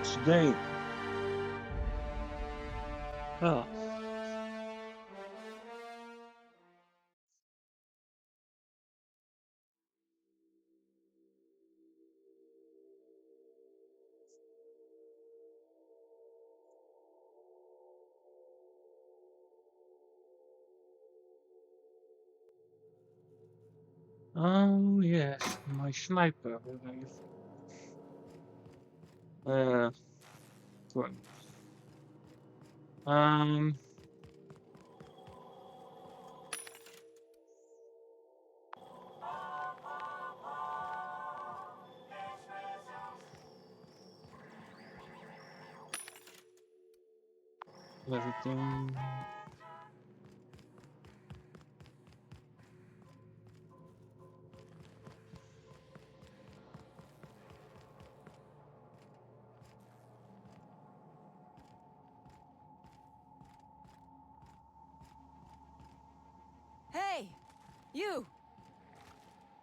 today. Oh. Oh yes, my sniper rifle. Uh, well, um, everything. Hey! You!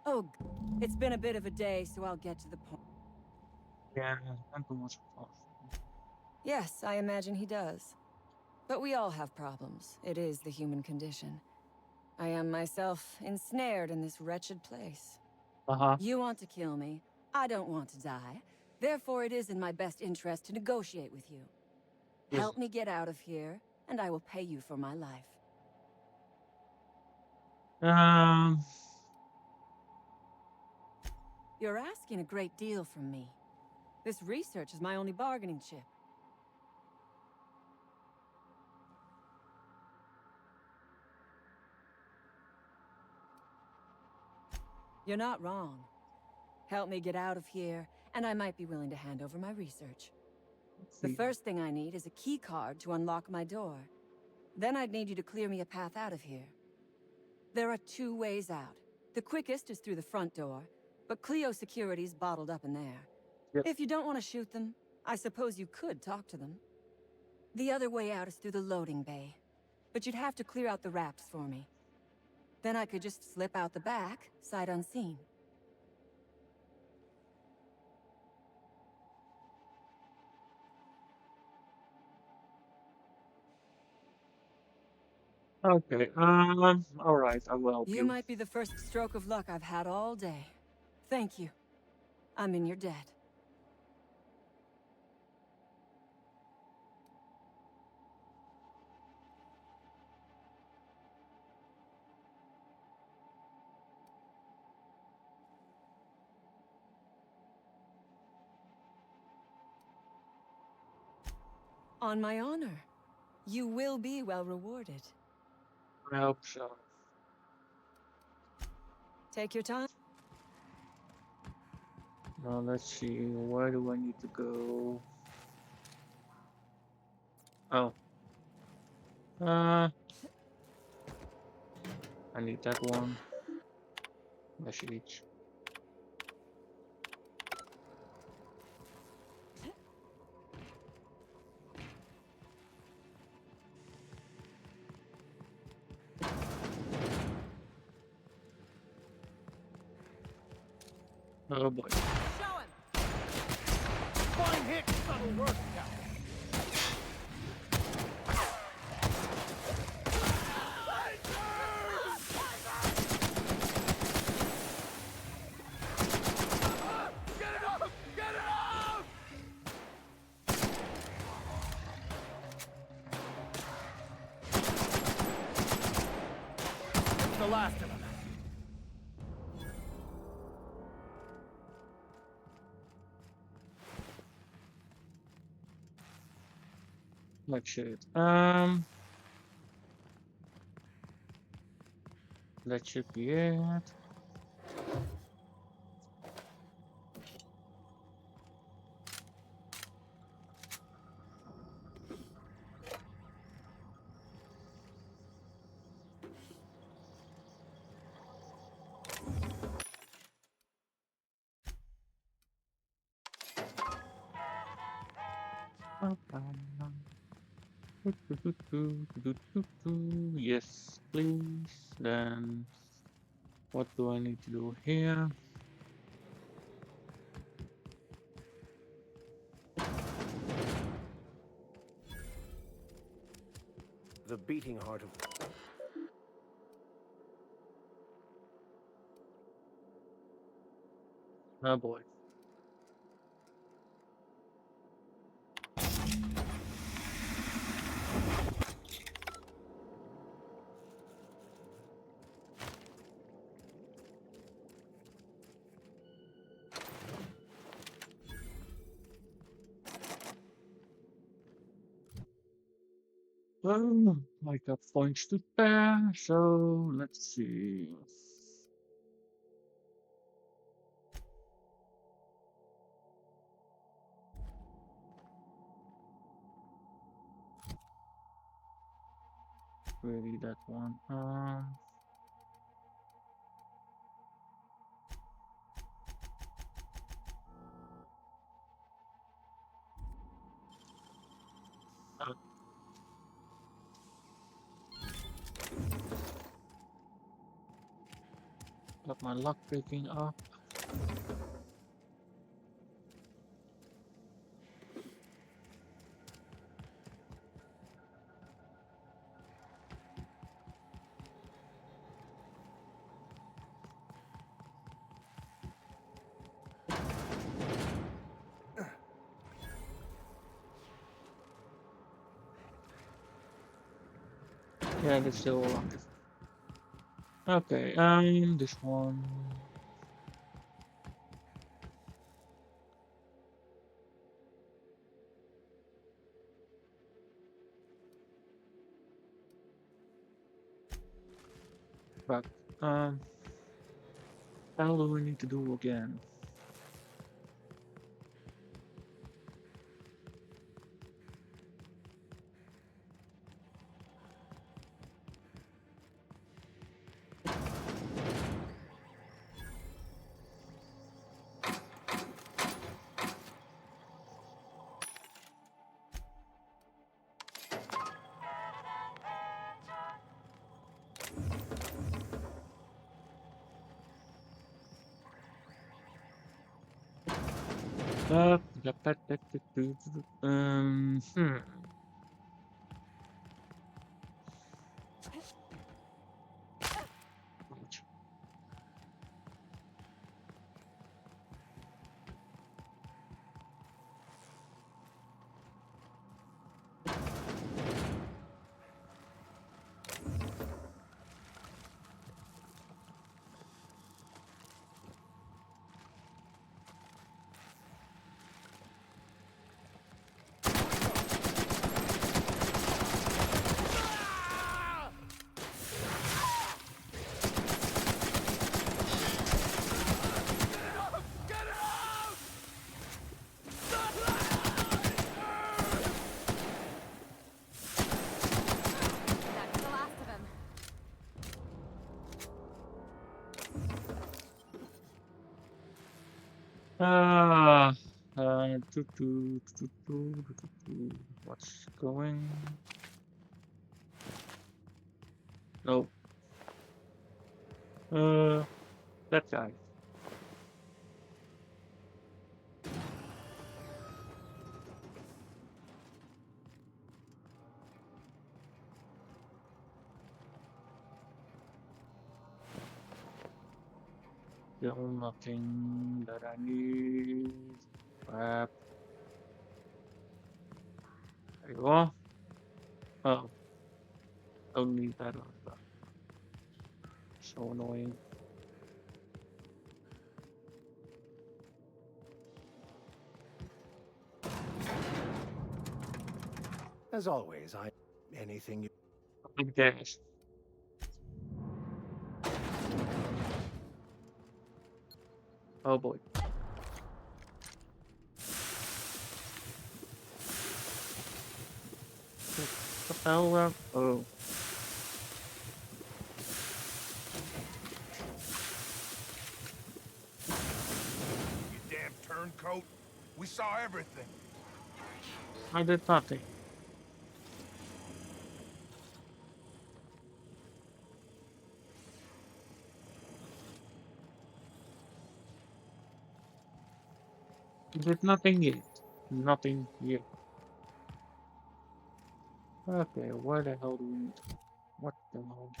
Oh, it's been a bit of a day, so I'll get to the point. Yeah, temple was off. Yes, I imagine he does. But we all have problems. It is the human condition. I am myself ensnared in this wretched place. Uh-huh. You want to kill me. I don't want to die. Therefore, it is in my best interest to negotiate with you. Yes. Help me get out of here, and I will pay you for my life. Um, You're asking a great deal from me. This research is my only bargaining chip. You're not wrong. Help me get out of here, and I might be willing to hand over my research. let's The see. first thing I need is a key card to unlock my door. Then I'd need you to clear me a path out of here. There are two ways out. The quickest is through the front door, but Cleo security's bottled up in there. Yep. If you don't want to shoot them, I suppose you could talk to them. The other way out is through the loading bay, but you'd have to clear out the wraps for me. Then I could just slip out the back, sight unseen. Okay. All right. I will help You you. might be the first stroke of luck I've had all day. Thank you. I'm in your debt. On my honor. You will be well rewarded. I hope so. Take your time. Now let's see. Where do I need to go? Oh. Uh, I need that one. Message. Oh boy. Show him! Fine hit, subtle work, Captain. Get it up! Get it up! It's the last of them. Like shit. That should be it. Yes, please. Then what do I need to do here? The beating heart of... Oh boy. Well, I got points to spare, so let's see. Really, that one. Uh, got my luck picking up. Yeah, that's still luck. Okay, this one. But, how do we need to do again? Uh, hmm. That's the last of him. Ah, what's going? No, that guy. Still nothing that I need. Crap. There you go. Oh, don't need that one. So annoying. As always, anything you... Okay. Oh boy. What the hell? Oh, You damn turncoat. We saw everything. I did nothing. I did nothing yet. Nothing yet. Okay, where the hell do we need? What the hell?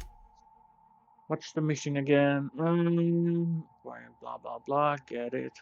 What's the mission again? Blah blah blah. Get it.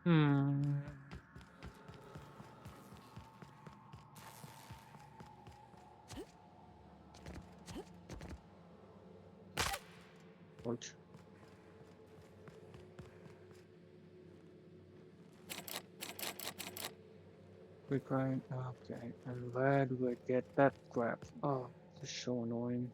Hmm. What? Quick grind. Okay. And where do I get that crap? Oh, this is so annoying.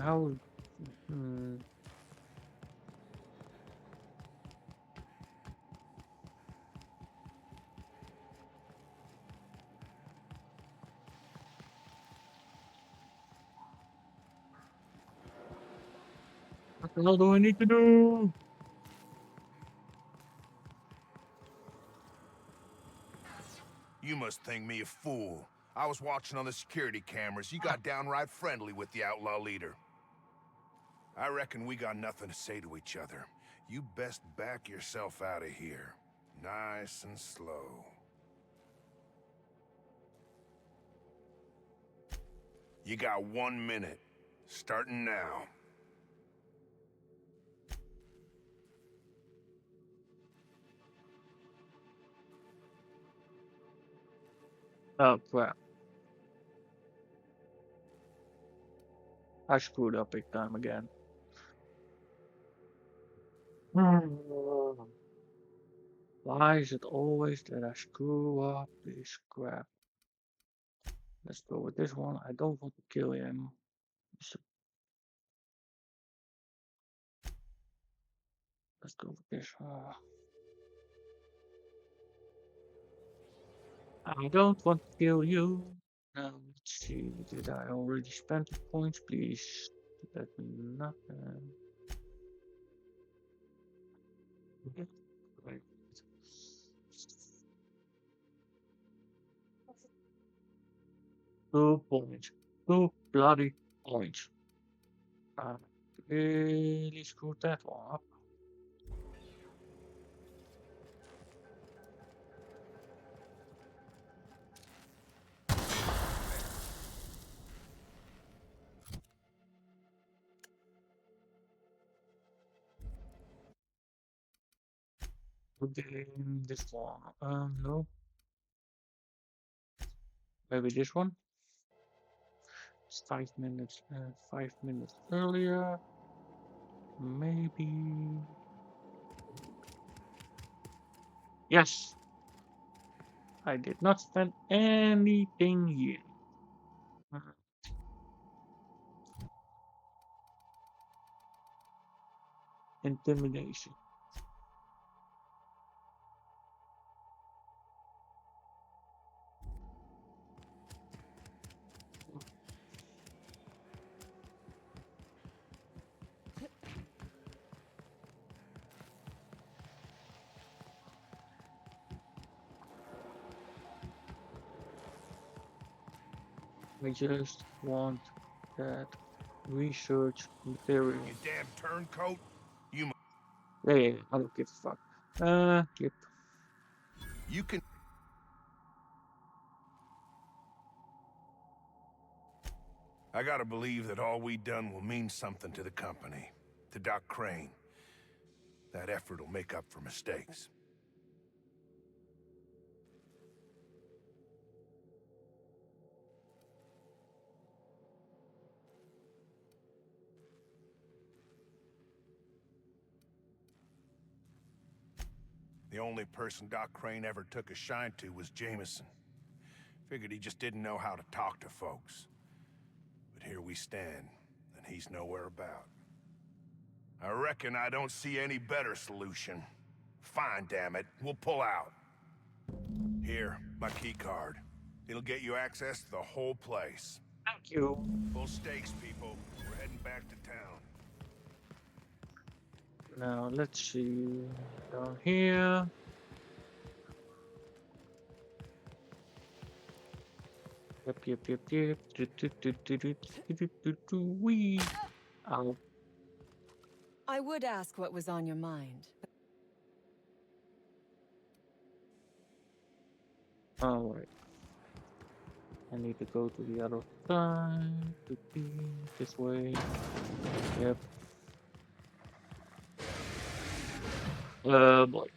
How? Hmm. What the hell do I need to do? You must think me a fool. I was watching on the security cameras. You got downright friendly with the outlaw leader. I reckon we got nothing to say to each other. You best back yourself out of here. Nice and slow. You got 1 minute. Starting now. Oh crap! I screwed up big time again. Why is it always that I screw up this crap? Let's go with this one. I don't want to kill him. So let's go with this. I don't want to kill you. Now, let's see. Did I already spend the points? Please let me not. Right. 2 points. 2 bloody points. I really screwed that one up. Again, this one. No. Maybe this one. It's 5 minutes. 5 minutes earlier. Maybe. Yes. I did not spend anything here. Intimidation. I just want that research material. You damn turncoat. You Yeah, I don't give a fuck. Yep. you can. I gotta believe that all we done will mean something to the company. To Doc Crane. That effort will make up for mistakes. The only person Doc Crane ever took a shine to was Jameson. Figured he just didn't know how to talk to folks. But here we stand, and he's nowhere about. I reckon I don't see any better solution. Fine, damn it. We'll pull out. Here, my key card. It'll get you access to the whole place. Thank you. Full stakes, people. We're heading back to town. Now let's see. Down here. Yep. Wee. Ow. I would ask what was on your mind. Alright. I need to go to the other side. This way. Yep. Boy.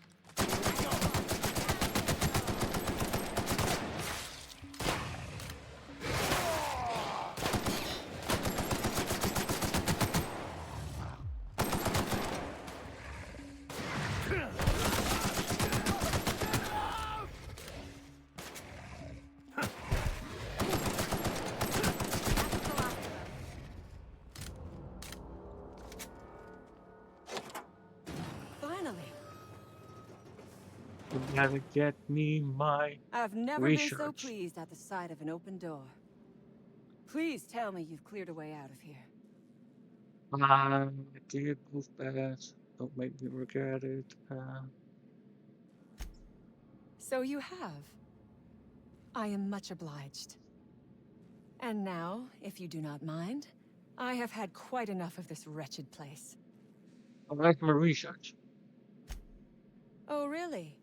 You gotta get me my I've never research. been so pleased at the sight of an open door. Please tell me you've cleared a way out of here. I did move fast. Don't make me regret it. So you have. I am much obliged. And now, if you do not mind, I have had quite enough of this wretched place. I like my research. Oh, really?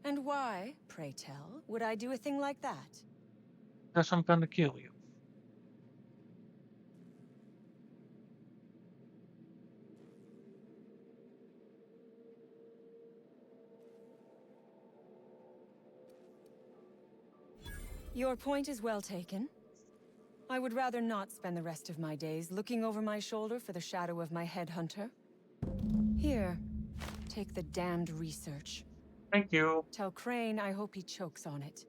And why, pray tell, would I do a thing like that? Because I'm gonna kill you. Your point is well taken. I would rather not spend the rest of my days looking over my shoulder for the shadow of my headhunter. Here, take the damned research. Thank you. Tell Crane I hope he chokes on it.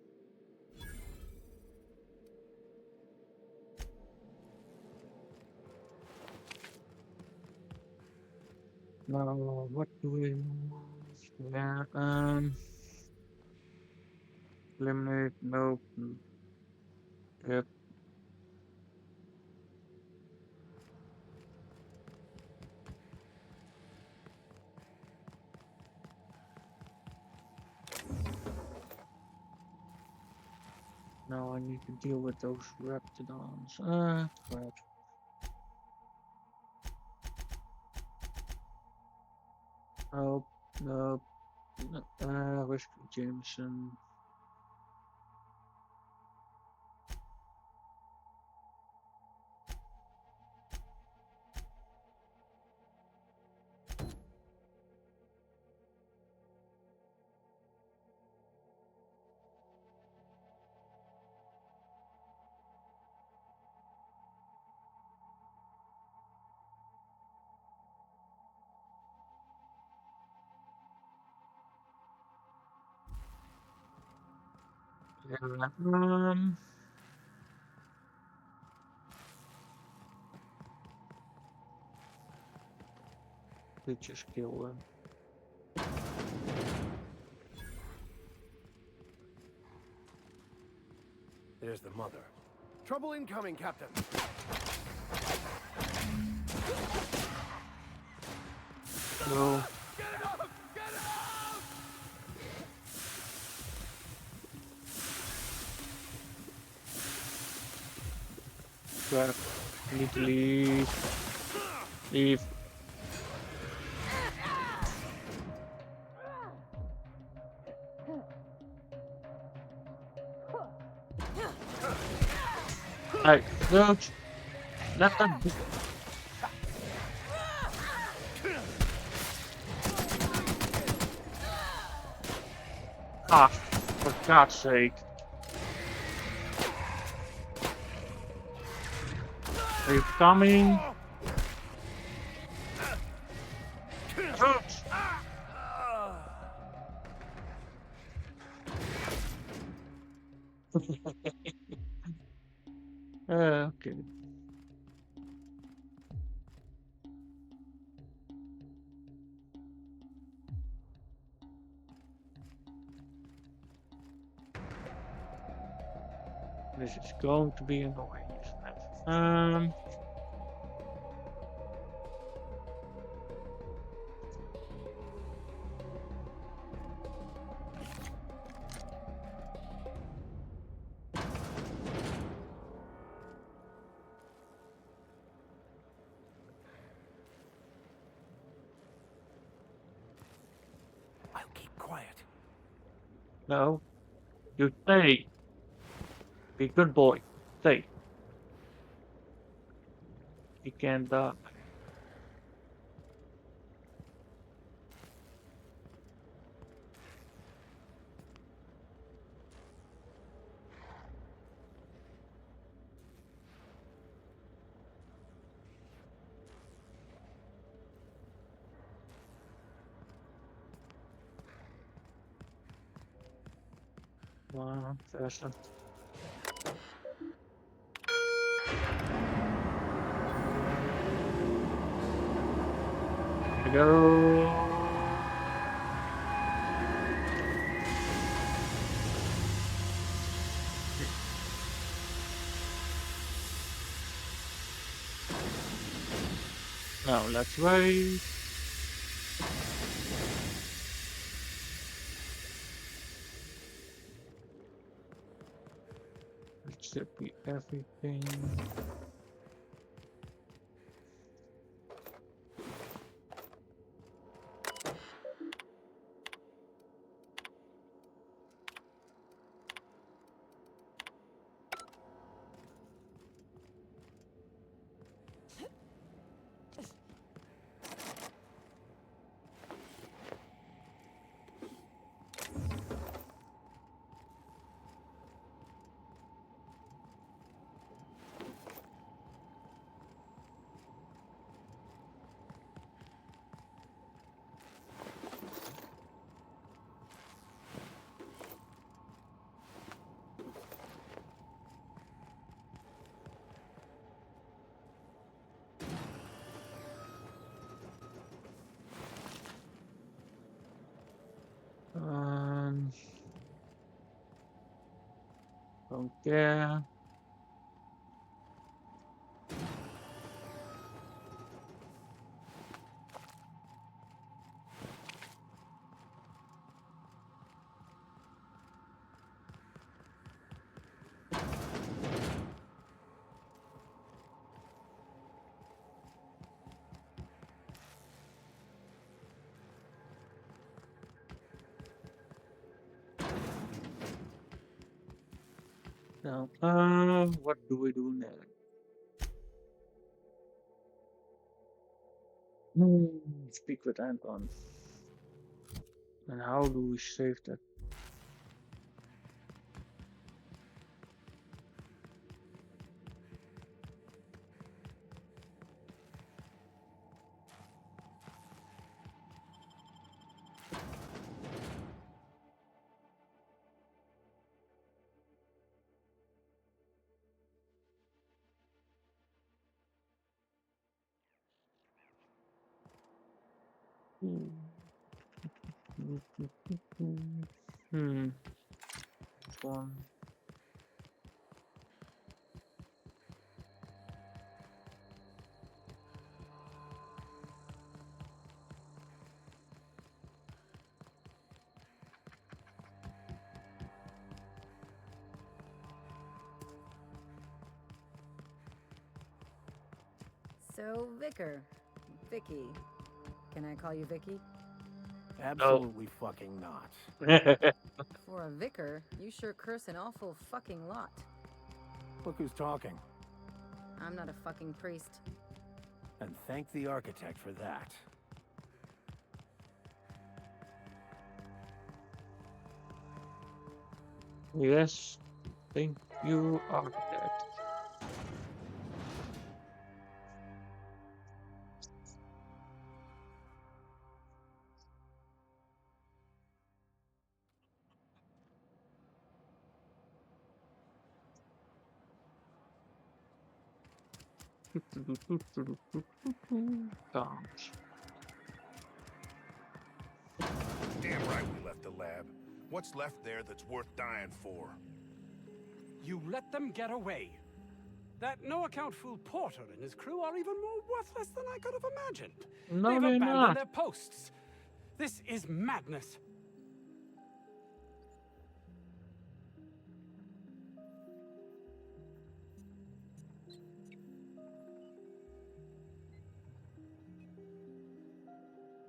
Now, what do we... Yeah, eliminate, nope. Yep. Now I need to deal with those raptidons. Crap. Nope, nope. Rescue Jameson. Yeah, they just kill them. There's the mother. Trouble incoming, Captain. No. Get out! Get out! Crap. I need to leave. Leave. Hey, don't let them. Ah, for God's sake. Are you coming? Shoot! Okay. This is going to be annoying, isn't it? I'll keep quiet. No, you stay. Be a good boy. Stay. You can't die. Wow, faster. Here we go. Now let's wait. It should be everything. Um, don't care. Now, what do we do next? Speak with Anton. And how do we save that? Hmm. One. So, Vicar. Vicky. Can I call you Vicky? Oh. Absolutely fucking not. For a vicar, you sure curse an awful fucking lot. Look who's talking. I'm not a fucking priest. And thank the architect for that. Yes. Thank you, architect. Bombs. Damn right we left the lab. What's left there that's worth dying for? You let them get away. That no-account fool Porter and his crew are even more worthless than I could have imagined. No, They've they're abandoned not. their posts. This is madness.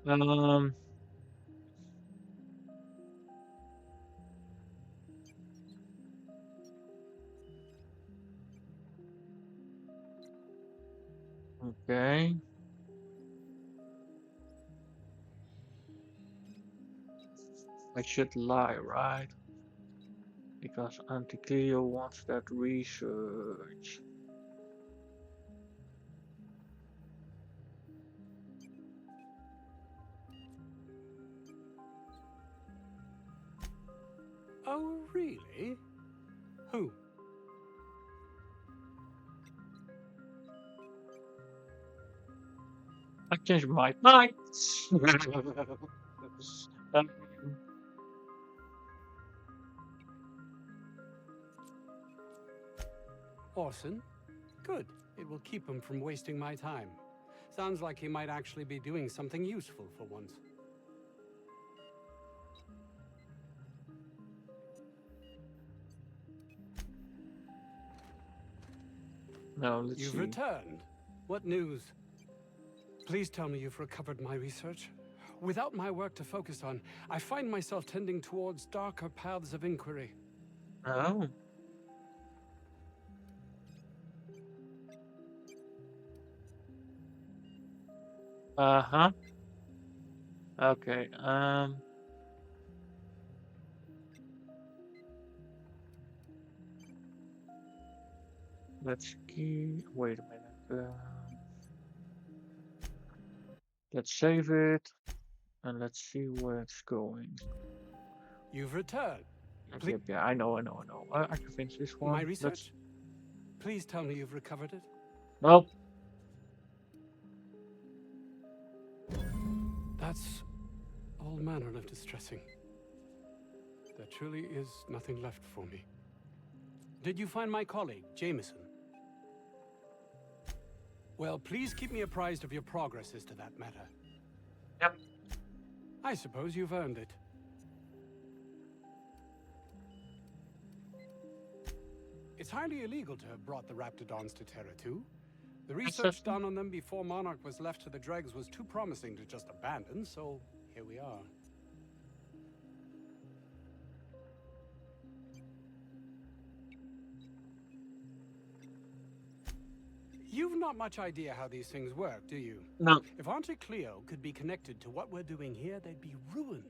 Um. Okay. I should lie, right? Because Auntie Cleo wants that research. Oh, really? Who? I changed my mind. um, Orson? Good. It will keep him from wasting my time. Sounds like he might actually be doing something useful for once. now let's You've see. returned. What news? Please tell me you've recovered my research. Without my work to focus on, I find myself tending towards darker paths of inquiry. Oh. Uh-huh. Okay. Let's key. Wait a minute. Let's save it and let's see where it's going. You've returned. Yep, yeah, I know. I can finish this My one. Let's. research? Please tell me you've recovered it. Nope. That's all manner of distressing. There truly is nothing left for me. Did you find my colleague, Jameson? Well, please keep me apprised of your progress as to that matter. Yep. I suppose you've earned it. It's highly illegal to have brought the Raptidons to Terra 2. The research Assessment. done on them before Monarch was left to the dregs was too promising to just abandon, so here we are. You've not much idea how these things work, do you? No. If Auntie Cleo could be connected to what we're doing here, they'd be ruined.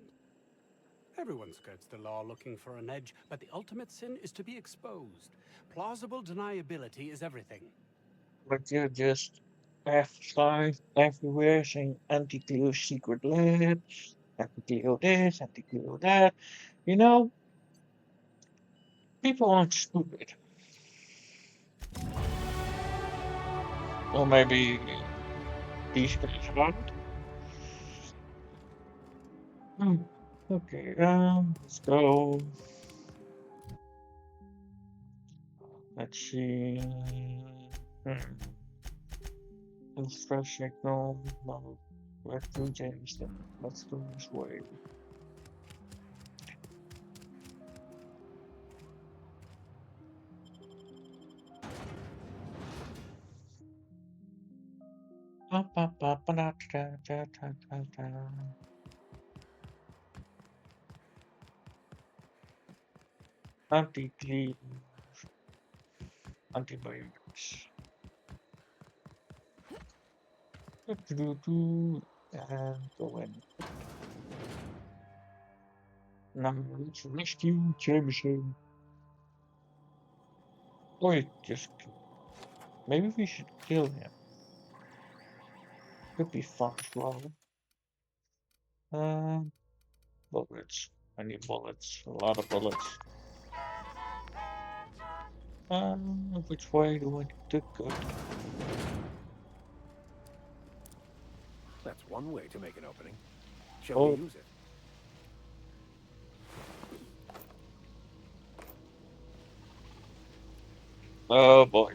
Everyone skirts the law looking for an edge, but the ultimate sin is to be exposed. Plausible deniability is everything. But you're just F5 everywhere saying anti-Cleo secret lab, anti-Cleo this, anti-Cleo that. You know, people aren't stupid. Or maybe these guys aren't. Okay, let's go. Let's see. Fresh signal. No. Let's do Jameson. Let's go this way. Anti-clean antibiotics. And go in. Now let's rescue Jameson. Wait, just maybe we should kill him. Could be fun as well. Bullets. I need bullets. A lot of bullets. Which way do I need to go? That's one way to make an opening. Shall we Oh, use it? oh boy.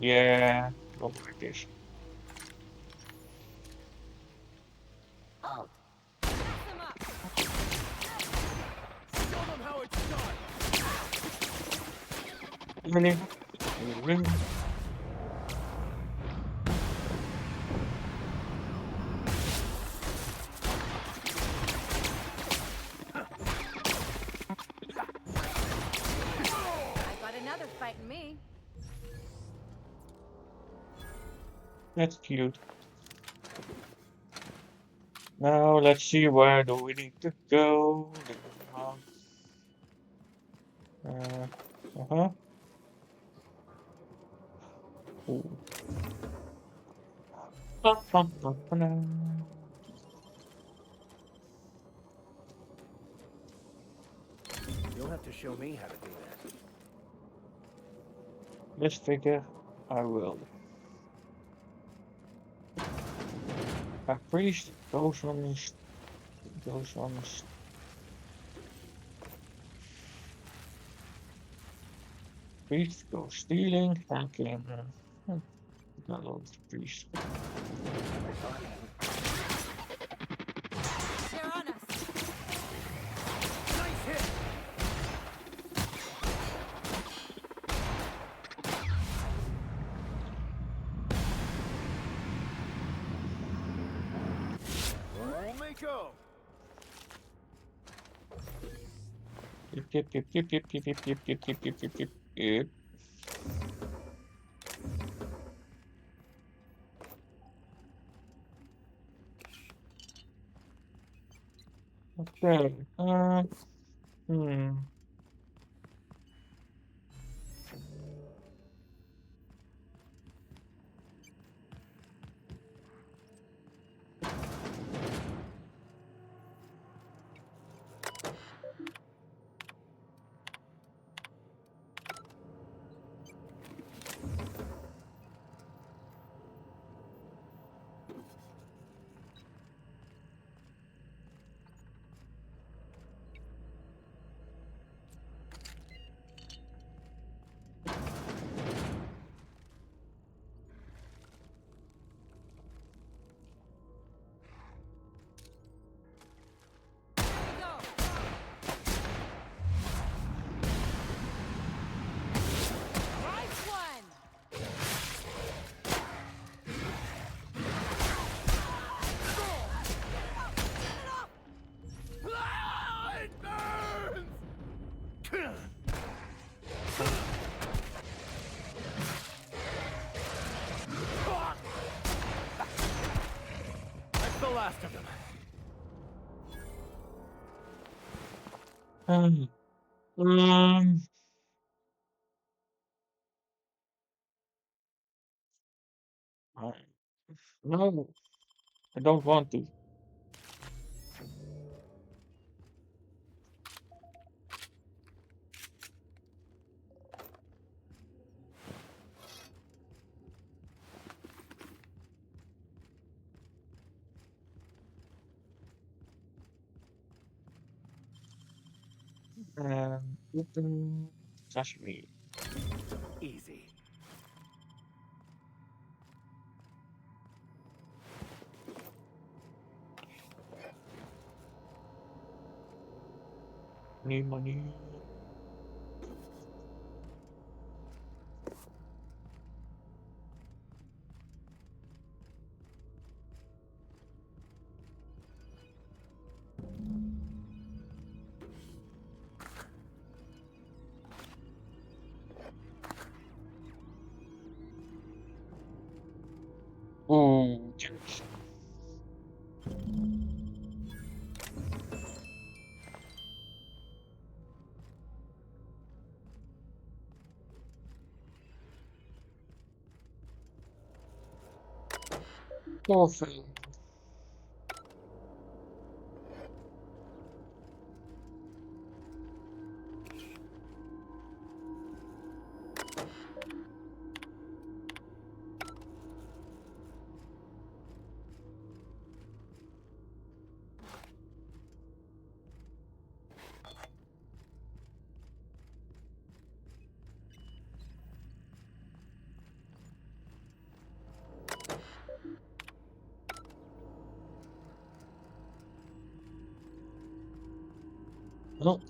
Yeah, don't like this. Halt! Mess him up! Show them how it's done! Really? Really? I got another fighting me. That's cute. Now let's see, where do we need to go? Uh-huh. Ooh. You'll have to show me how to do that. This figure, I will. A priest goes on priest goes stealing, hacking. Got all the priest. They're on us. Nice hit! Oh, Mako! Yip, yip, yip, yip, yip, yip, yip, yip, yip, yip, yip, yip, yip, yip. Okay. Hmm. Go! Nice one! Ah, it burns! That's the last of them. Um. Um. I- No, I don't want to. Open sashimi. Easy. Need money. Oh, yes. Coffee. Well,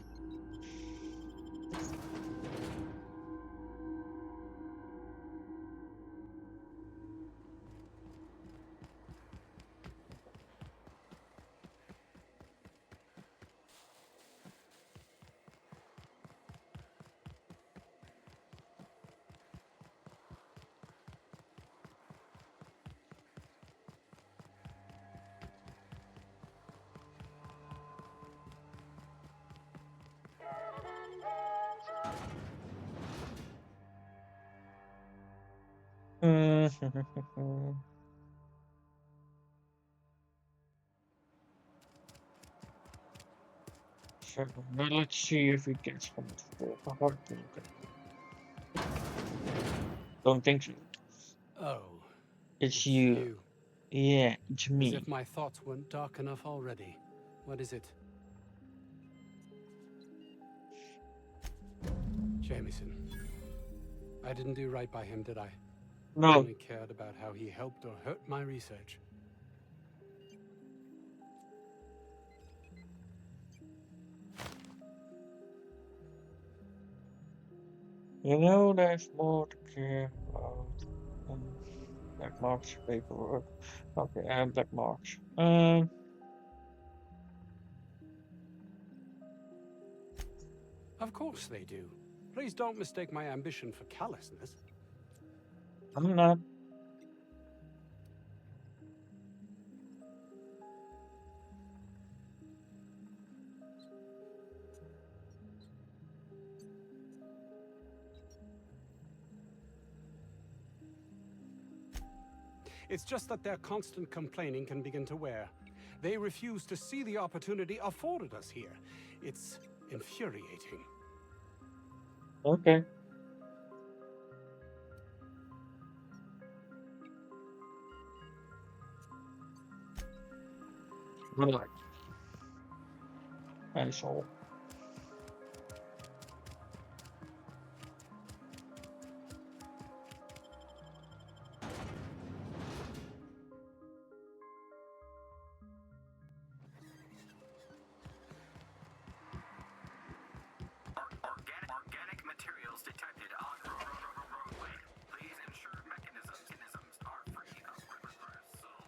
so now let's see if he gets how much for a hard look. Don't think so. Oh, It's it's you. you. Yeah, it's As me. if my thoughts weren't dark enough already. What is it? Jameson. I didn't do right by him, did I? No. Only cared about how he helped or hurt my research. You know, there's more to care about than black marks paperwork. Okay, and black marks. Of course they do. Please don't mistake my ambition for callousness. I'm not. It's just that their constant complaining can begin to wear. They refuse to see the opportunity afforded us here. It's infuriating. Okay. Relax. Asshole. Organic materials detected on roadway. Please ensure mechanisms are free of reversal.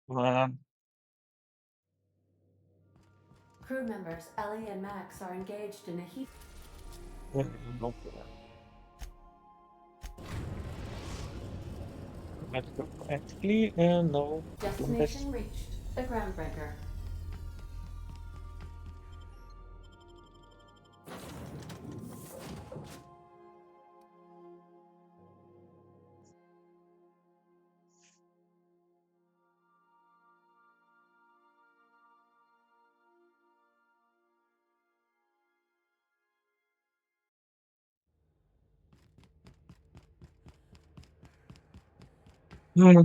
Man. Crew members Ellie and Max are engaged in a heat. Yeah, no care. Let's go practically and no diplomacy. Destination reached. The Groundbreaker. Hmm.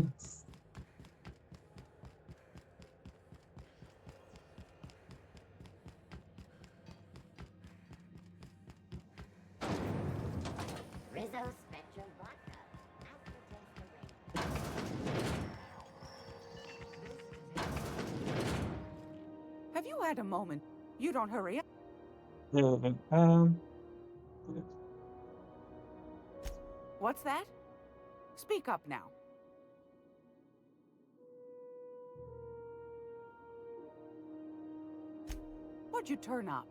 Rizzo Spectrum Vodka. Aftertaste the Have you had a moment? You don't hurry up. Yeah, What's that? Speak up now. What'd you turn up?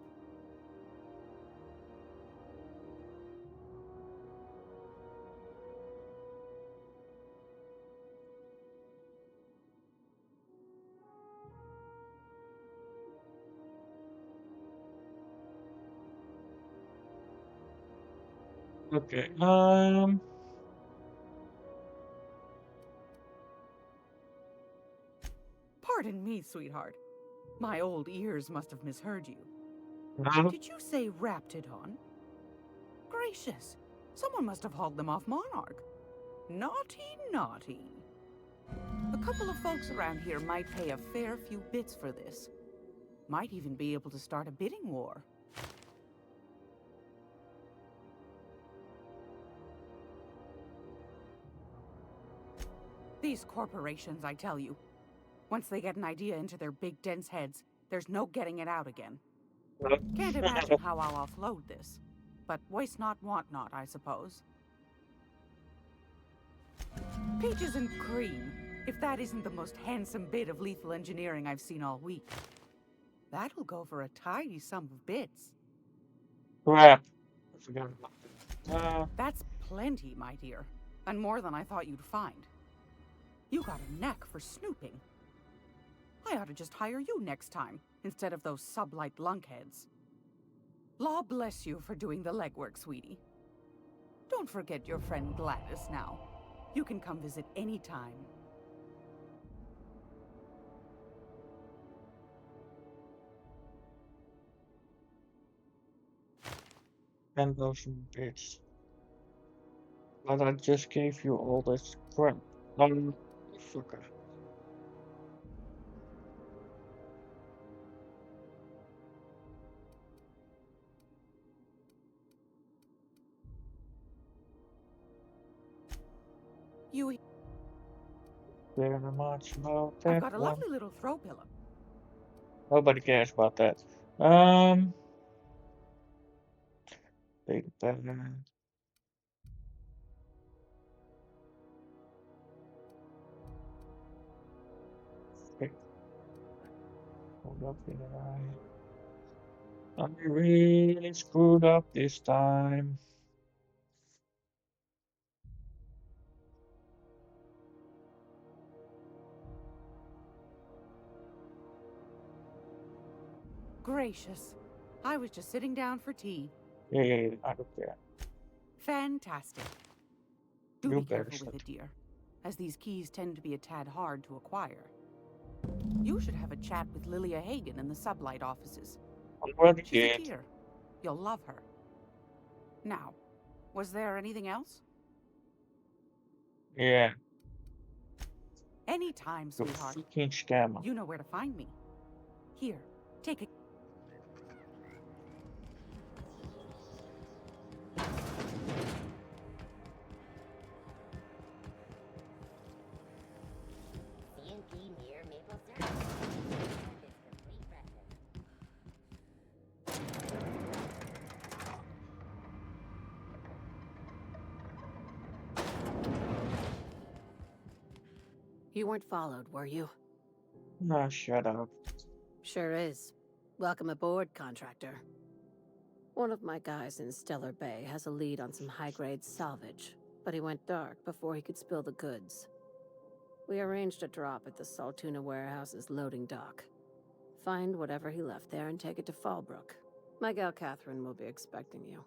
okay. Pardon me, sweetheart. My old ears must have misheard you. Did you say Raptidon? Gracious, someone must have hauled them off Monarch. Naughty, naughty. A couple of folks around here might pay a fair few bits for this. Might even be able to start a bidding war. These corporations, I tell you. Once they get an idea into their big dense heads, there's no getting it out again. Can't imagine how I'll offload this. But waste not, want not, I suppose. Peaches and cream, if that isn't the most handsome bit of lethal engineering I've seen all week. That'll go for a tidy sum of bits. Crap. I forgot about that. That's plenty, my dear. And more than I thought you'd find. You got a knack for snooping. I ought to just hire you next time, instead of those sublight lunkheads. Law bless you for doing the legwork, sweetie. Don't forget your friend Gladys now. You can come visit any time. And those bitch. But I just gave you all this crap. Fucker. You... Very much about I've that got a one. lovely little throw pillow. Nobody cares about that. Big bad. Okay. Hold up here. I really screwed up this time. Gracious. I was just sitting down for tea. Yeah, I don't care. Fantastic. Do You be better careful with shut. it, dear, as these keys tend to be a tad hard to acquire. You should have a chat with Lilia Hagen in the sublight offices. Already She's a did. dear. You'll love her. Now, was there anything else? Yeah, Anytime, you sweetheart. freaking scammer. You know where to find me. Here, take a... CNP near maple syrup. This complete breakfast. You weren't followed, were you? Nah, shut up. Sure is. Welcome aboard, contractor. One of my guys in Stellar Bay has a lead on some high-grade salvage, but he went dark before he could spill the goods. We arranged a drop at the Saltuna warehouse's loading dock. Find whatever he left there and take it to Fallbrook. My gal Catherine will be expecting you.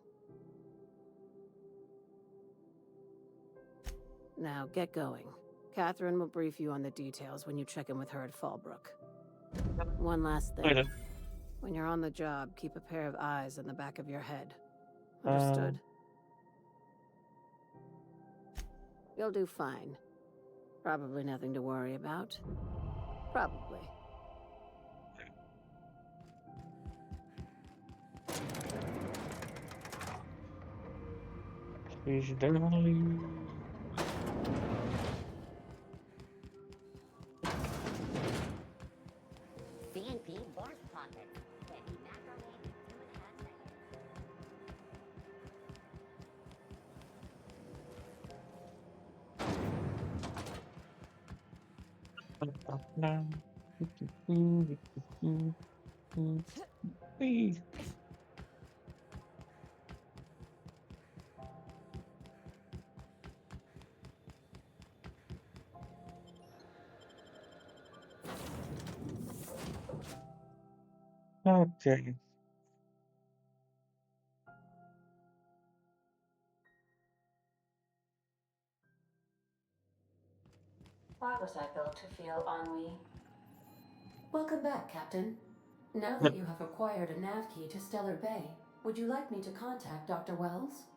Now get going. Catherine will brief you on the details when you check in with her at Fallbrook. One last thing. Later. When you're on the job, keep a pair of eyes in the back of your head. Understood? You'll do fine. Probably nothing to worry about. Probably. She's definitely. CNP Borscht Pockets. Heavy macrame in 2.5 seconds. Now. Please. Okay. Why was I built to feel ennui? Welcome back, Captain. Now that you have acquired a nav key to Stellar Bay, would you like me to contact Dr. Wells?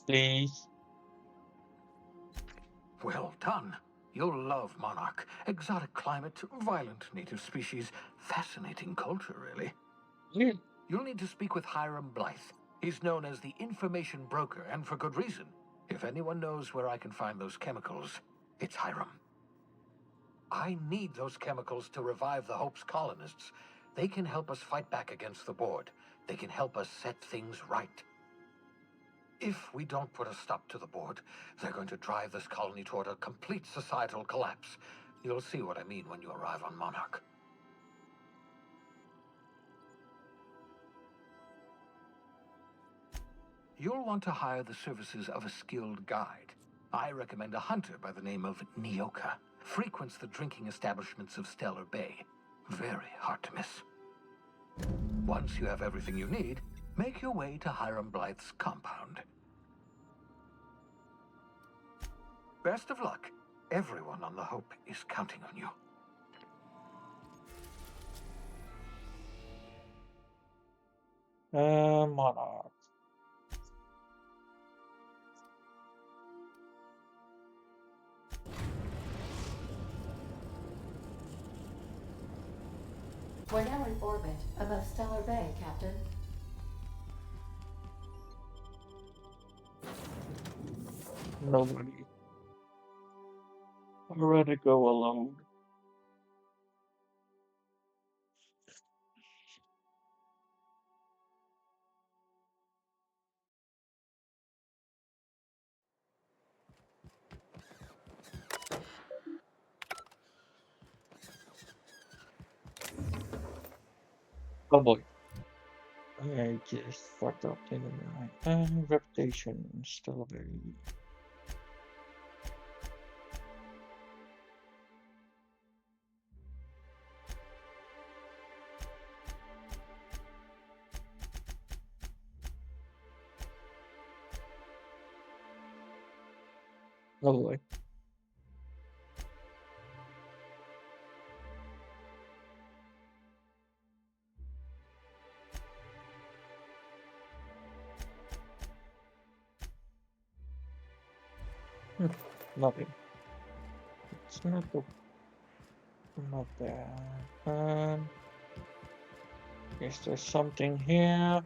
Please. Well done. You'll love Monarch. Exotic climate, violent native species, fascinating culture, really. Yeah. You'll need to speak with Hiram Blythe. He's known as the information broker, and for good reason. If anyone knows where I can find those chemicals, it's Hiram. I need those chemicals to revive the Hope's colonists. They can help us fight back against the Board. They can help us set things right. If we don't put a stop to the Board, they're going to drive this colony toward a complete societal collapse. You'll see what I mean when you arrive on Monarch. You'll want to hire the services of a skilled guide. I recommend a hunter by the name of Nyoka. Frequents the drinking establishments of Stellar Bay. Very hard to miss. Once you have everything you need, make your way to Hiram Blythe's compound. Best of luck. Everyone on the Hope is counting on you. Monarch. We're now in orbit above Stellar Bay, Captain. Nobody. I'd rather go alone. Oh boy. I just fucked up, didn't I? Reputation, still very. Oh boy. Nothing. It's not the. Not that. Is there something here?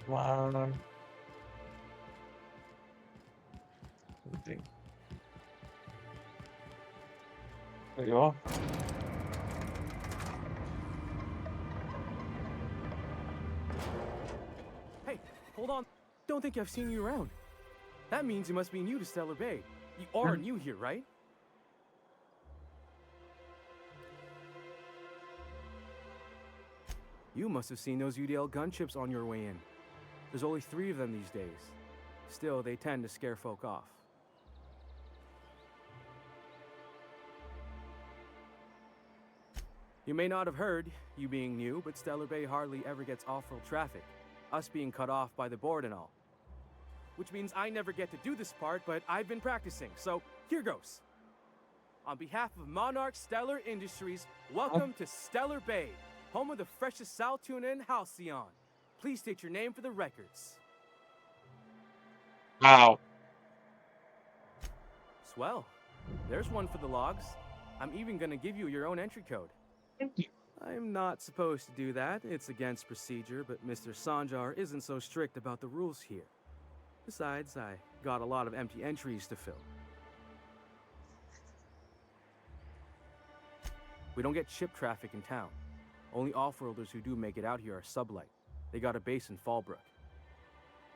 Come on. Something. There you are. Hey, hold on. Don't think I've seen you around. That means you must be new to Stellar Bay. You are new here, right? You must have seen those UDL gunships on your way in. There's only 3 of them these days. Still, they tend to scare folk off. You may not have heard, you being new, but Stellar Bay hardly ever gets off-road traffic. Us being cut off by the Board and all. Which means I never get to do this part, but I've been practicing, so here goes. On behalf of Monarch Stellar Industries, welcome to Stellar Bay, home of the freshest sal tuna in Halcyon. Please state your name for the records. Wow. Swell. There's one for the logs. I'm even gonna give you your own entry code. Thank you. I'm not supposed to do that. It's against procedure, but Mr. Sanjar isn't so strict about the rules here. Besides, I got a lot of empty entries to fill. We don't get ship traffic in town. Only off-worlders who do make it out here are sublight. They got a base in Fallbrook.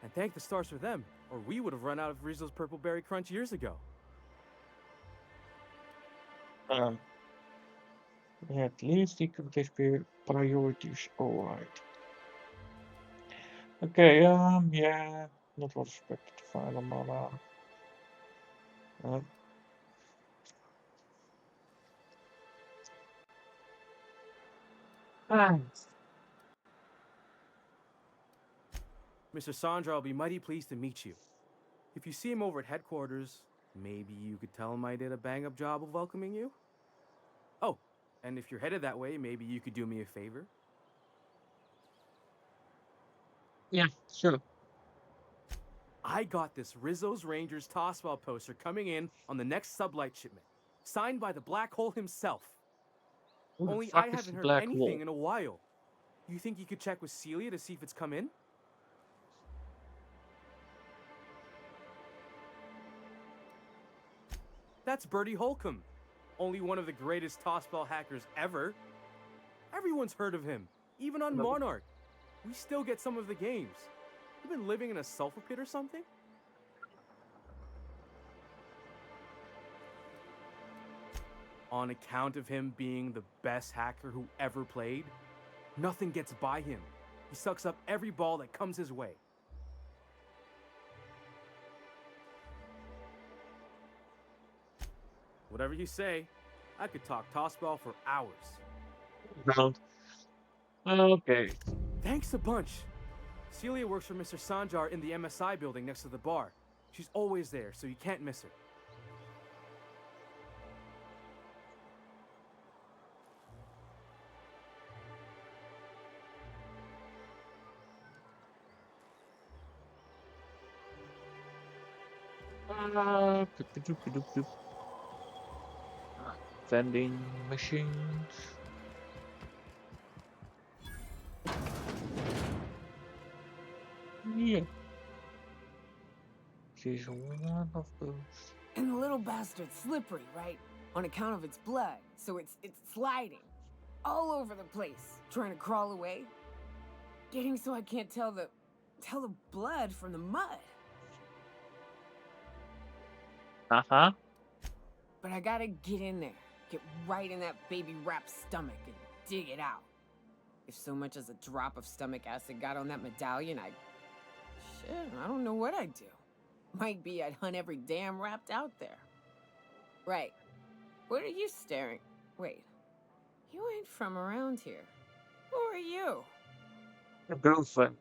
And thank the stars for them, or we would have run out of Rizzo's Purple Berry Crunch years ago. At least equal these priorities. Alright. Okay, yeah. Not what expected to find a Monarch. Thanks. Mr. Sandra will be mighty pleased to meet you. If you see him over at headquarters, maybe you could tell him I did a bang-up job of welcoming you? Oh, and if you're headed that way, maybe you could do me a favor? Yeah, sure. I got this Rizzo's Rangers tossball poster coming in on the next sublight shipment, signed by the Black Hole himself. Who the Only fuck I is haven't the heard black anything hole? in a while. You think you could check with Celia to see if it's come in? That's Bertie Holcomb, only one of the greatest tossball hackers ever. Everyone's heard of him, even on No. Monarch. We still get some of the games. You been living in a sulfur pit or something? On account of him being the best hacker who ever played, nothing gets by him. He sucks up every ball that comes his way. Whatever you say, I could talk tossball for hours. No. Okay. Thanks a bunch. Celia works for Mr. Sanjar in the MSI building next to the bar. She's always there, so you can't miss her. Doop. Vending machines. Yeah. She's one of those. And the little bastard's slippery, right? On account of its blood, so it's sliding all over the place, trying to crawl away. Getting so I can't tell the blood from the mud. Uh-huh. But I gotta get in there, get right in that baby rap's stomach and dig it out. If so much as a drop of stomach acid got on that medallion, I don't know what I'd do. Might be I'd hunt every damn wrapped out there. Right. What are you staring? Wait. You ain't from around here. Who are you? A girlfriend.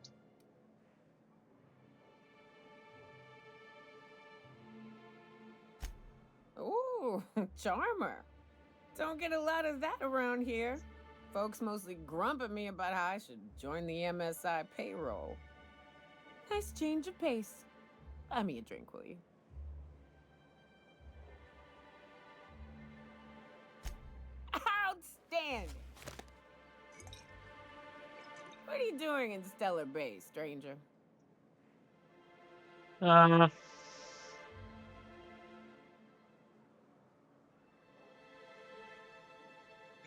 Ooh, charmer. Don't get a lot of that around here. Folks mostly grump at me about how I should join the MSI payroll. Nice change of pace. Buy me a drink, will you? Outstanding! What are you doing in Stellar Bay, stranger?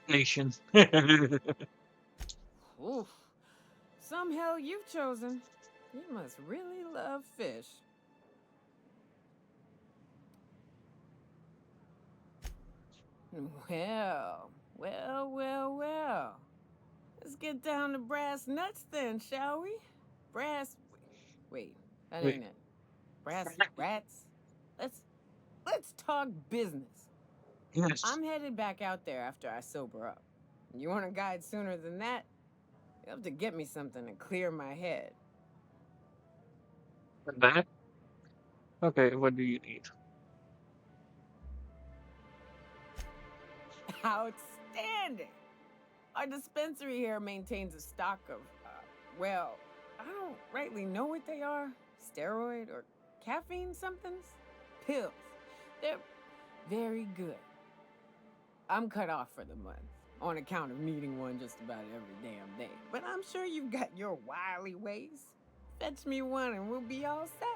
Nation. Oof. Some hell you've chosen. You must really love fish. Well. Let's get down to brass nuts then, shall we? Brass... Wait, that Wait. ain't it. Brass rats? Let's talk business. Yes. I'm headed back out there after I sober up. You want a guide sooner than that? You have to get me something to clear my head. And that? Okay, what do you need? Outstanding! Our dispensary here maintains a stock of, well, I don't rightly know what they are. Steroid or caffeine somethings? Pills. They're very good. I'm cut off for the month, on account of needing one just about every damn day. But I'm sure you've got your wily ways. Fetch me one and we'll be all set.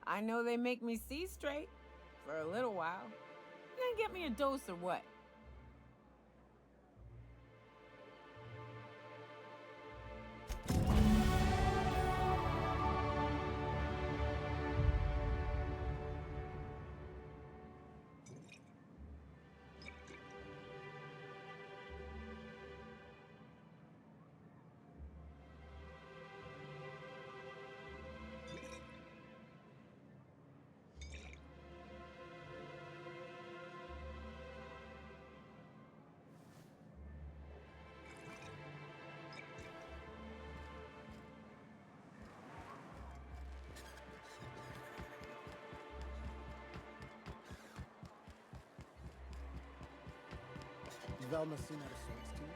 I know they make me see straight for a little while. You gonna get me a dose or what? Velma seem out of sorts to you?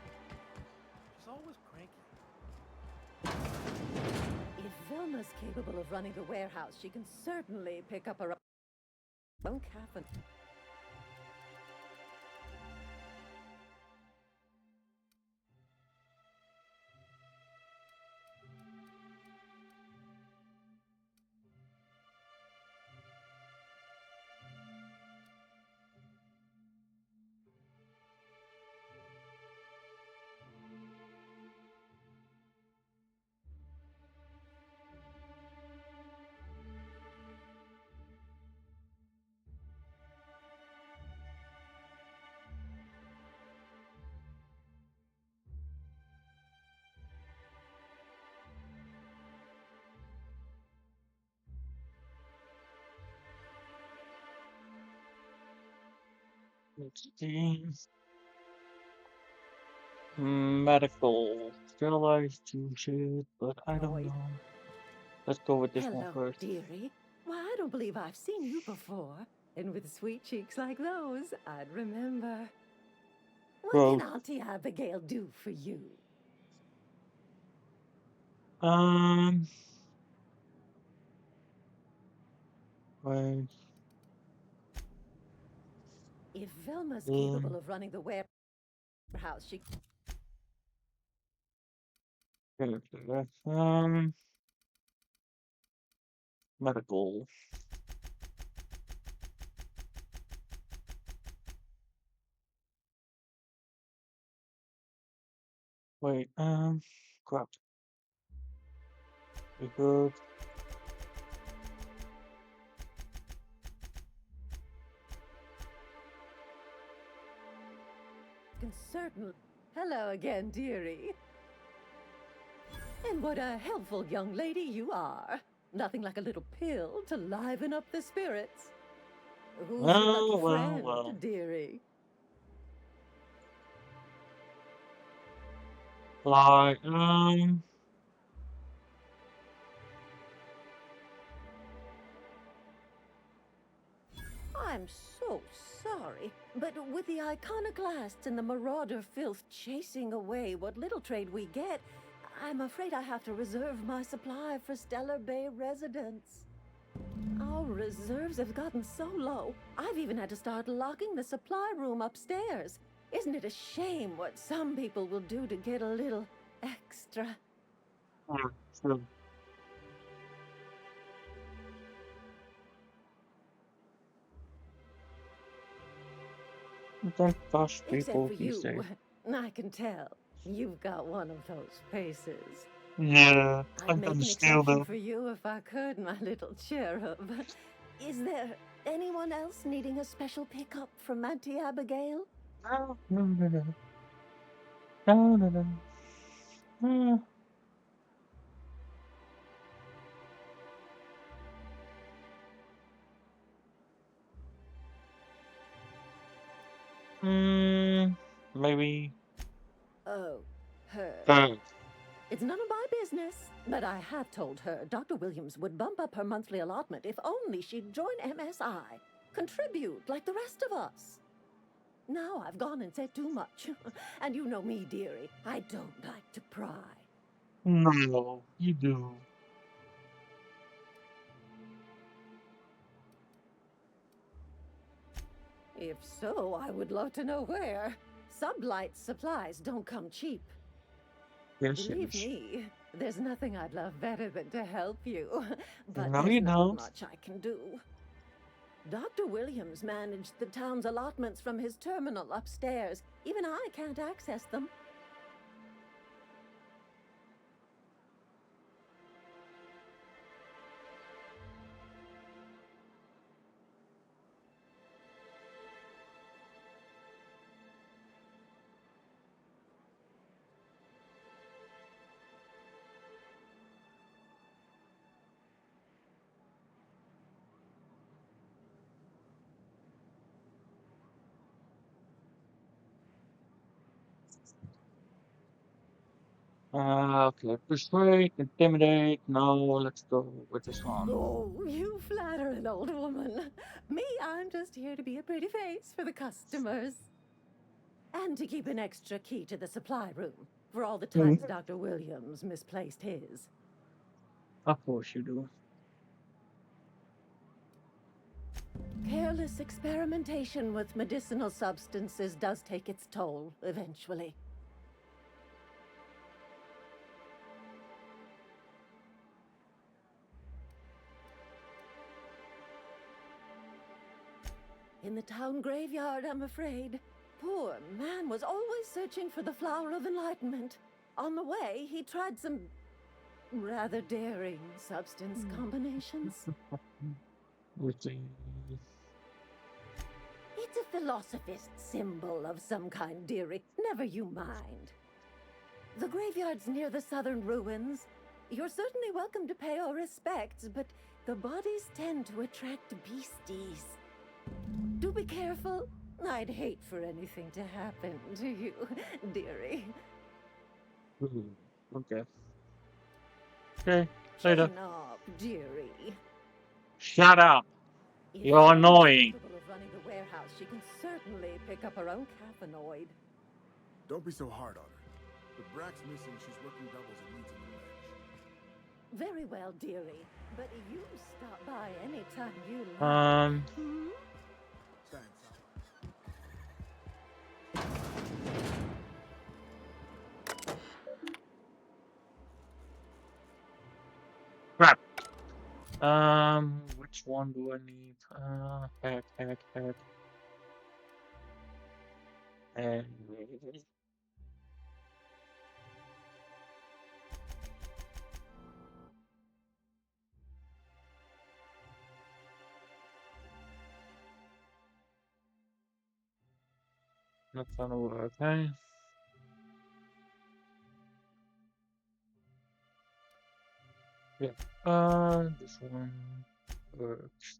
She's always cranky. If Velma's capable of running the warehouse, she can certainly pick up her own calf and... Let's see. Medical. Sterilized to shit, but I don't know. Let's go with this one Hello, first. dearie. Why, I don't believe I've seen you before. And with sweet cheeks like those, I'd remember. What Bro. can Auntie Abigail do for you? Wait. If Velma's capable of running the warehouse, she... Medical. Wait, crap. We good. Can certainly... Hello again, dearie. And what a helpful young lady you are. Nothing like a little pill to liven up the spirits. Who's your lucky friend, dearie? Like, I'm so sorry, but with the iconoclasts and the marauder filth chasing away what little trade we get, I'm afraid I have to reserve my supply for Stellar Bay residents. Our reserves have gotten so low, I've even had to start locking the supply room upstairs. Isn't it a shame what some people will do to get a little extra? true. Don't touch people Except for these days. you, I can tell. You've got one of those faces. Yeah, I'd I'm make gonna an steal exception them. for you if I could, my little cherub. Is there anyone else needing a special pickup from Auntie Abigail? No, no, no, no. No, no, no. Maybe. Oh, her. Thanks. It's none of my business, but I have told her Dr. Williams would bump up her monthly allotment if only she'd join MSI. Contribute like the rest of us. Now I've gone and said too much. And you know me, dearie. I don't like to pry. No, you do. If so, I would love to know where. Sublight supplies don't come cheap. Yes, Believe yes. me, there's nothing I'd love better than to help you. But No, there's you not don't. much I can do. Dr. Williams managed the town's allotments from his terminal upstairs. Even I can't access them. Okay. Persuade, intimidate. No, let's go with this one. Oh, you flatter an old woman. Me, I'm just here to be a pretty face for the customers. And to keep an extra key to the supply room, for all the times Dr. Williams misplaced his. Of course you do. Careless experimentation with medicinal substances does take its toll, eventually. In the town graveyard, I'm afraid. Poor man was always searching for the flower of enlightenment. On the way, he tried some rather daring substance combinations. It's a philosophist symbol of some kind, dearie. Never you mind. The graveyard's near the southern ruins. You're certainly welcome to pay our respects, but the bodies tend to attract beasties. Do be careful. I'd hate for anything to happen to you, dearie. Okay. Okay, later. Chin up, dearie. Shut up. If You're she's annoying. capable of running the warehouse, she can certainly pick up her own caffeinoid. Don't be so hard on her. With Brack's missing, she's working doubles and needs a new edge. Very well, dearie. But you stop by anytime you like. Thanks. Crap. Which one do I need? Head. And that's gonna work, okay? Yeah. This one works.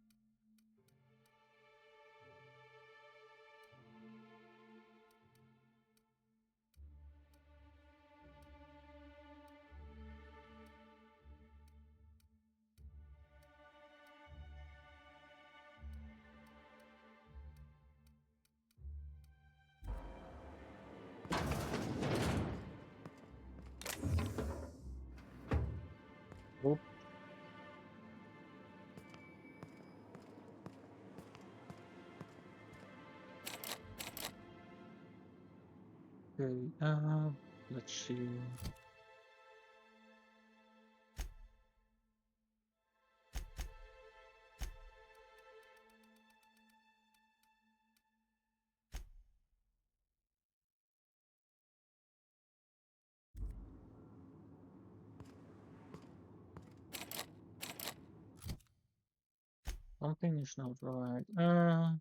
Oop. Okay, let's see. Something is not right. Oh.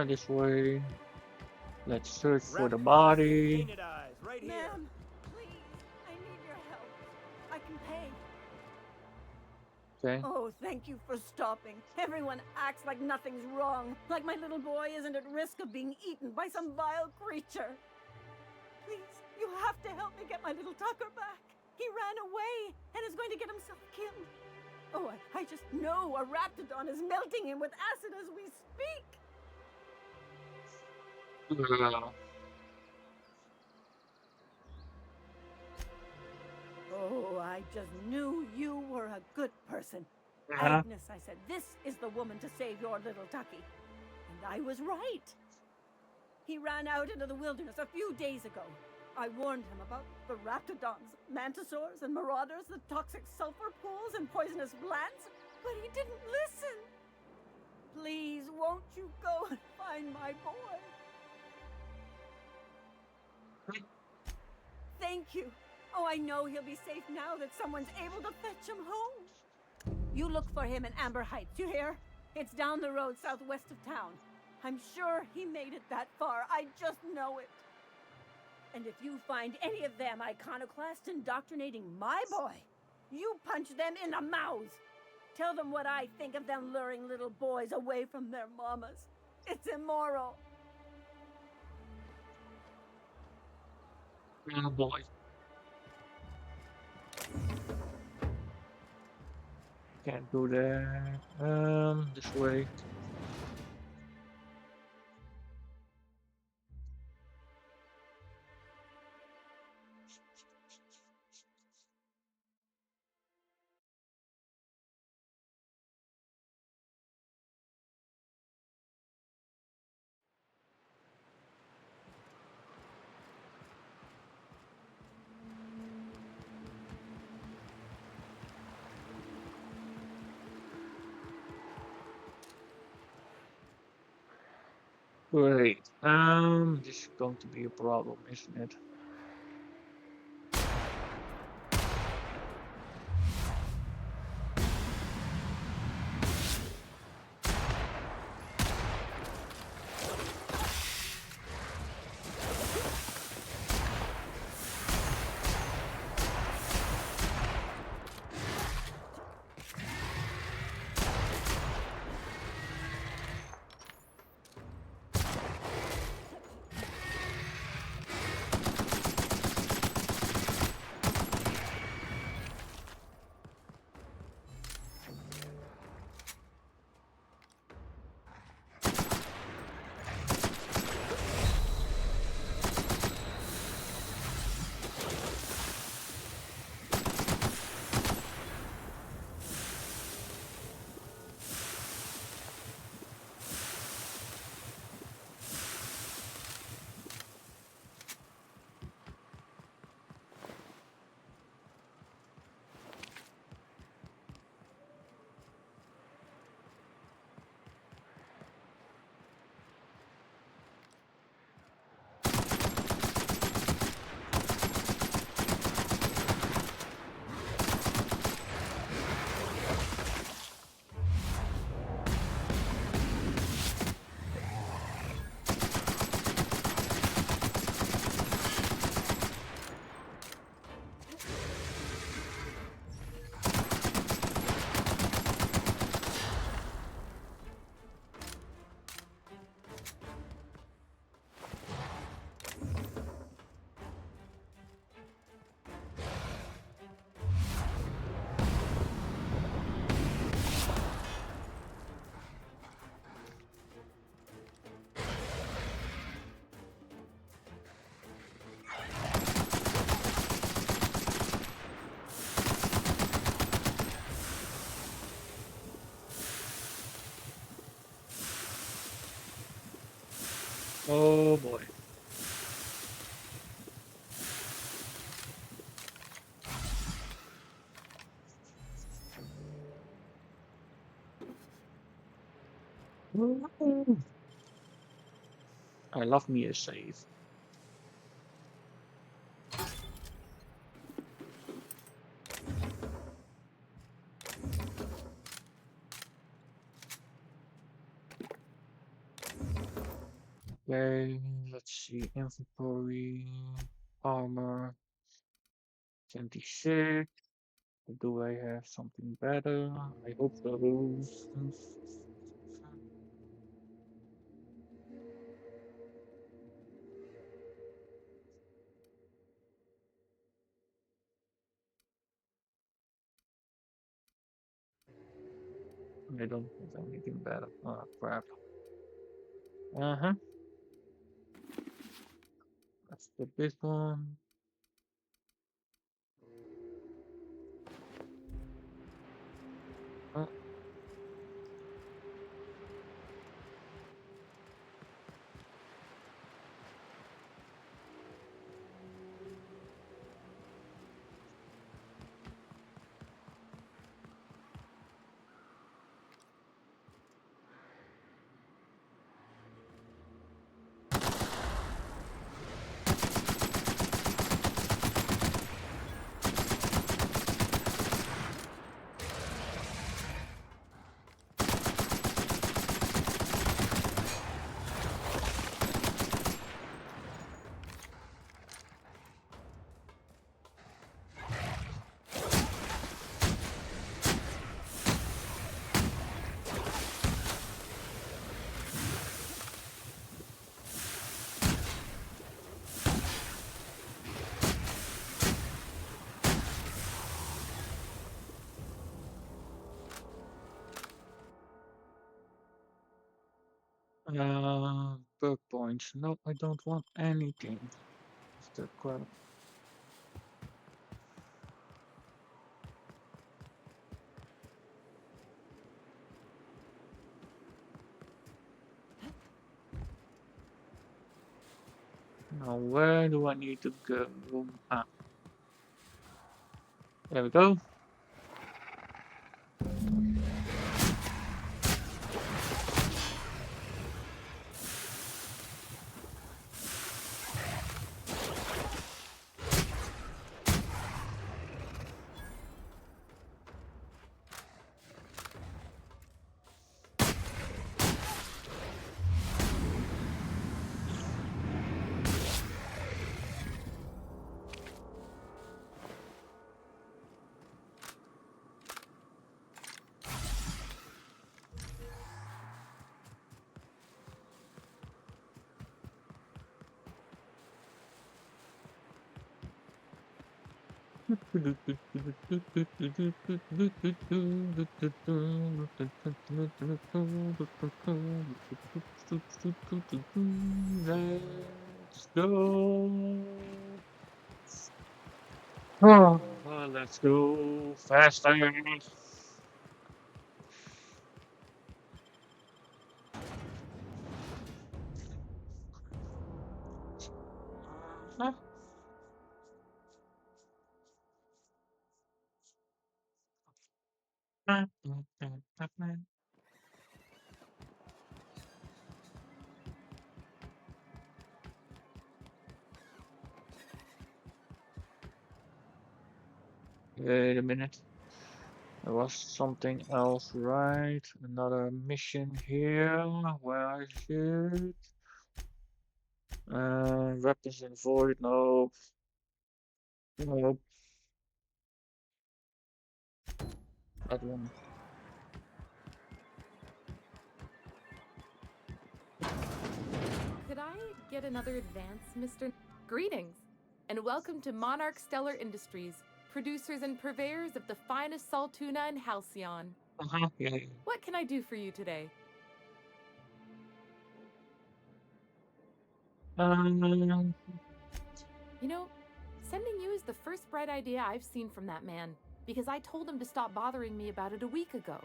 This way. Let's search for the body. Ma'am, please, I need your help. I can pay. Okay. Oh, thank you for stopping. Everyone acts like nothing's wrong, like my little boy isn't at risk of being eaten by some vile creature. Please, you have to help me get my little Tucker back. He ran away and is going to get himself killed. Oh, I just know a raptidon is melting him with acid as we speak. Oh, I just knew you were a good person. Agnes, I said, this is the woman to save your little Tucky. And I was right. He ran out into the wilderness a few days ago. I warned him about the raptidons, mantisaurs, and marauders, the toxic sulfur pools, and poisonous plants, but he didn't listen. Please, won't you go and find my boy? Thank you. Oh, I know he'll be safe now that someone's able to fetch him home. You look for him in Amber Heights, you hear? It's down the road southwest of town. I'm sure he made it that far. I just know it. And if you find any of them iconoclasts indoctrinating my boy, you punch them in the mouths. Tell them what I think of them luring little boys away from their mamas. It's immoral. Oh boy. Can't do that. This way. Great. This is going to be a problem, isn't it? Oh boy. I love me a save. Okay, let's see. Inventory, armor, 26. Do I have something better? I hope so. I don't have anything better. Oh, crap. Uh-huh. Let's put this one. Oh, Perk points. No, I don't want anything. What's that crap? Now, where do I need to go? Ah, there we go. Let's go. Oh, let's go faster. Wait a minute. There was something else, right? Another mission here. Where is it? Weapons in void. No. Nope. That one. Could I get another advance, Mr. Greetings, and welcome to Monarch Stellar Industries, producers and purveyors of the finest salt tuna in Halcyon. Yeah. What can I do for you today? You know, sending you is the first bright idea I've seen from that man, because I told him to stop bothering me about it a week ago.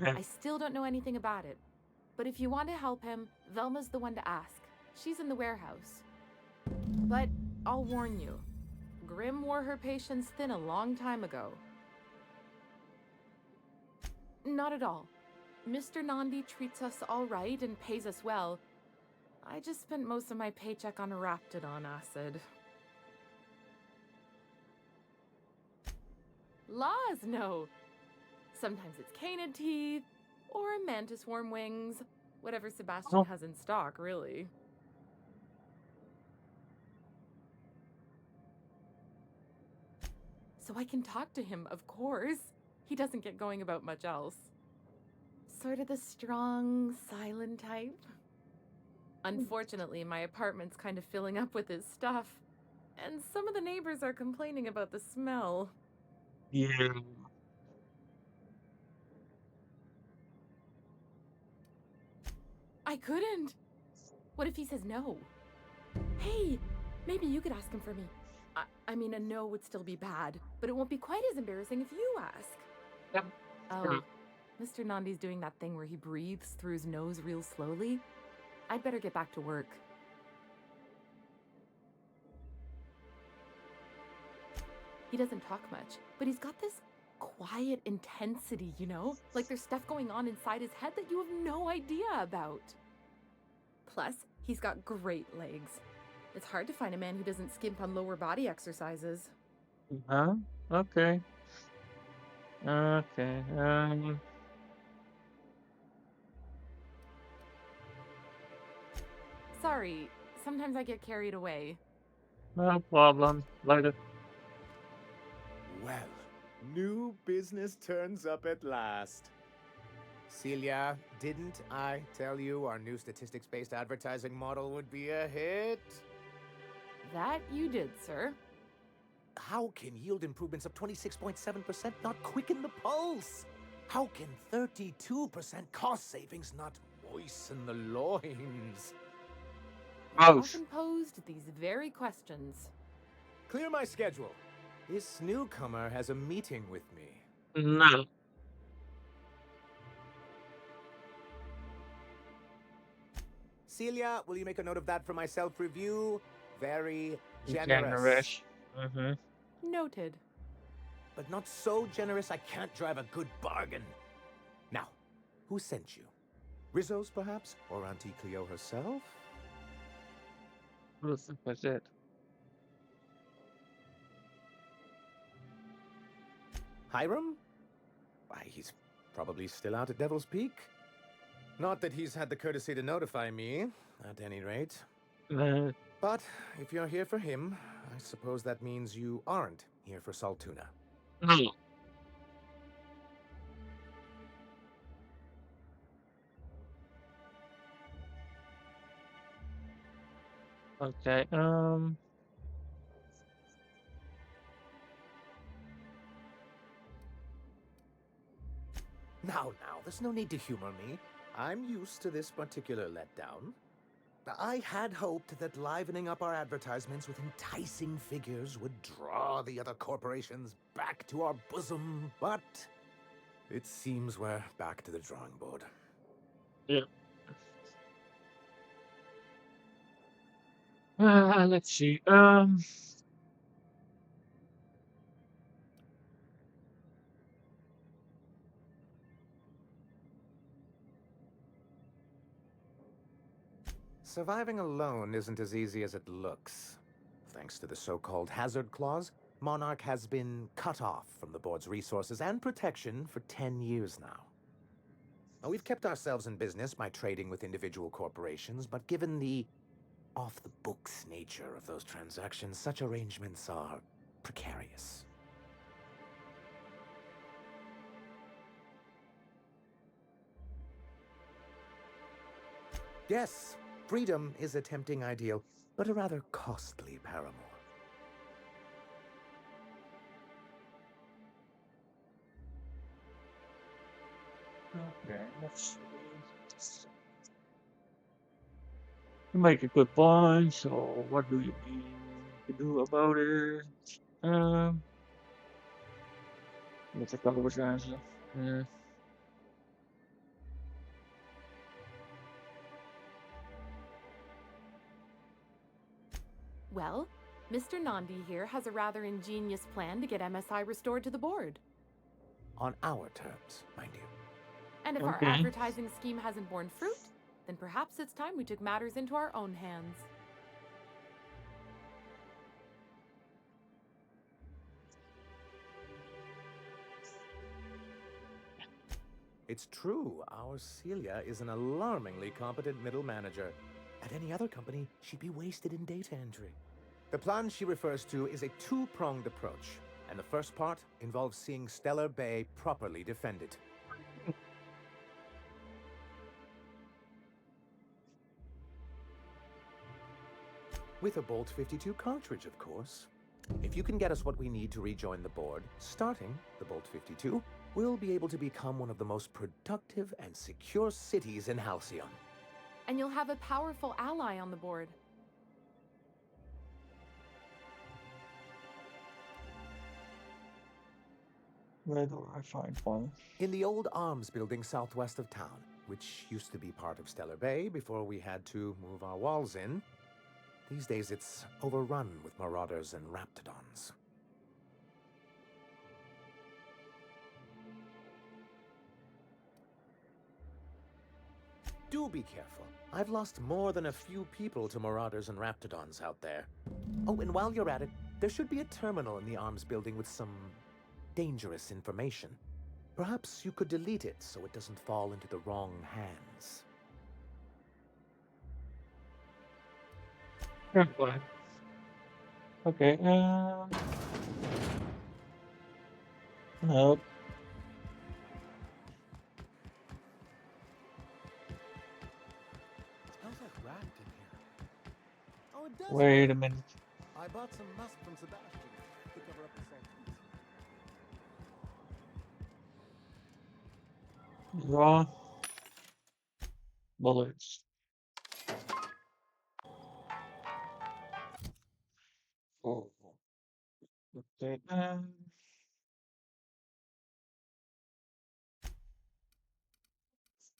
I still don't know anything about it, but if you want to help him, Velma's the one to ask. She's in the warehouse. But I'll warn you, Grim wore her patience thin a long time ago. Not at all. Mr. Nandi treats us all right and pays us well. I just spent most of my paycheck on Raptidon acid. Laws, no. Sometimes it's canid teeth, or a mantis worm wings. Whatever Sebastian has in stock, really. So I can talk to him, of course. He doesn't get going about much else. Sort of the strong, silent type. Unfortunately, my apartment's kind of filling up with his stuff. And some of the neighbors are complaining about the smell. Yeah. I couldn't. What if he says no? Hey, maybe you could ask him for me. I mean, a no would still be bad, but it won't be quite as embarrassing if you ask. Yep. Oh, Mr. Nandi's doing that thing where he breathes through his nose real slowly. I'd better get back to work. He doesn't talk much, but he's got this quiet intensity, you know? Like there's stuff going on inside his head that you have no idea about. Plus, he's got great legs. It's hard to find a man who doesn't skimp on lower body exercises. Huh? Okay. Okay. Sorry, sometimes I get carried away. No problem. Later. Well, new business turns up at last. Celia, didn't I tell you our new statistics-based advertising model would be a hit? That you did, sir. How can yield improvements of 26.7% not quicken the pulse? How can 32% cost savings not moisten the loins. I've Gross. often posed these very questions. Clear my schedule. This newcomer has a meeting with me. No. Celia, will you make a note of that for my self-review? Very generous. Generous. Mm-hmm. Noted. But not so generous I can't drive a good bargain. Now, who sent you? Rizzo's, perhaps? Or Auntie Cleo herself? Who the fuck was it? Hiram? Why, he's probably still out at Devil's Peak. Not that he's had the courtesy to notify me, at any rate. But if you're here for him, I suppose that means you aren't here for Saltuna. No. Okay, Now, there's no need to humor me. I'm used to this particular letdown. I had hoped that livening up our advertisements with enticing figures would draw the other corporations back to our bosom, but it seems we're back to the drawing board. yeah. Let's see. Surviving alone isn't as easy as it looks. Thanks to the so-called hazard clause, Monarch has been cut off from the board's resources and protection for 10 years now. Now, we've kept ourselves in business by trading with individual corporations, but given the off-the-books nature of those transactions, such arrangements are precarious. Yes, freedom is a tempting ideal, but a rather costly paramour. Okay, let's see. You make a good point, so what do you mean to do about it? Let's take over answer. Yeah. Well, Mr. Nandi here has a rather ingenious plan to get MSI restored to the board. On our terms, mind you. And if our advertising scheme hasn't borne fruit, then perhaps it's time we took matters into our own hands. It's true, our Celia is an alarmingly competent middle manager. At any other company, she'd be wasted in data entry. The plan she refers to is a two-pronged approach, and the first part involves seeing Stellar Bay properly defended. With a Bolt 52 cartridge, of course. If you can get us what we need to rejoin the board, starting the Bolt 52, we'll be able to become one of the most productive and secure cities in Halcyon. And you'll have a powerful ally on the board. Where do I find one? In the old arms building southwest of town, which used to be part of Stellar Bay before we had to move our walls in. These days it's overrun with marauders and raptidons. Do be careful. I've lost more than a few people to marauders and raptidons out there. Oh, and while you're at it, there should be a terminal in the arms building with some dangerous information. Perhaps you could delete it so it doesn't fall into the wrong hands. Okay, nope. Smells like rat in here. Oh, it does. Wait a minute. I bought some musk from Sebastian to cover up the salt. Raw. bullets. Oh, okay.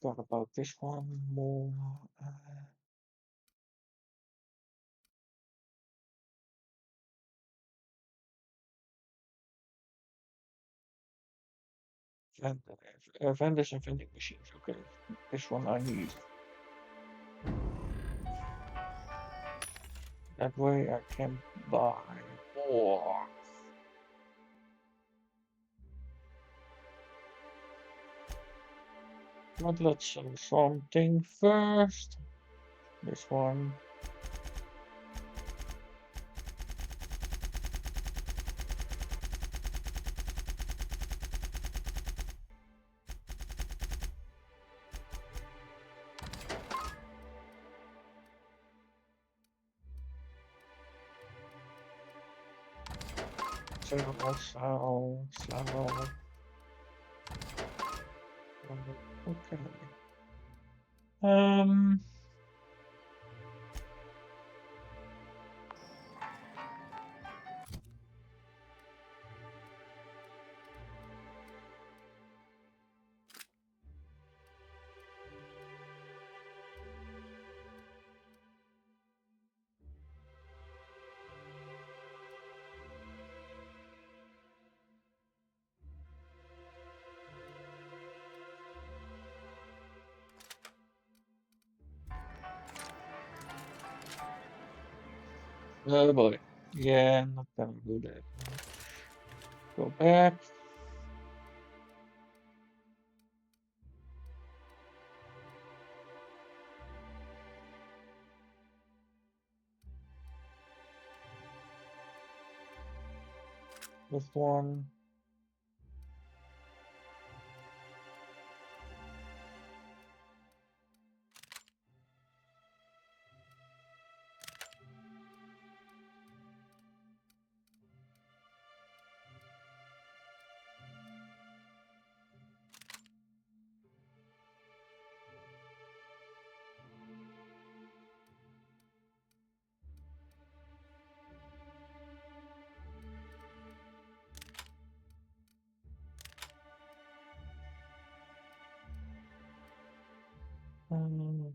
Forgot about this one more. Vendors and vending machines. Okay, this one I need. That way I can buy more. But let's sell something first. This one. Sell. Okay. Oh boy. Yeah, not gonna do that. Go back. This one.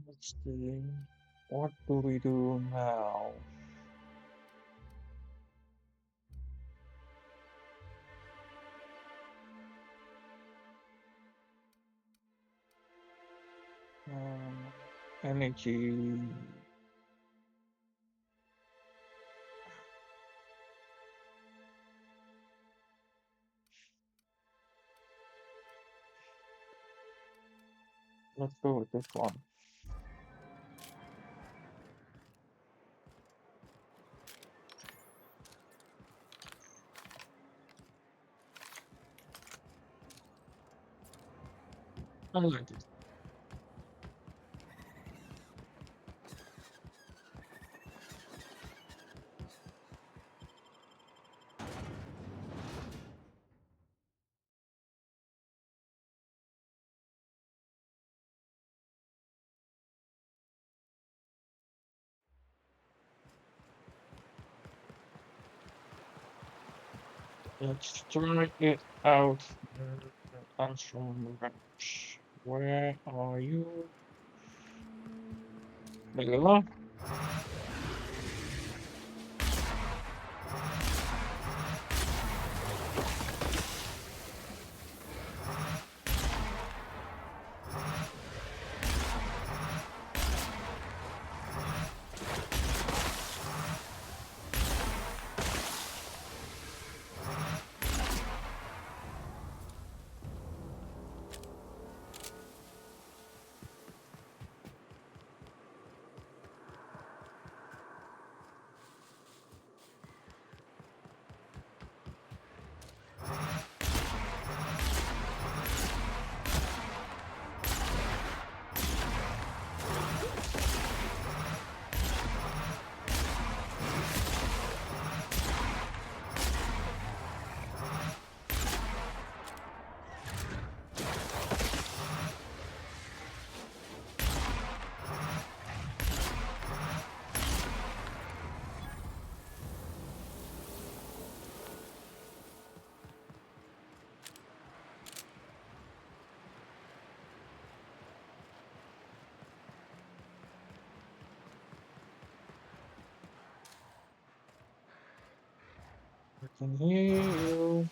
Let's see. What do we do now? Energy. Let's go with this one. I like it. Let's try it out. Armstrong Ranch. Where are you? There you are. I can hear you.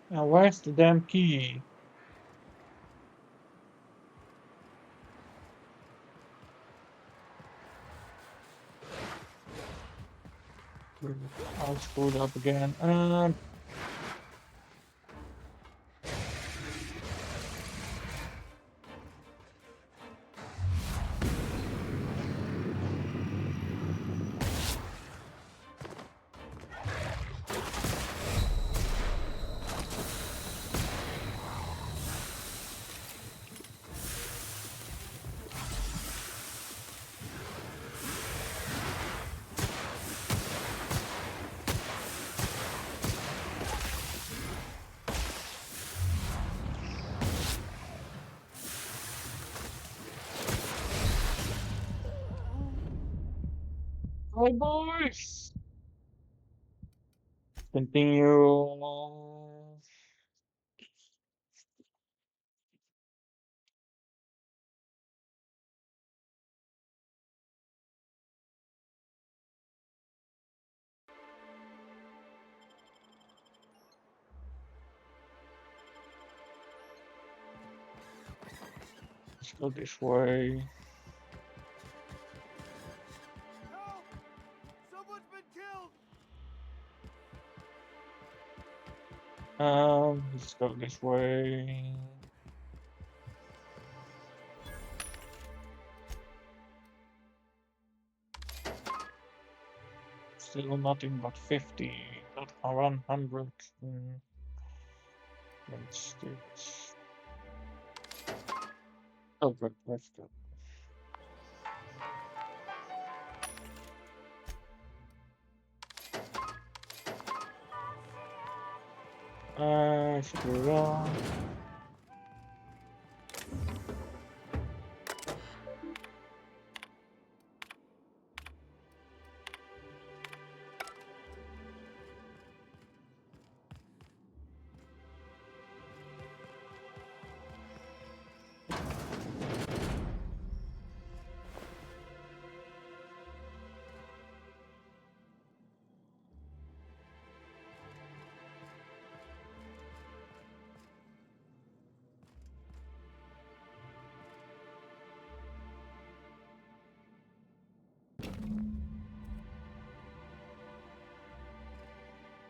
Now where's the damn key? I screwed up again. Hi boys! Continue. Let's go this way. Someone's been killed! Let's go this way. Still nothing but 50, not 100. Let's do this. Oh, good, let's go. Screw on.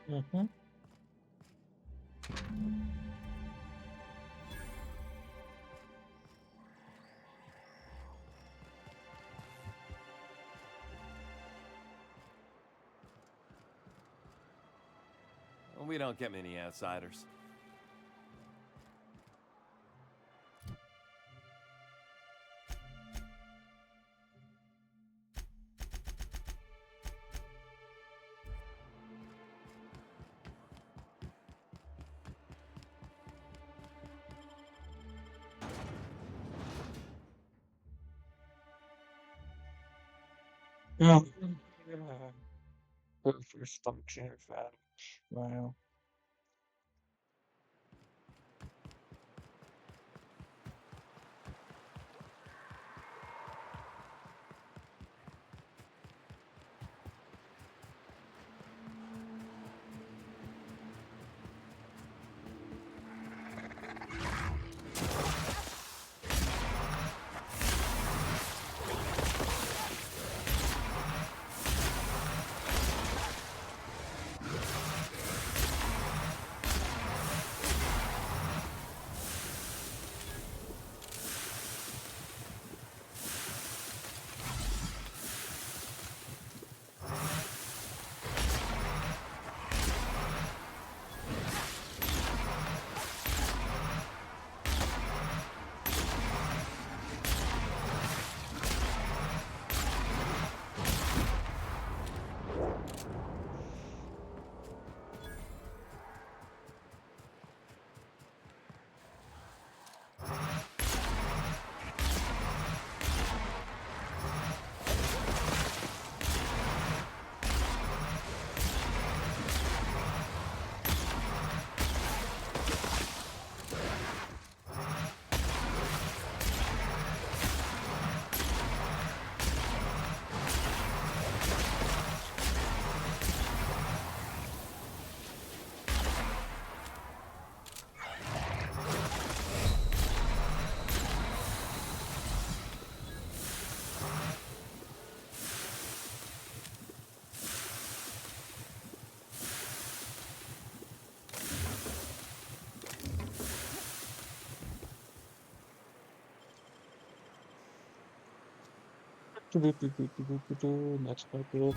Mm-hmm. We don't get many outsiders. Yeah. Yeah. First function advantage. Wow. Next level.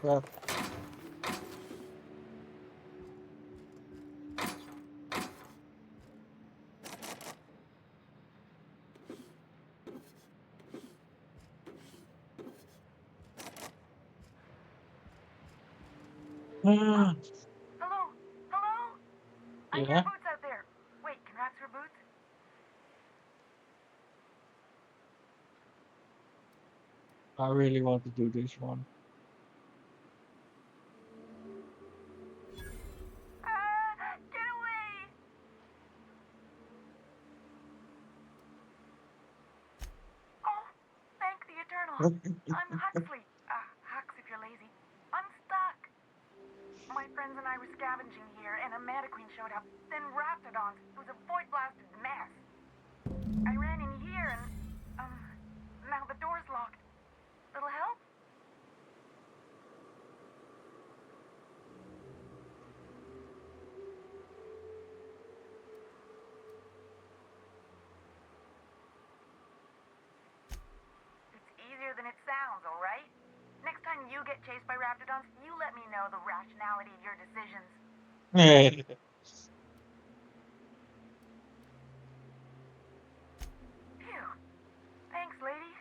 Yeah. Hello? Hello? I hear Yeah. boots out there. Wait, can rats hear boots? I really want to do this one. Get away! Oh, thank the Eternal. I'm Huxley. Hux if you're lazy. I'm stuck. My friends and I were scavenging here, and a Mana Queen showed up. Then Raptidons. It was a void-blasted mess. I ran in here and, now the door's locked. Little help? It's easier than it sounds, alright? Next time you get chased by Raptidons, you let me know the rationality of your decisions. Phew. Thanks, lady.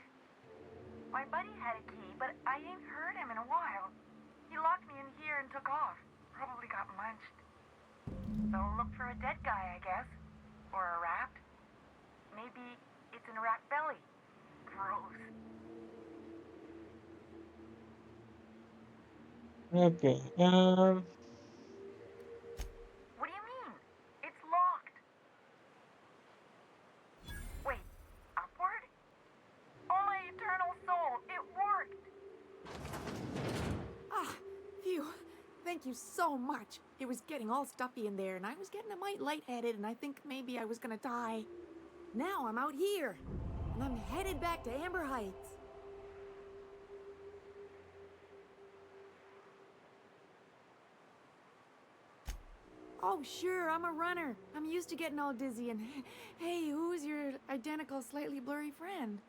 My buddy had a key, but I ain't heard him in a while. He locked me in here and took off. Probably got munched. So look for a dead guy, I guess. Or a rat. Maybe it's in a rat belly. Gross. Okay. What do you mean? It's locked. Wait, upward? Oh my eternal soul, it worked! Ah, phew. Thank you so much. It was getting all stuffy in there, and I was getting a mite lightheaded, and I think maybe I was gonna die. Now I'm out here, and I'm headed back to Amber Heights. Oh, sure, I'm a runner. I'm used to getting all dizzy, and hey, who's your identical, slightly blurry friend?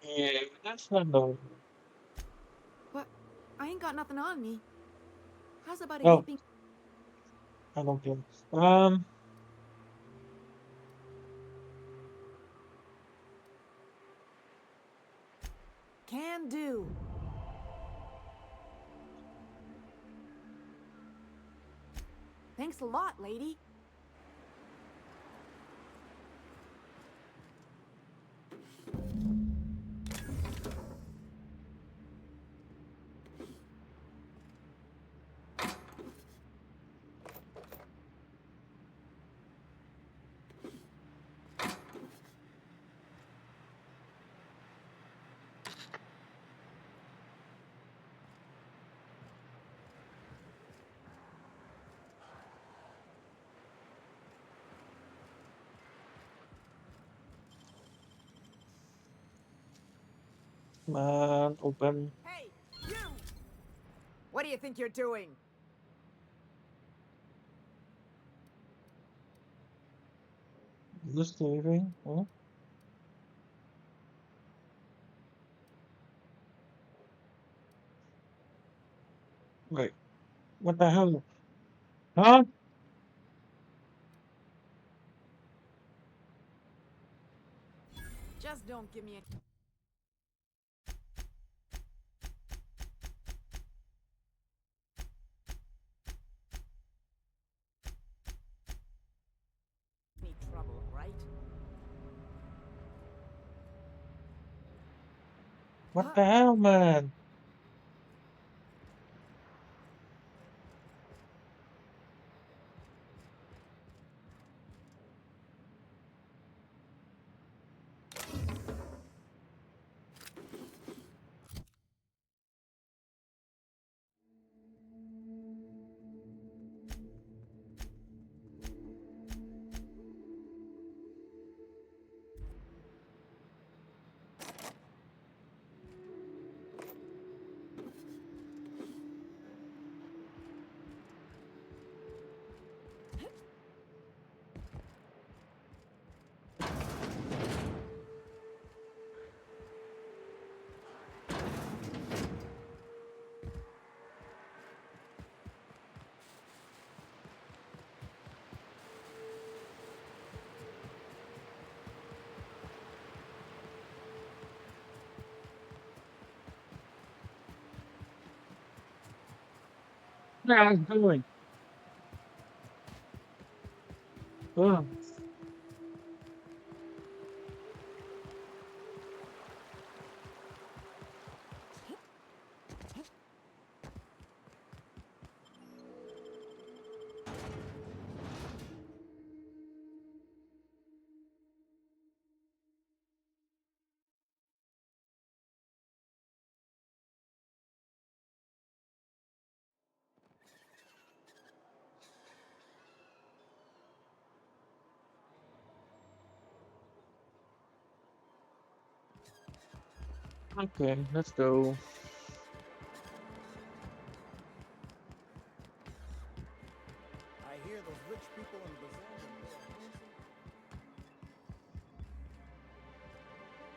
Yeah, that's not the. What? I ain't got nothing on me. How's about a Oh, heaping? I don't care. Can do. Thanks a lot, lady. Man, open. Hey, you! What do you think you're doing? Just leaving. Huh? Wait, what the hell? Huh? Just don't give me a... any trouble, right? What the hell, man? What are you doing? Oh, okay, let's go. I hear those rich people in Brazil.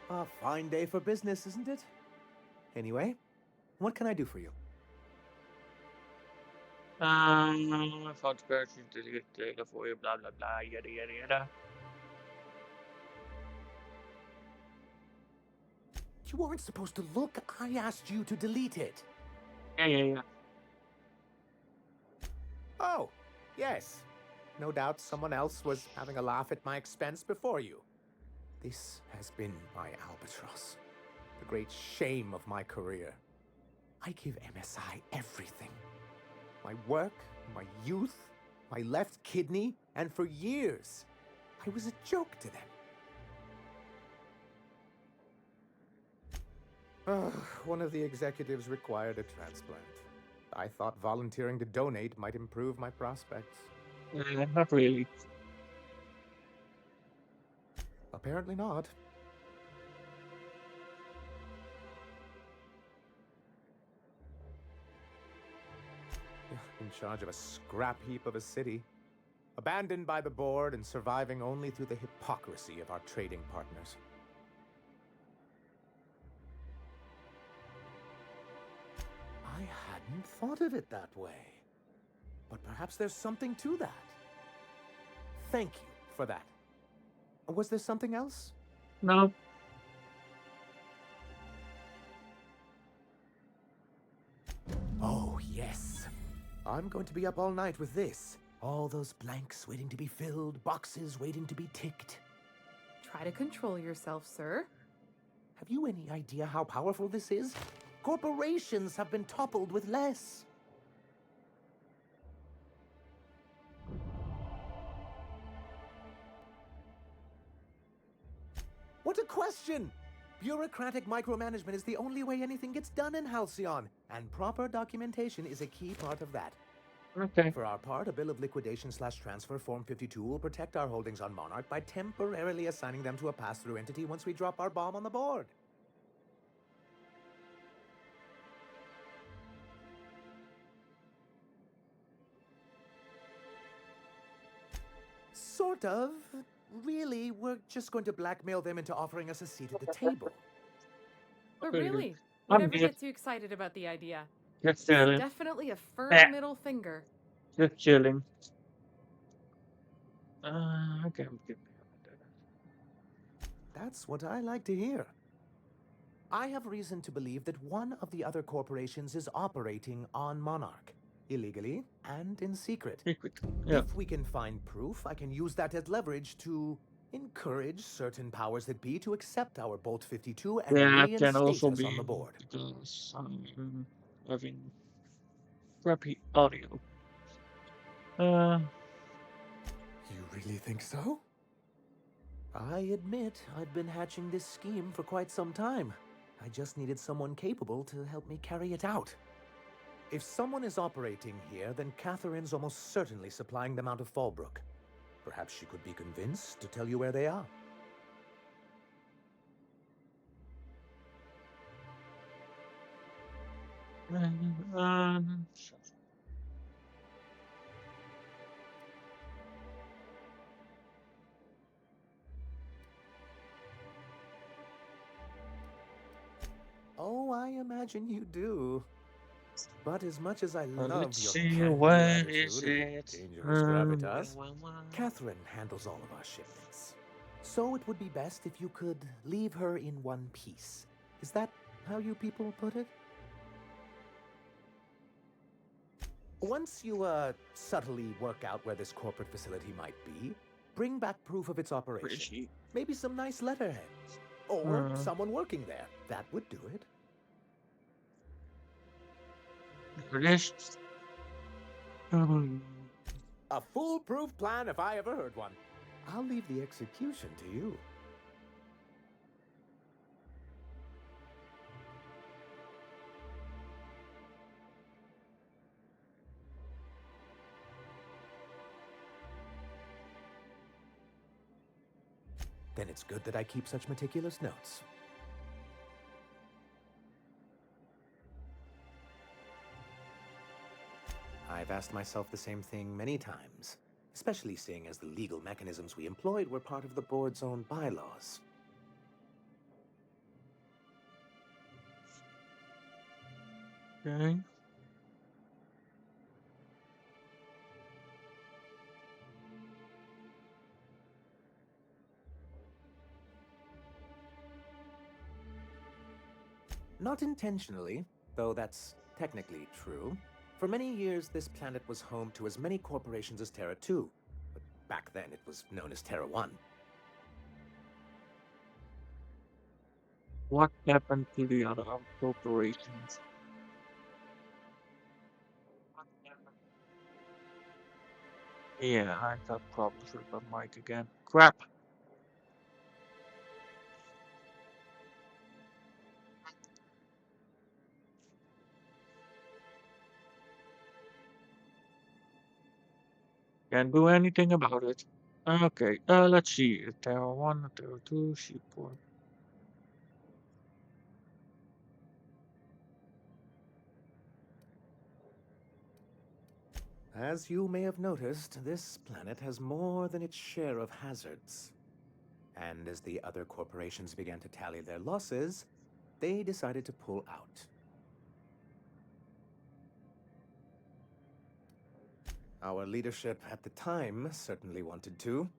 A fine day for business, isn't it? Anyway, what can I do for you? I found scratches to get data for you, blah, blah, blah, yada, yada, yada. You weren't supposed to look. I asked you to delete it. Yeah, yeah, yeah. Oh, yes. No doubt someone else was having a laugh at my expense before you. This has been my albatross, the great shame of my career. I give MSI everything. My work, my youth, my left kidney, and for years, I was a joke to them. One of the executives required a transplant. I thought volunteering to donate might improve my prospects. Not really. Apparently not. In charge of a scrap heap of a city, abandoned by the board and surviving only through the hypocrisy of our trading partners. I hadn't thought of it that way. But perhaps there's something to that. Thank you for that. Was there something else? No. Oh, yes. I'm going to be up all night with this. All those blanks waiting to be filled, boxes waiting to be ticked. Try to control yourself, sir. Have you any idea how powerful this is? Corporations have been toppled with less. What a question! Bureaucratic micromanagement is the only way anything gets done in Halcyon, and proper documentation is a key part of that. Okay. For our part, a bill of liquidation/transfer Form 52 will protect our holdings on Monarch by temporarily assigning them to a pass-through entity once we drop our bomb on the board. Sort of. Really, we're just going to blackmail them into offering us a seat at the table. But really, I'm whatever here. gets you excited about the idea. Just It's chilling. definitely a firm middle finger. Just chilling. Okay, I'm giving That's what I like to hear. I have reason to believe that one of the other corporations is operating on Monarch, illegally and in secret. Yeah. If we can find proof, I can use that as leverage to encourage certain powers that be to accept our Bolt 52 and That can reinstate also us on be the board. because I'm having crappy audio. You really think so? I admit I'd been hatching this scheme for quite some time. I just needed someone capable to help me carry it out. If someone is operating here, then Catherine's almost certainly supplying them out of Fallbrook. Perhaps she could be convinced to tell you where they are. Oh, I imagine you do. But as much as I love let's your see, can-do where is attitude and it? dangerous gravitas, Catherine handles all of our shipments. So it would be best if you could leave her in one piece. Is that how you people put it? Once you, subtly work out where this corporate facility might be, bring back proof of its operation. Maybe some nice letterheads. Or someone working there. That would do it. Finished. A foolproof plan if I ever heard one. I'll leave the execution to you. Then it's good that I keep such meticulous notes. I've asked myself the same thing many times, especially seeing as the legal mechanisms we employed were part of the board's own bylaws. Okay. Not intentionally, though that's technically true. For many years, this planet was home to as many corporations as Terra 2, but back then it was known as Terra 1. What happened to the other corporations? Yeah, I got problems with my mic again. Crap! Can't do anything about it. Okay, let's see. Terra 1, Terra 2, Seaport. As you may have noticed, this planet has more than its share of hazards. And as the other corporations began to tally their losses, they decided to pull out. Our leadership at the time certainly wanted to,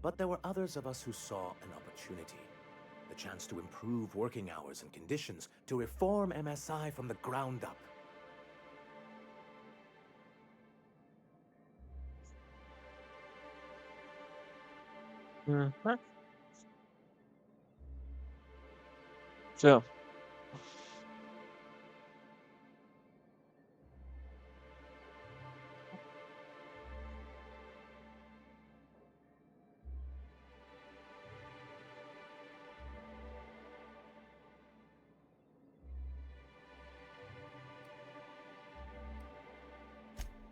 but there were others of us who saw an opportunity. The chance to improve working hours and conditions, to reform MSI from the ground up. So,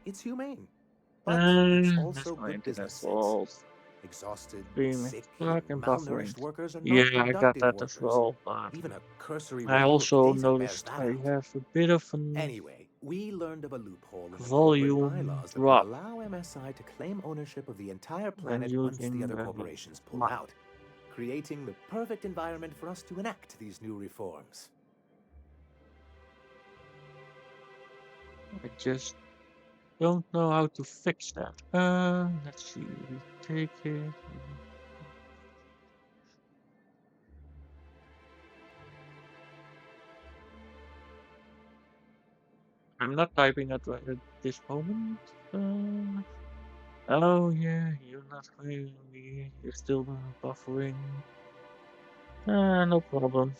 It's humane, but it's that's also my good internet business sense. fault. Exhausted, Streaming sick, stuck and and buffering. malnourished workers are not Yeah, I got productive that as workers. well, but Even a cursory I review of the also data bears noticed that I out. have a bit of an Anyway, we learned of a loophole in the corporate volume bylaws that would drop allow MSI to claim ownership of the entire when planet once the using other the corporations pulled mic. out, creating the perfect environment for us to enact these new reforms. I just don't know how to fix that. Let's see. Take it. I'm not typing at this moment. Oh yeah, you're not hearing me. You're still buffering. No problem.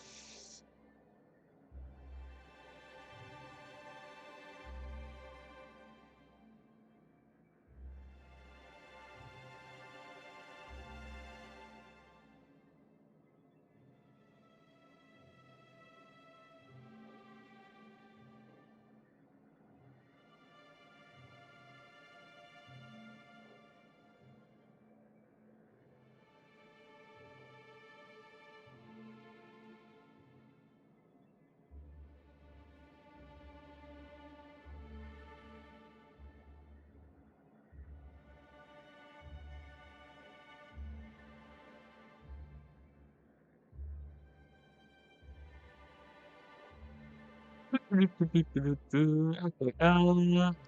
Okay,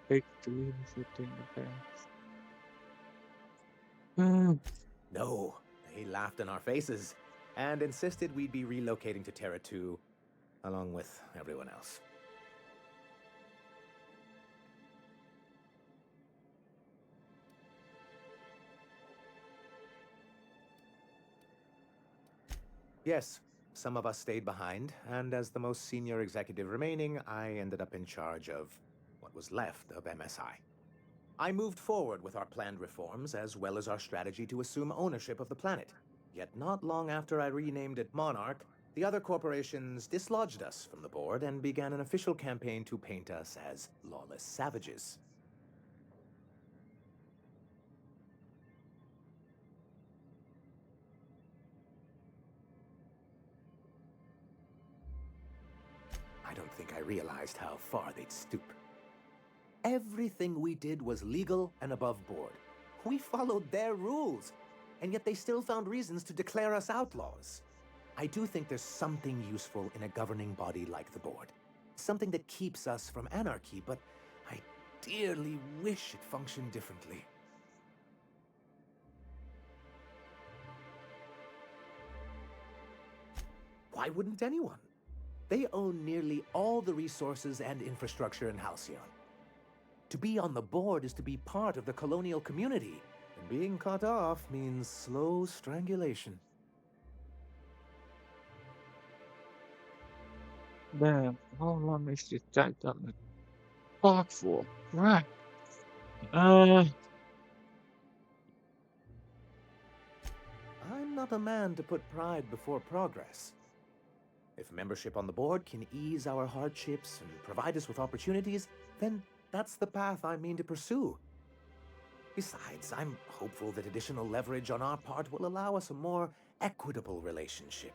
take the leadership in the past. No, they laughed in our faces and insisted we'd be relocating to Terra 2 along with everyone else. Yes, some of us stayed behind, and as the most senior executive remaining, I ended up in charge of what was left of MSI. I moved forward with our planned reforms, as well as our strategy to assume ownership of the planet. Yet not long after I renamed it Monarch, the other corporations dislodged us from the board and began an official campaign to paint us as lawless savages. I don't think I realized how far they'd stoop. Everything we did was legal and above board. We followed their rules, and yet they still found reasons to declare us outlaws. I do think there's something useful in a governing body like the board. Something that keeps us from anarchy, but I dearly wish it functioned differently. Why wouldn't anyone? They own nearly all the resources and infrastructure in Halcyon. To be on the board is to be part of the colonial community, and being cut off means slow strangulation. Damn, how long is this Titan talk for? Right. I'm not a man to put pride before progress. If membership on the board can ease our hardships and provide us with opportunities, then that's the path I mean to pursue. Besides, I'm hopeful that additional leverage on our part will allow us a more equitable relationship.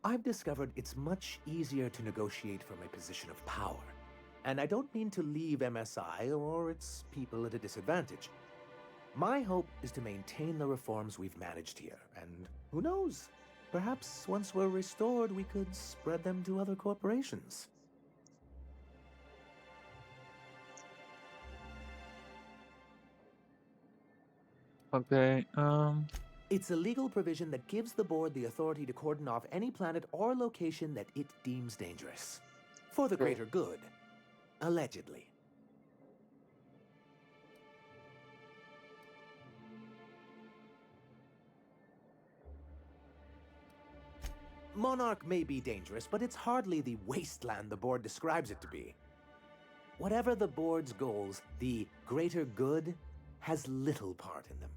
I've discovered it's much easier to negotiate from a position of power. And I don't mean to leave MSI or its people at a disadvantage. My hope is to maintain the reforms we've managed here, and who knows? Perhaps once we're restored, we could spread them to other corporations. Okay, It's a legal provision that gives the board the authority to cordon off any planet or location that it deems dangerous. For the greater good. Allegedly. Monarch may be dangerous, but it's hardly the wasteland the board describes it to be. Whatever the board's goals, the greater good has little part in them.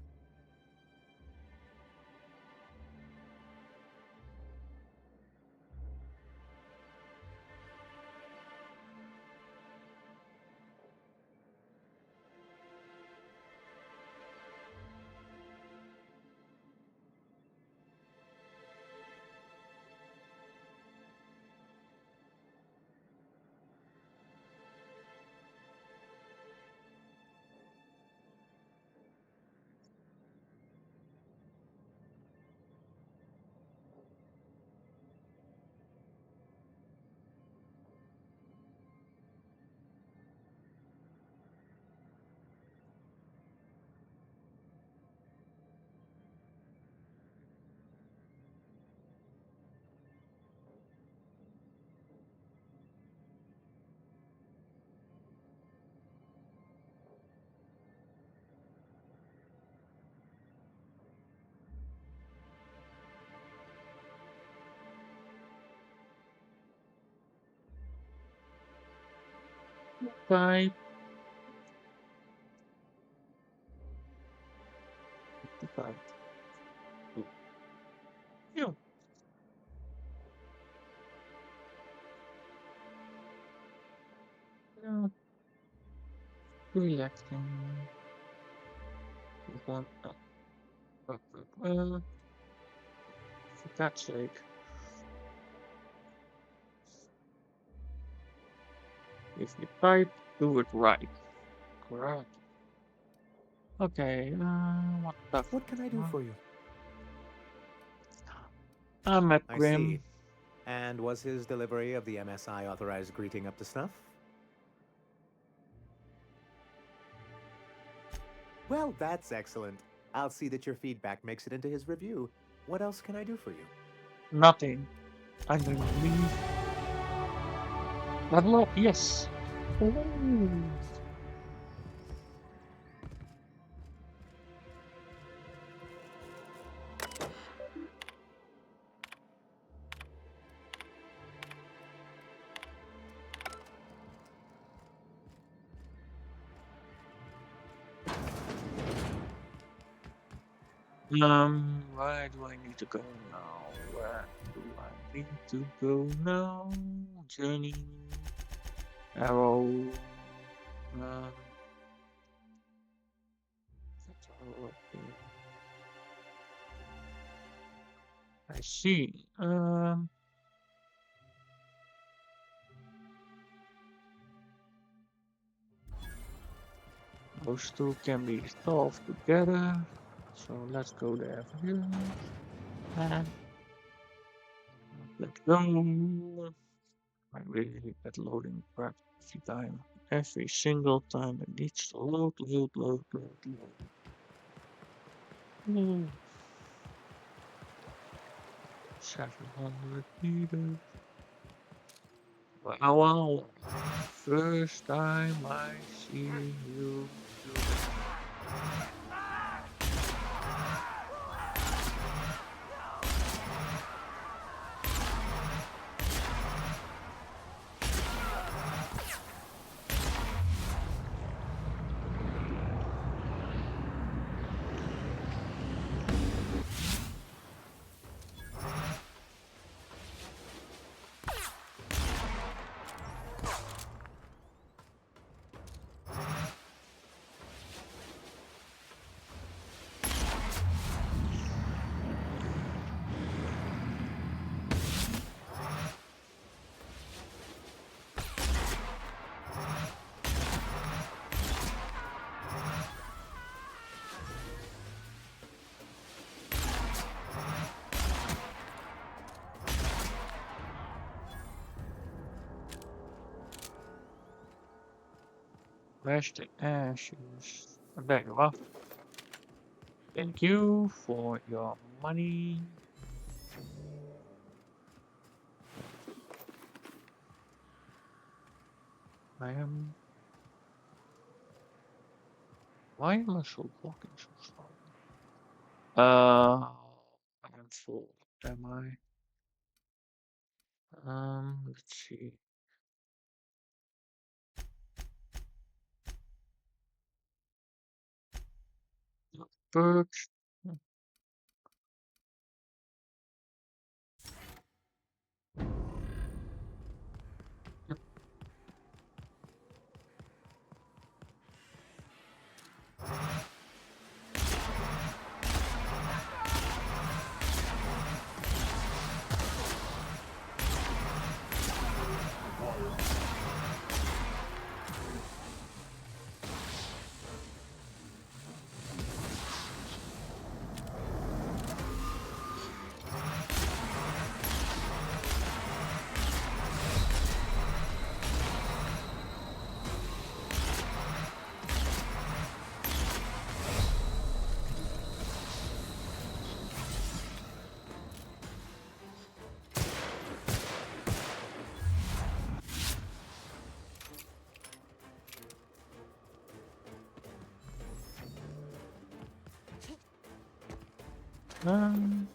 bye. 55. Yeah. Yeah. Relaxing. For God's sake. If you type, do it right. Correct. Okay, What can I do for you? I'm at I see. Grim. And was his delivery of the MSI authorized greeting up to snuff? Well, that's excellent. I'll see that your feedback makes it into his review. What else can I do for you? Nothing. I'm gonna leave. Level up, yes. Ooh. Where do I need to go now? Where do I need to go now? Journey. Arrow. That's all up there. I see. Those two can be solved together. So let's go there first. And let's go. I really hate that loading crap every time. Every single time it needs to load. 700 meters. Wow, first time I see you. Where's the ashes? There you are. Thank you for your money. I am. Why am I so walking so slowly? I am full. Am I? Let's see. Perks. Um,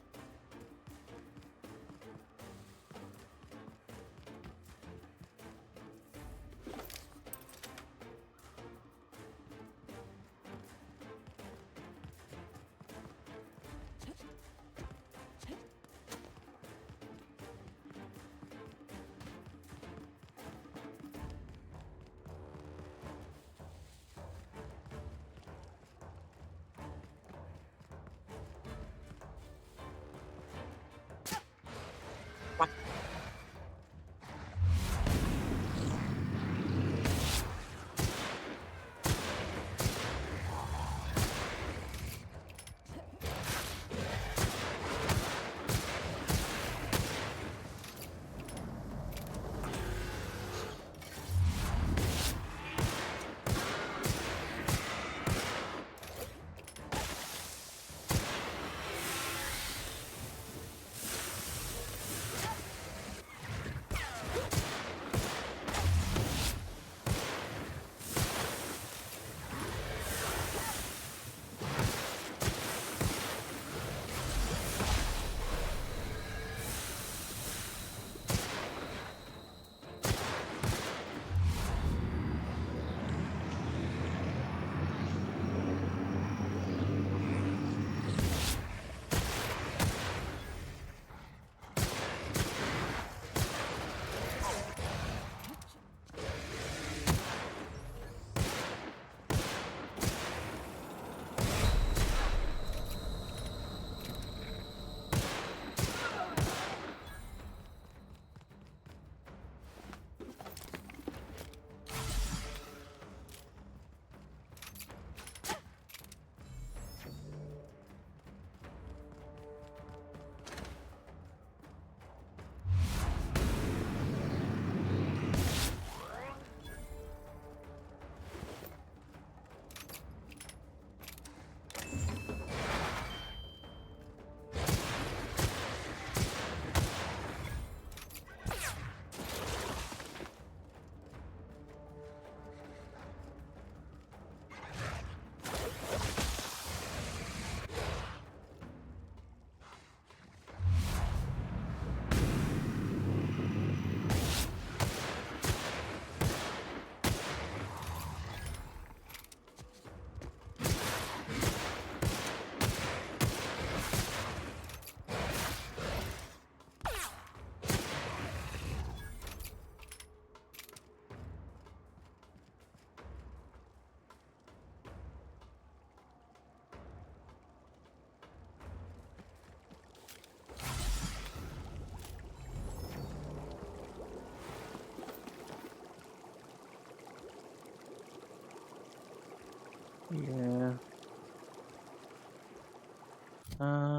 yeah.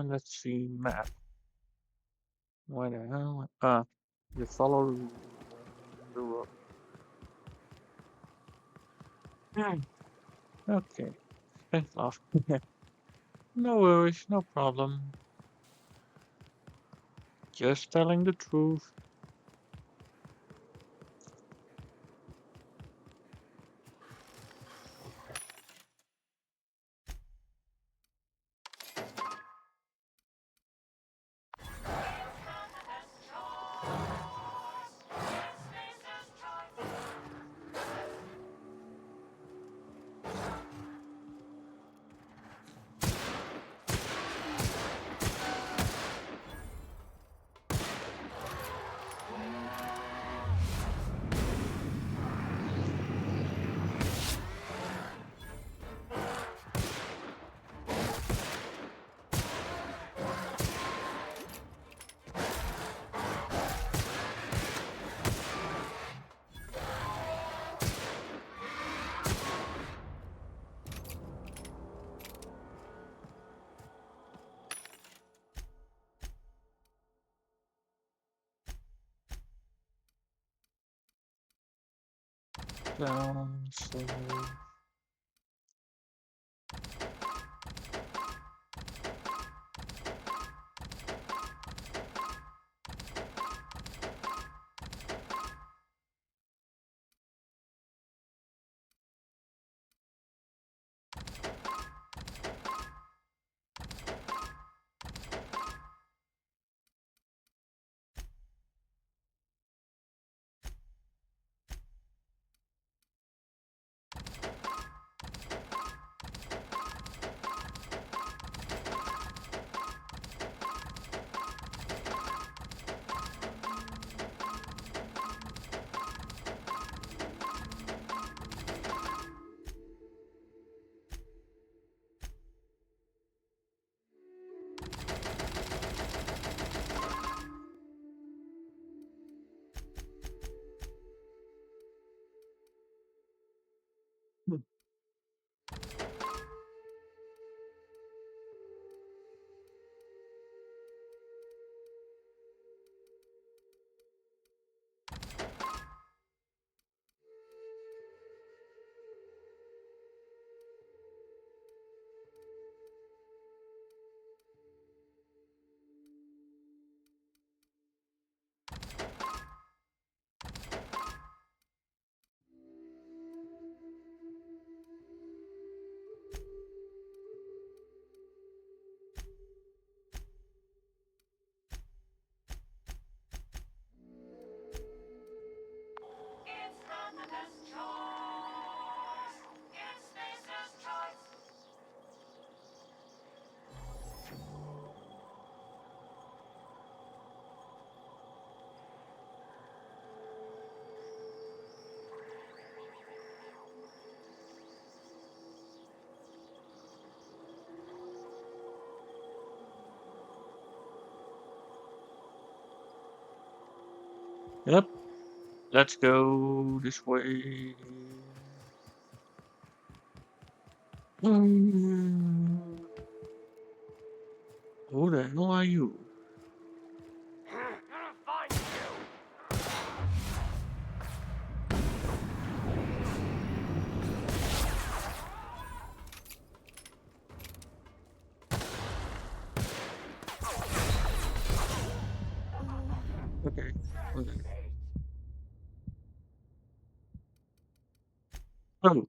Let's see. Map. Why the hell? You follow the road. Okay. Thanks off. No worries, no problem. Just telling the truth. So yep, let's go this way. Who the hell are you? Okay. Okay. Oh,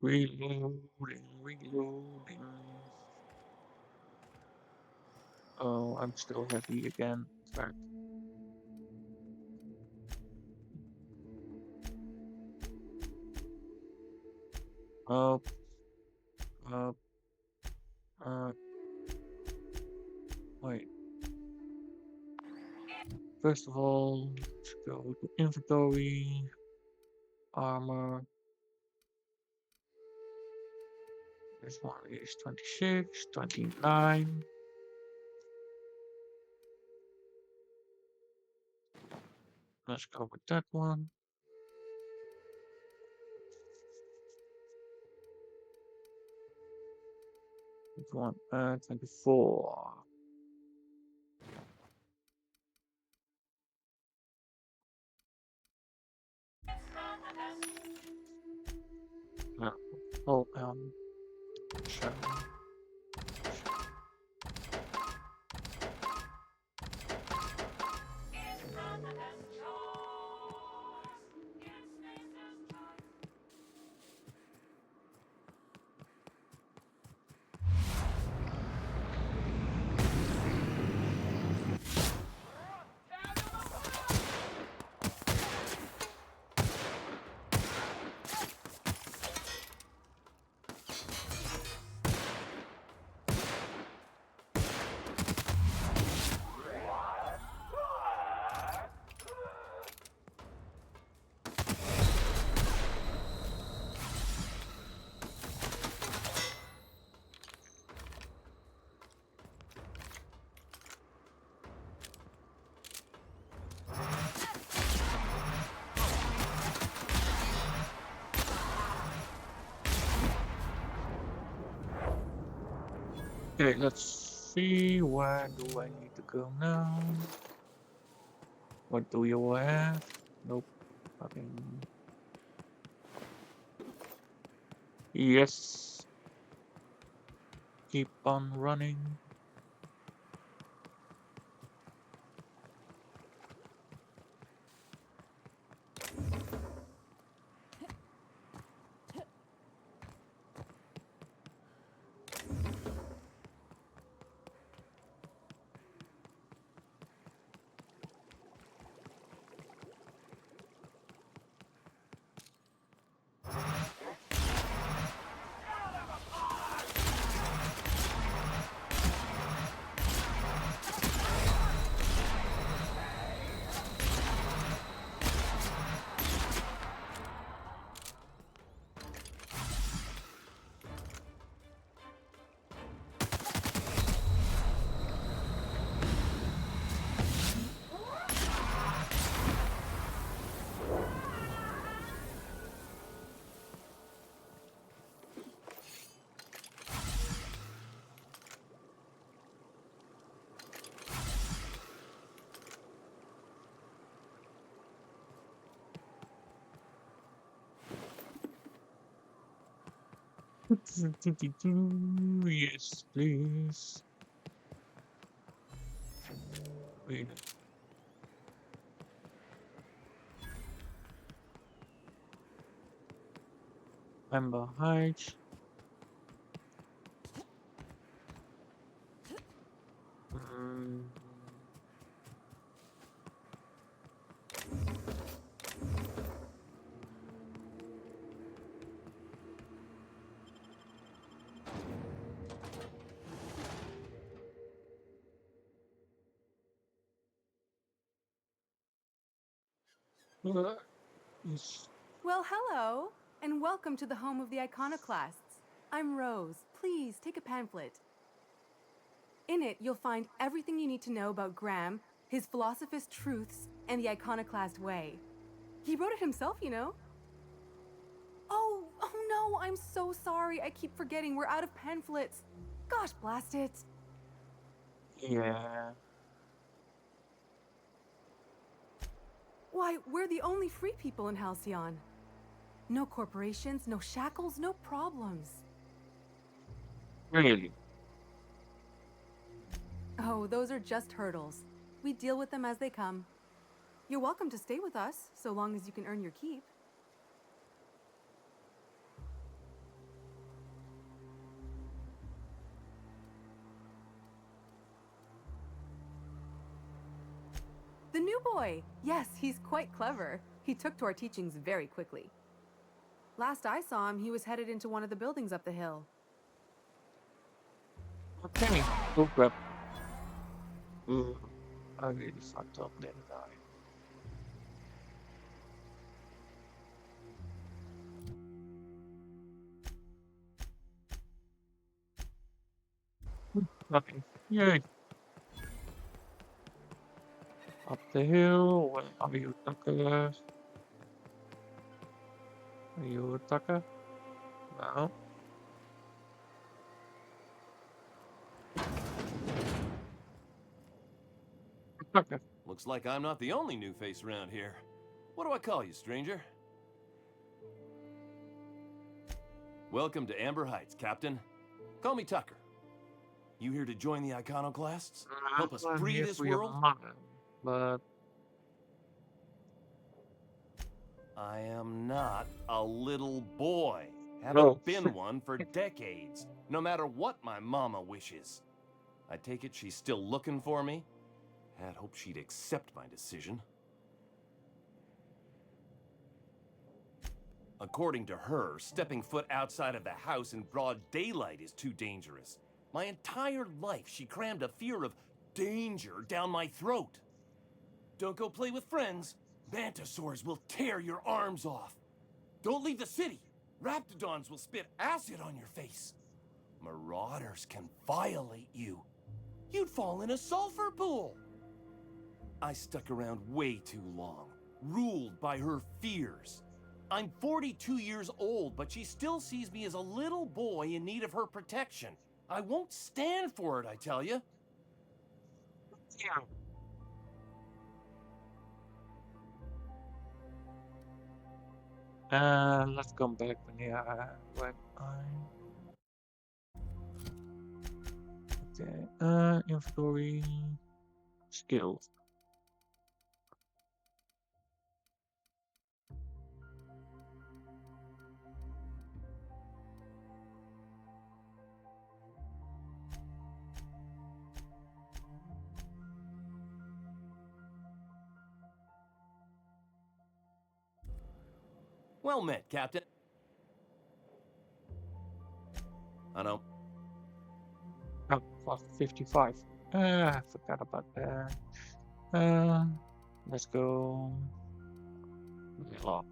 reloading, reloading. Oh, I'm still heavy again. Fact. Up, up, wait. First of all, let's go to inventory, armor. This one is 26, 29. Let's go with that one. This one, 24. No. Oh, sure. Okay, let's see. Where do I need to go now? What do you have? Nope. Okay. Yes. Keep on running. Yes, please. Wait. Amber Heights. Yes. Well, hello, and welcome to the home of the Iconoclasts. I'm Rose. Please take a pamphlet. In it, you'll find everything you need to know about Graham, his philosophist truths, and the Iconoclast way. He wrote it himself, you know. Oh no, I'm so sorry. I keep forgetting we're out of pamphlets. Gosh, blast it. Yeah. Why, we're the only free people in Halcyon. No corporations, no shackles, no problems. Really? Oh, those are just hurdles. We deal with them as they come. You're welcome to stay with us, so long as you can earn your keep. The new boy! Yes, he's quite clever. He took to our teachings very quickly. Last I saw him, he was headed into one of the buildings up the hill. Okay, go grab. I really fucked up, didn't I? Okay, yay. Up the hill. Where are you, Tucker? Are you Tucker? No. Tucker. Looks like I'm not the only new face around here. What do I call you, stranger? Welcome to Amber Heights, Captain. Call me Tucker. You here to join the Iconoclasts? Help us I'm free here this for your world? mother, but I am not a little boy. Haven't no. been one for decades, no matter what my mama wishes. I take it she's still looking for me? Had hoped she'd accept my decision. According to her, stepping foot outside of the house in broad daylight is too dangerous. My entire life, she crammed a fear of danger down my throat. Don't go play with friends. Mantisaurs will tear your arms off. Don't leave the city. Raptidons will spit acid on your face. Marauders can violate you. You'd fall in a sulfur pool. I stuck around way too long, ruled by her fears. I'm 42 years old, but she still sees me as a little boy in need of her protection. I won't stand for it, I tell you. Yeah. Let's come back when okay. Inventory skills. Well met, Captain. I know. Oh, plus 55. I forgot about that. Let's go. Lock.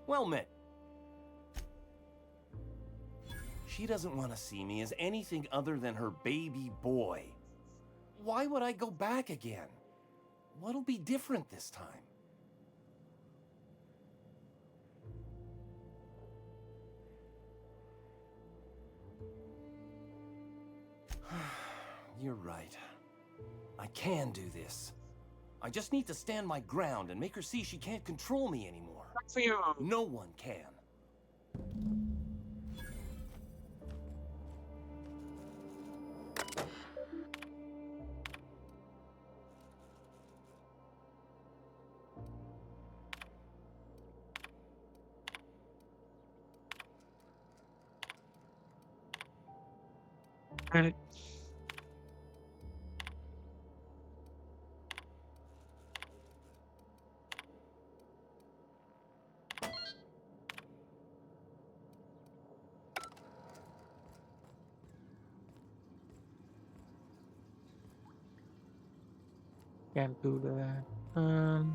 Well met. She doesn't want to see me as anything other than her baby boy. Why would I go back again? What'll be different this time? You're right. I can do this. I just need to stand my ground and make her see she can't control me anymore. For you. No one can. Right. Can't do that. Hmm.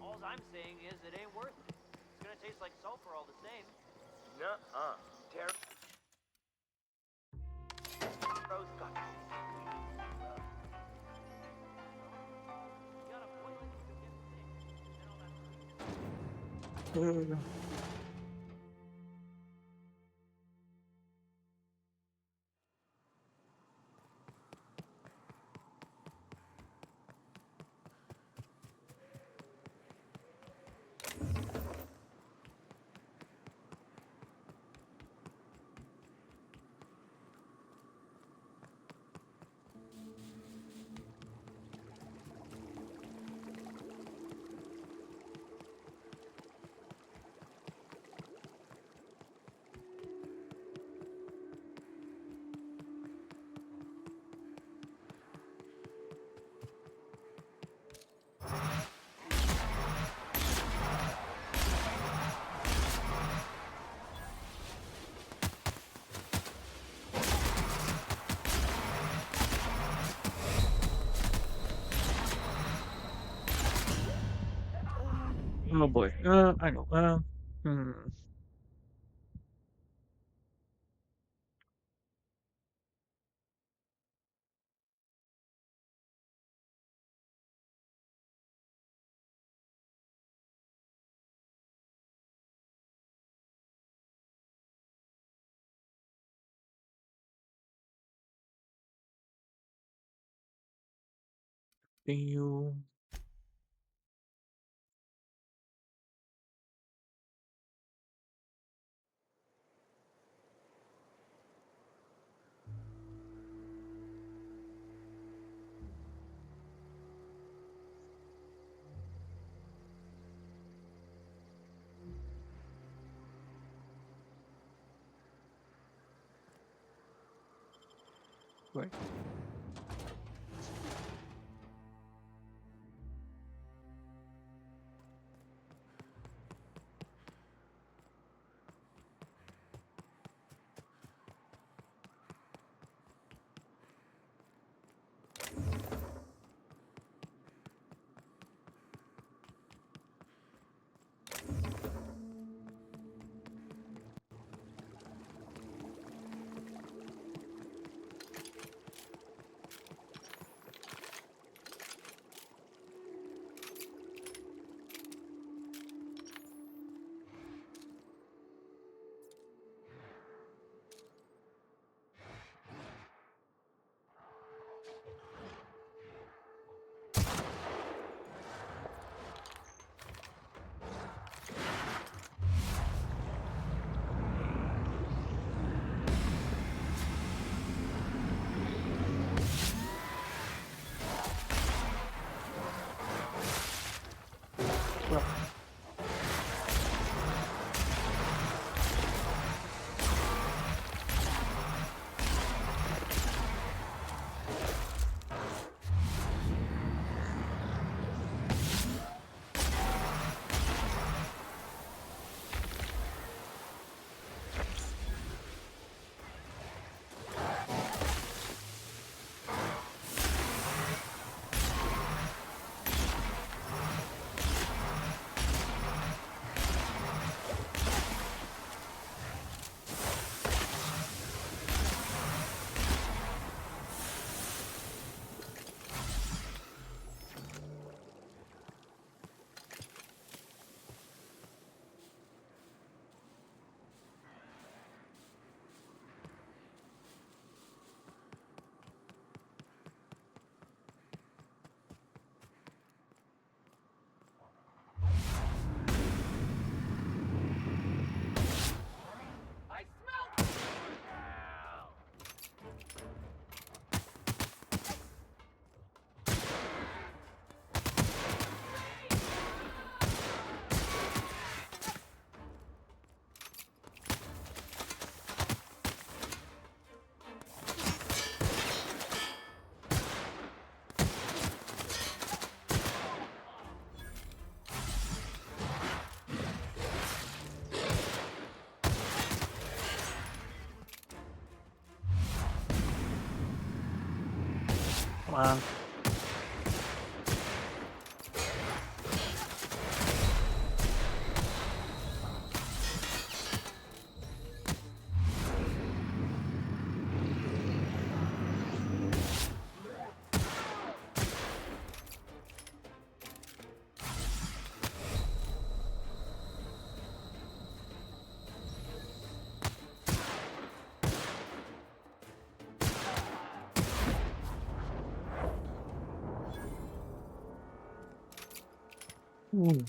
All I'm saying is it ain't worth it. It's gonna taste like sulfur all the same. Nuh-uh. Rose got Oh boy. I know. Hmm. You. Right. Well. Come on. Hmm.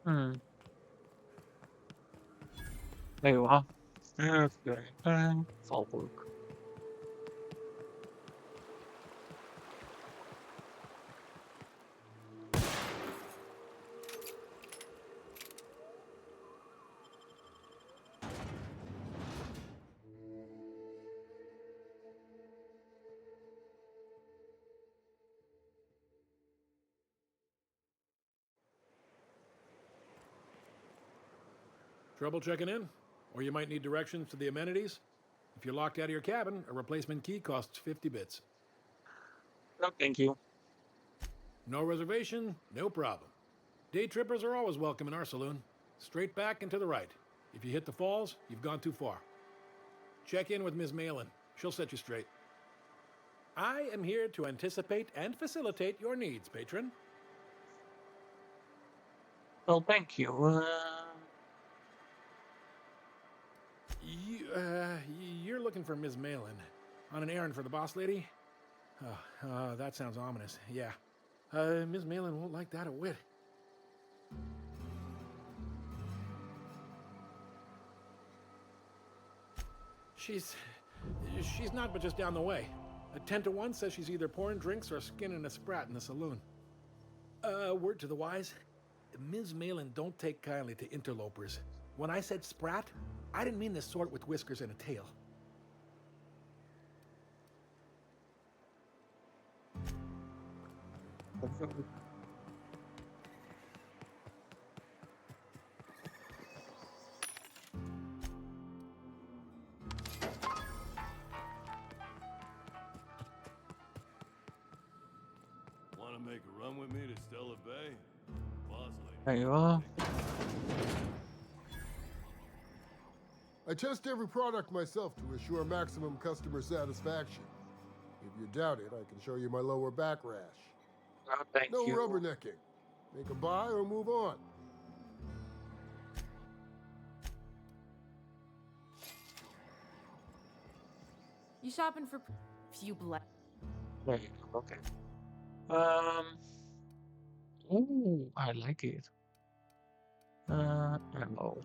Hmm. There you are. Okay. Fall work. Trouble checking in? Or you might need directions to the amenities? If you're locked out of your cabin, a replacement key costs 50 bits. No, thank you. No reservation, no problem. Day trippers are always welcome in our saloon. Straight back and to the right. If you hit the falls, you've gone too far. Check in with Ms. Malin. She'll set you straight. I am here to anticipate and facilitate your needs, patron. Well, thank you. You're looking for Ms. Malin. On an errand for the boss lady? That sounds ominous. Yeah. Ms. Malin won't like that a whit. She's not but just down the way. A 10 to 1 says she's either pouring drinks or skinning a sprat in the saloon. Word to the wise, Ms. Malin don't take kindly to interlopers. When I said sprat, I didn't mean the sort with whiskers and a tail. Want to make a run with me to Stella Bay? Boss lady. There you are. I test every product myself to assure maximum customer satisfaction. If you doubt it, I can show you my lower back rash. Oh, thank no you. rubbernecking. Make a buy or move on. You shopping for few There you go. Okay. Ooh, I like it. Ammo.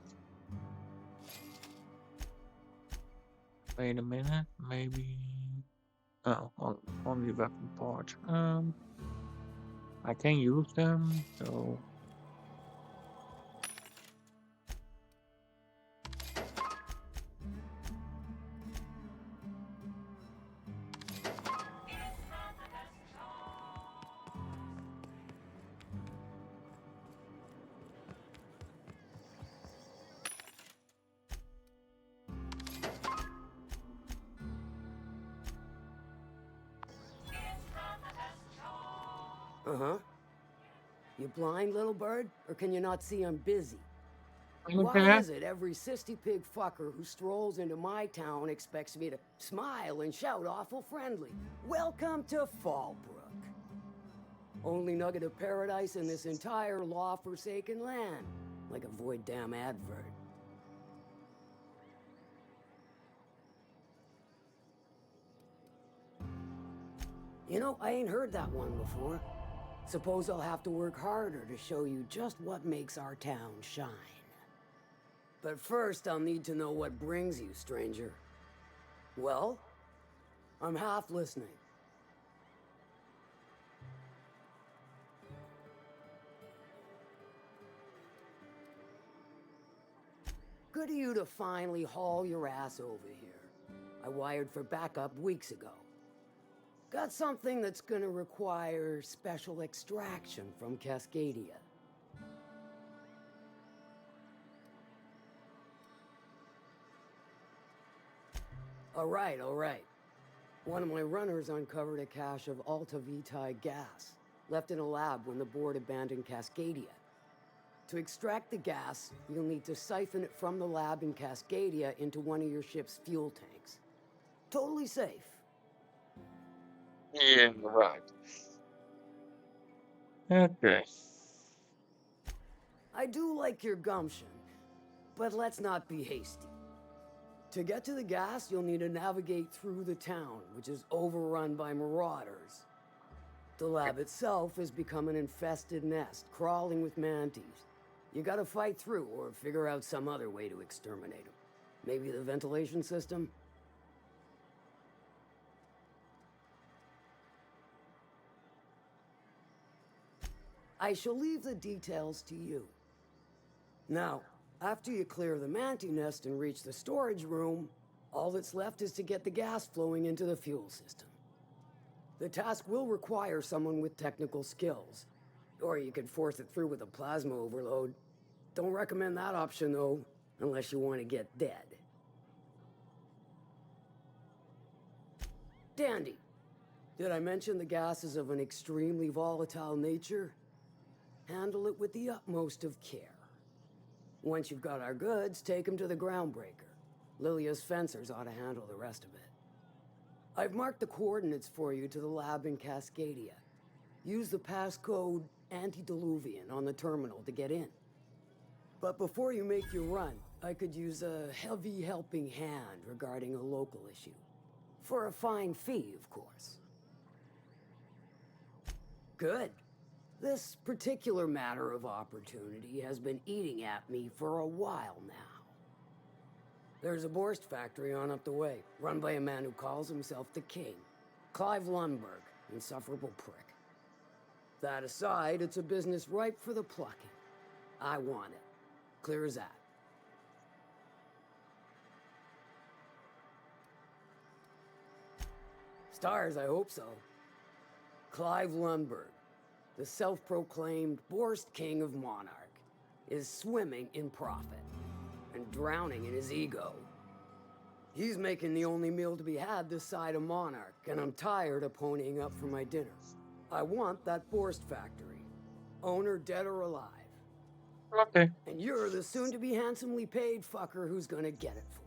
Wait a minute, maybe. Oh, only weapon part. I can use them, so. Uh-huh. You blind, little bird? Or can you not see I'm busy? Okay. Why is it every sissy pig fucker who strolls into my town expects me to smile and shout awful friendly? Welcome to Fallbrook. Only nugget of paradise in this entire law-forsaken land. Like a void damn advert. You know, I ain't heard that one before. Suppose I'll have to work harder to show you just what makes our town shine. But first, I'll need to know what brings you, stranger. Well, I'm half listening. Good of you to finally haul your ass over here. I wired for backup weeks ago. Got something that's gonna require special extraction from Cascadia. All right. One of my runners uncovered a cache of Alta Vitae gas, left in a lab when the board abandoned Cascadia. To extract the gas, you'll need to siphon it from the lab in Cascadia into one of your ship's fuel tanks. Totally safe. Yeah, right. Okay. I do like your gumption, but let's not be hasty. To get to the gas, you'll need to navigate through the town, which is overrun by marauders. The lab itself has become an infested nest, crawling with mantis. You gotta fight through or figure out some other way to exterminate them. Maybe the ventilation system? I shall leave the details to you. Now, after you clear the mantis nest and reach the storage room, all that's left is to get the gas flowing into the fuel system. The task will require someone with technical skills. Or you could force it through with a plasma overload. Don't recommend that option, though. Unless you want to get dead. Dandy. Did I mention the gas is of an extremely volatile nature? Handle it with the utmost of care. Once you've got our goods, take them to the groundbreaker. Lilia's fencers ought to handle the rest of it. I've marked the coordinates for you to the lab in Cascadia. Use the passcode Antediluvian on the terminal to get in. But before you make your run, I could use a heavy helping hand regarding a local issue. For a fine fee, of course. Good. This particular matter of opportunity has been eating at me for a while now. There's a Borst factory on up the way, run by a man who calls himself the King. Clive Lundberg, insufferable prick. That aside, it's a business ripe for the plucking. I want it. Clear as that. Stars, I hope so. Clive Lundberg, the self-proclaimed Borst King of Monarch, is swimming in profit and drowning in his ego. He's making the only meal to be had this side of Monarch, and I'm tired of ponying up for my dinner. I want that Borst factory, owner dead or alive. Okay. And you're the soon-to-be handsomely paid fucker who's gonna get it for me.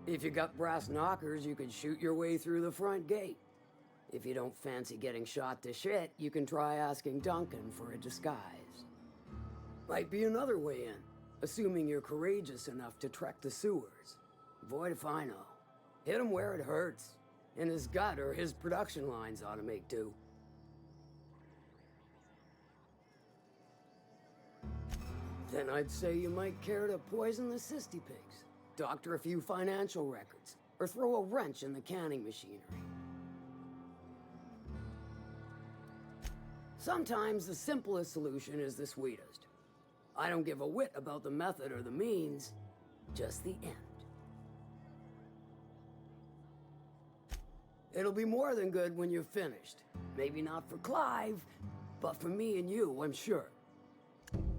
If you got brass knockers, you could shoot your way through the front gate. If you don't fancy getting shot to shit, you can try asking Duncan for a disguise. Might be another way in, assuming you're courageous enough to trek the sewers. Void if I know. Hit him where it hurts. In his gut or his production lines ought to make do. Then I'd say you might care to poison the cysty pigs, doctor a few financial records, or throw a wrench in the canning machinery. Sometimes the simplest solution is the sweetest. I don't give a whit about the method or the means, just the end. It'll be more than good when you're finished. Maybe not for Clive, but for me and you, I'm sure.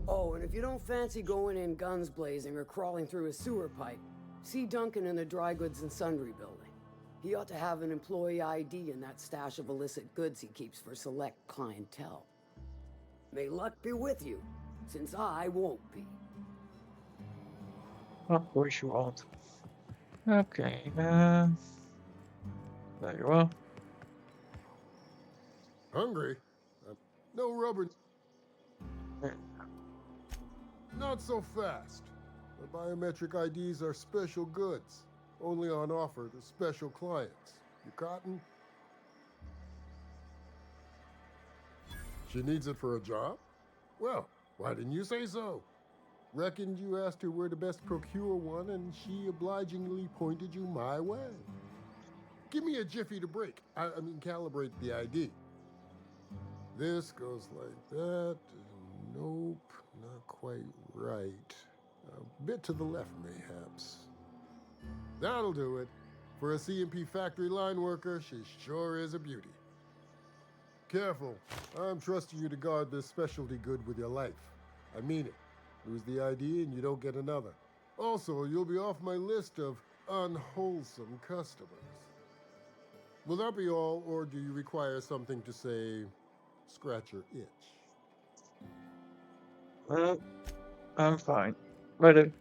Oh, and if you don't fancy going in guns blazing or crawling through a sewer pipe, see Duncan in the dry goods and sundry building. He ought to have an employee ID in that stash of illicit goods he keeps for select clientele. May luck be with you, since I won't be. Of course you won't. Okay, very well. Hungry? No rubber. Not so fast. The biometric IDs are special goods, only on offer to special clients. You cotton? She needs it for a job? Well, why didn't you say so? Reckoned you asked her where to best procure one, and she obligingly pointed you my way. Give me a jiffy to break. I mean, calibrate the ID. This goes like that. Nope, not quite right. A bit to the left, mayhaps. That'll do it. For a CMP factory line worker, she sure is a beauty. Careful. I'm trusting you to guard this specialty good with your life. I mean it. Lose the ID and you don't get another. Also, you'll be off my list of unwholesome customers. Will that be all, or do you require something to say, scratch your itch? Well, I'm fine. Ready.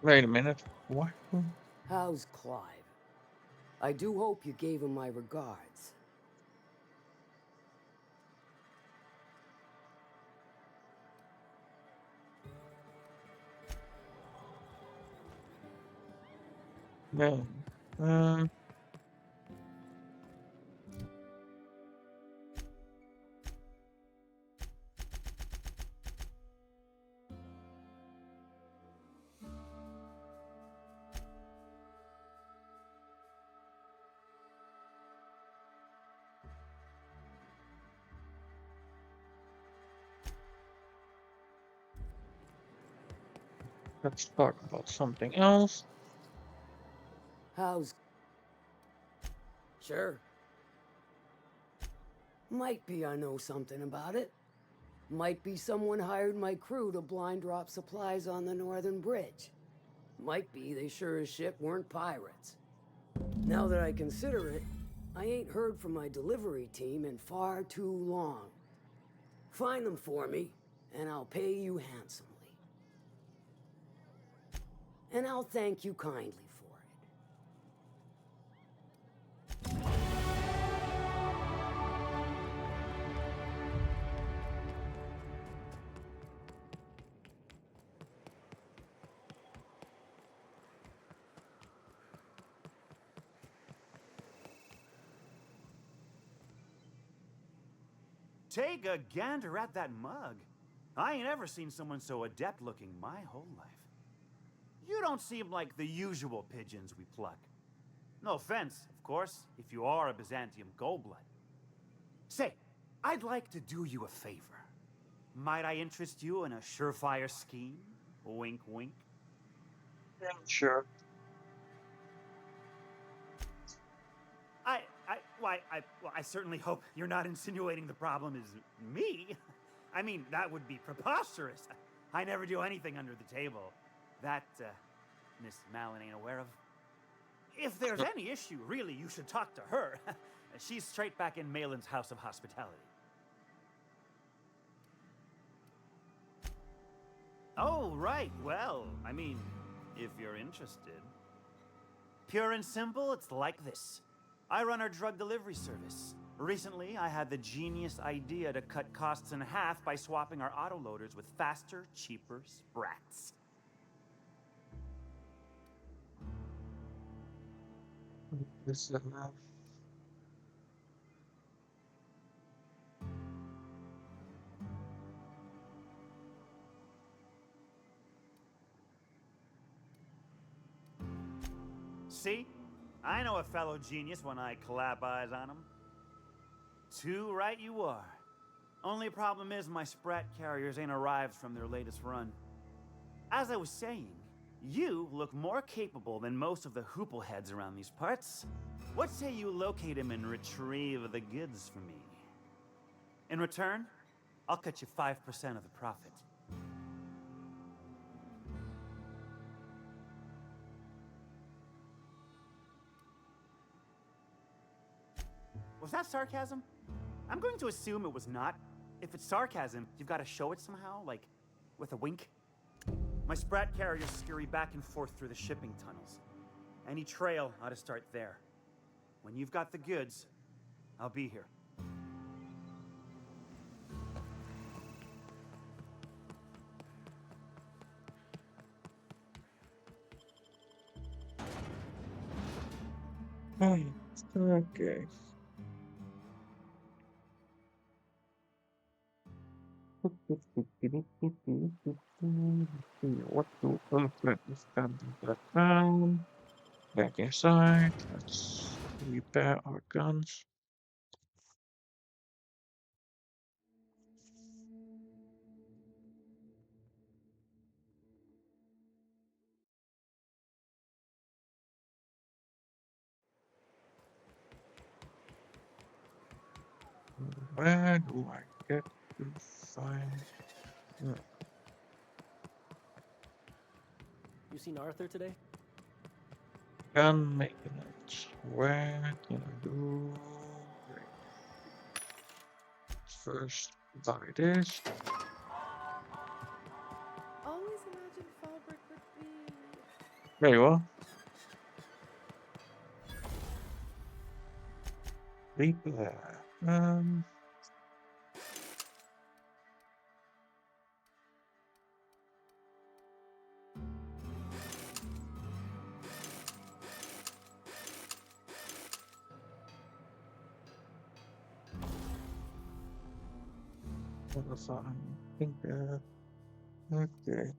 Wait a minute. What? How's Clive? I do hope you gave him my regards. No. Let's talk about something else. How's... Sure. Might be I know something about it. Might be someone hired my crew to blind drop supplies on the northern bridge. Might be they sure as shit weren't pirates. Now that I consider it, I ain't heard from my delivery team in far too long. Find them for me, and I'll pay you handsomely. And I'll thank you kindly for it. Take a gander at that mug. I ain't ever seen someone so adept looking my whole life. You don't seem like the usual pigeons we pluck. No offense, of course, if you are a Byzantium goldblood. Say, I'd like to do you a favor. Might I interest you in a surefire scheme? Wink, wink. Yeah, sure. I certainly hope you're not insinuating the problem is me. I mean, that would be preposterous. I never do anything under the table. That, Miss Malin ain't aware of. If there's any issue, really, you should talk to her. She's straight back in Malin's House of Hospitality. Oh, right. Well, I mean, if you're interested. Pure and simple, it's like this. I run our drug delivery service. Recently, I had the genius idea to cut costs in half by swapping our autoloaders with faster, cheaper sprats. This is enough. See? I know a fellow genius when I clap eyes on him. Too right you are. Only problem is my sprat carriers ain't arrived from their latest run. As I was saying, you look more capable than most of the hoople heads around these parts. What say you locate him and retrieve the goods for me? In return, I'll cut you 5% of the profit. Was that sarcasm? I'm going to assume it was not. If it's sarcasm, you've got to show it somehow, like with a wink. My sprat carriers scurry back and forth through the shipping tunnels. Any trail ought to start there. When you've got the goods, I'll be here. Okay. What to open this back down. Back inside. Let's repair our guns. Where do I get to find? You seen Arthur today? Gun maintenance. Where can I do? Great. First, buy this. Always imagined Falbert would be... There you are. Repair. I think, okay.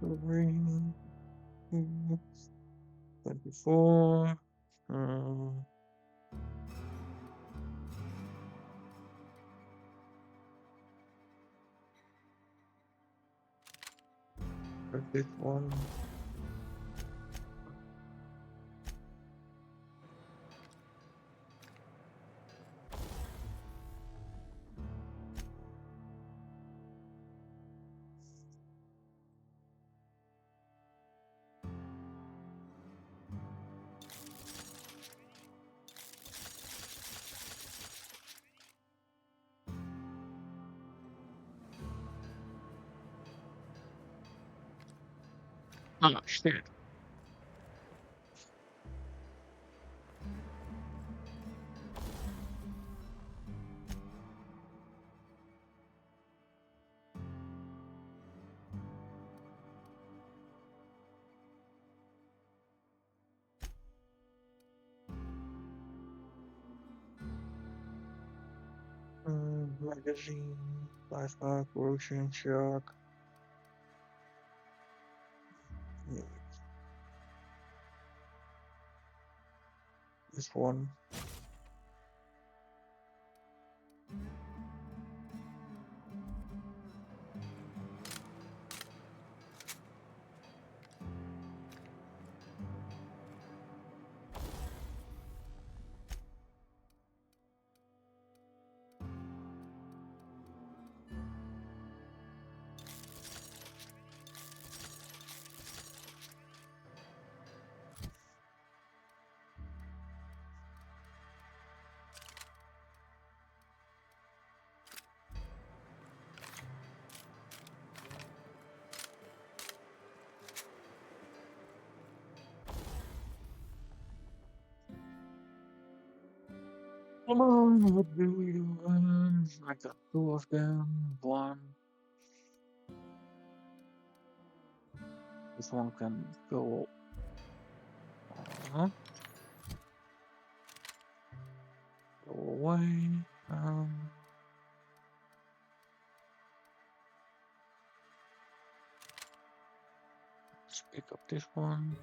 Green. 24. This one. Oh shit. Magazine, flashback, Roshan, shock. This one. Come on, what do we do? I got two of them. One. This one can go. Go away. Let's pick up this one.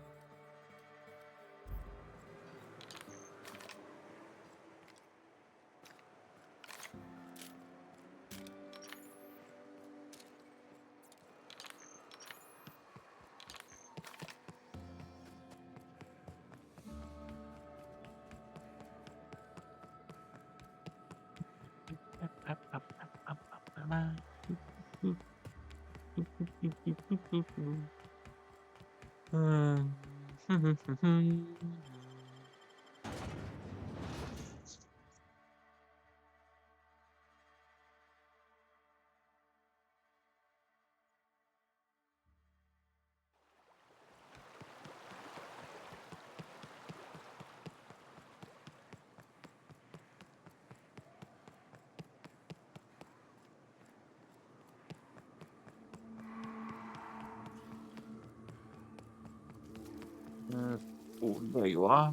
Oh, there you are.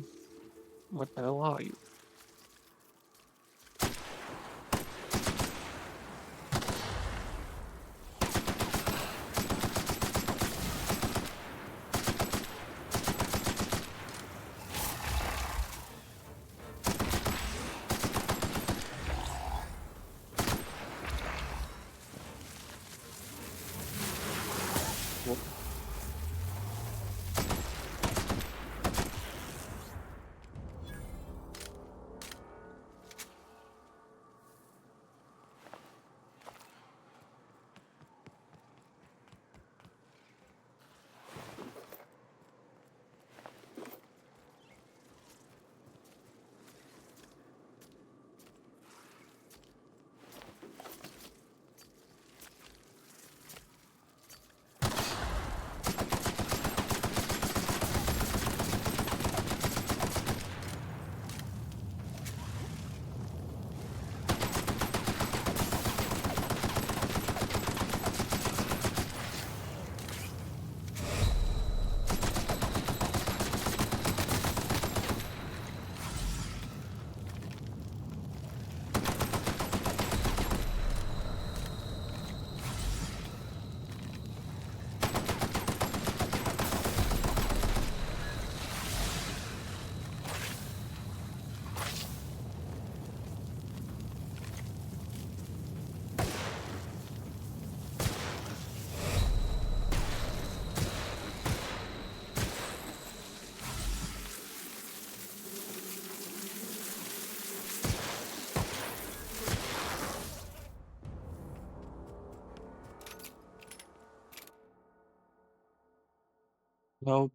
What the hell are you? What? Nope.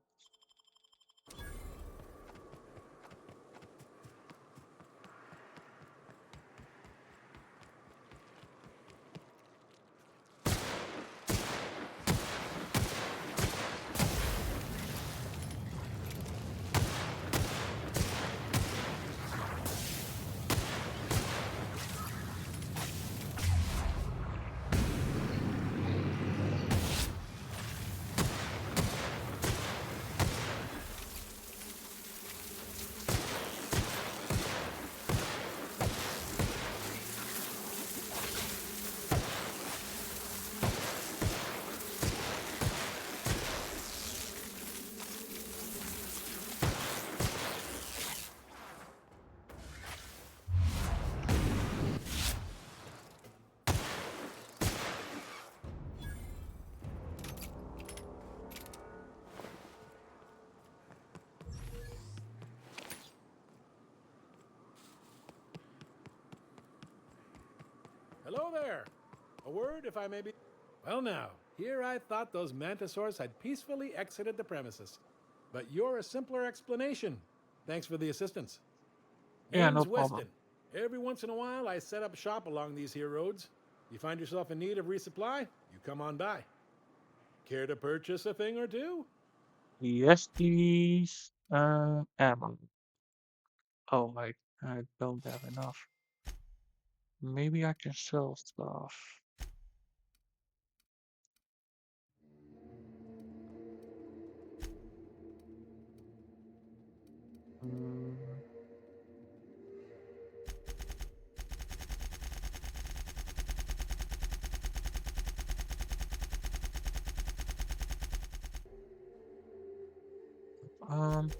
Hello there. A word, if I may be. Well, now, here I thought those mantisaurs had peacefully exited the premises. But you're a simpler explanation. Thanks for the assistance. Yeah, no Name's problem. Weston. Every once in a while, I set up shop along these here roads. You find yourself in need of resupply, you come on by. Care to purchase a thing or two? Yes, please. Ammo. Oh, I don't have enough. Maybe I can sell stuff. Mm, um,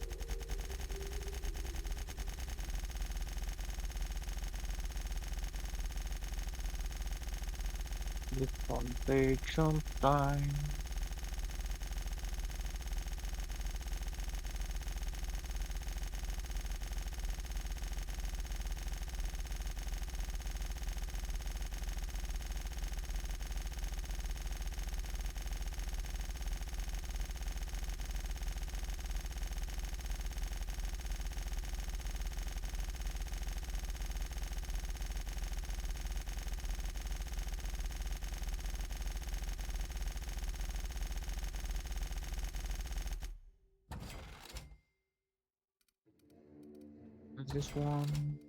this one take some time. This one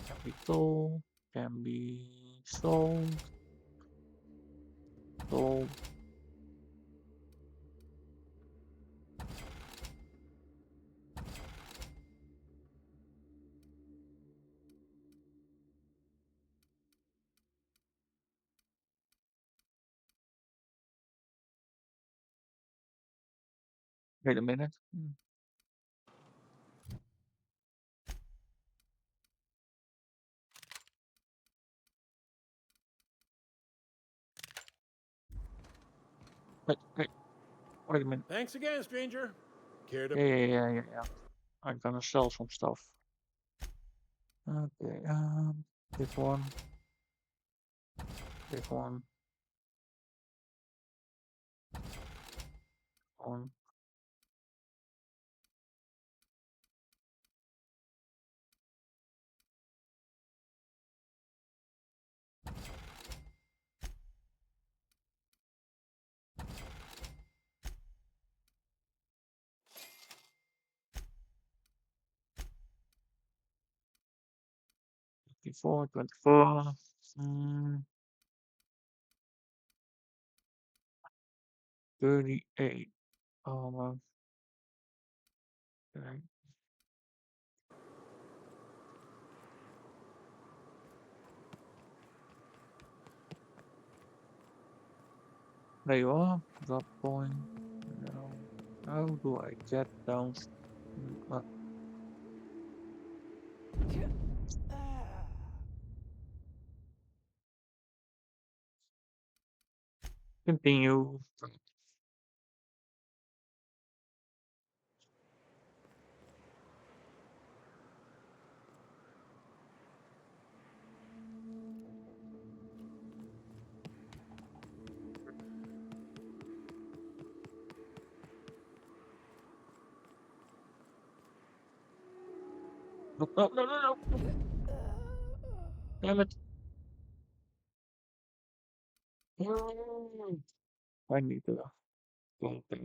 can be sold, can be sold, sold. Wait a minute. Wait a minute. Thanks again, stranger. Care to. Yeah. I'm gonna sell some stuff. Okay, this one, this one, one. 24, 24. 38. Okay. There you are. Drop point. Now, how do I get down? Uh, Continue. No, no, no, no, no. Damn it. I need to go back.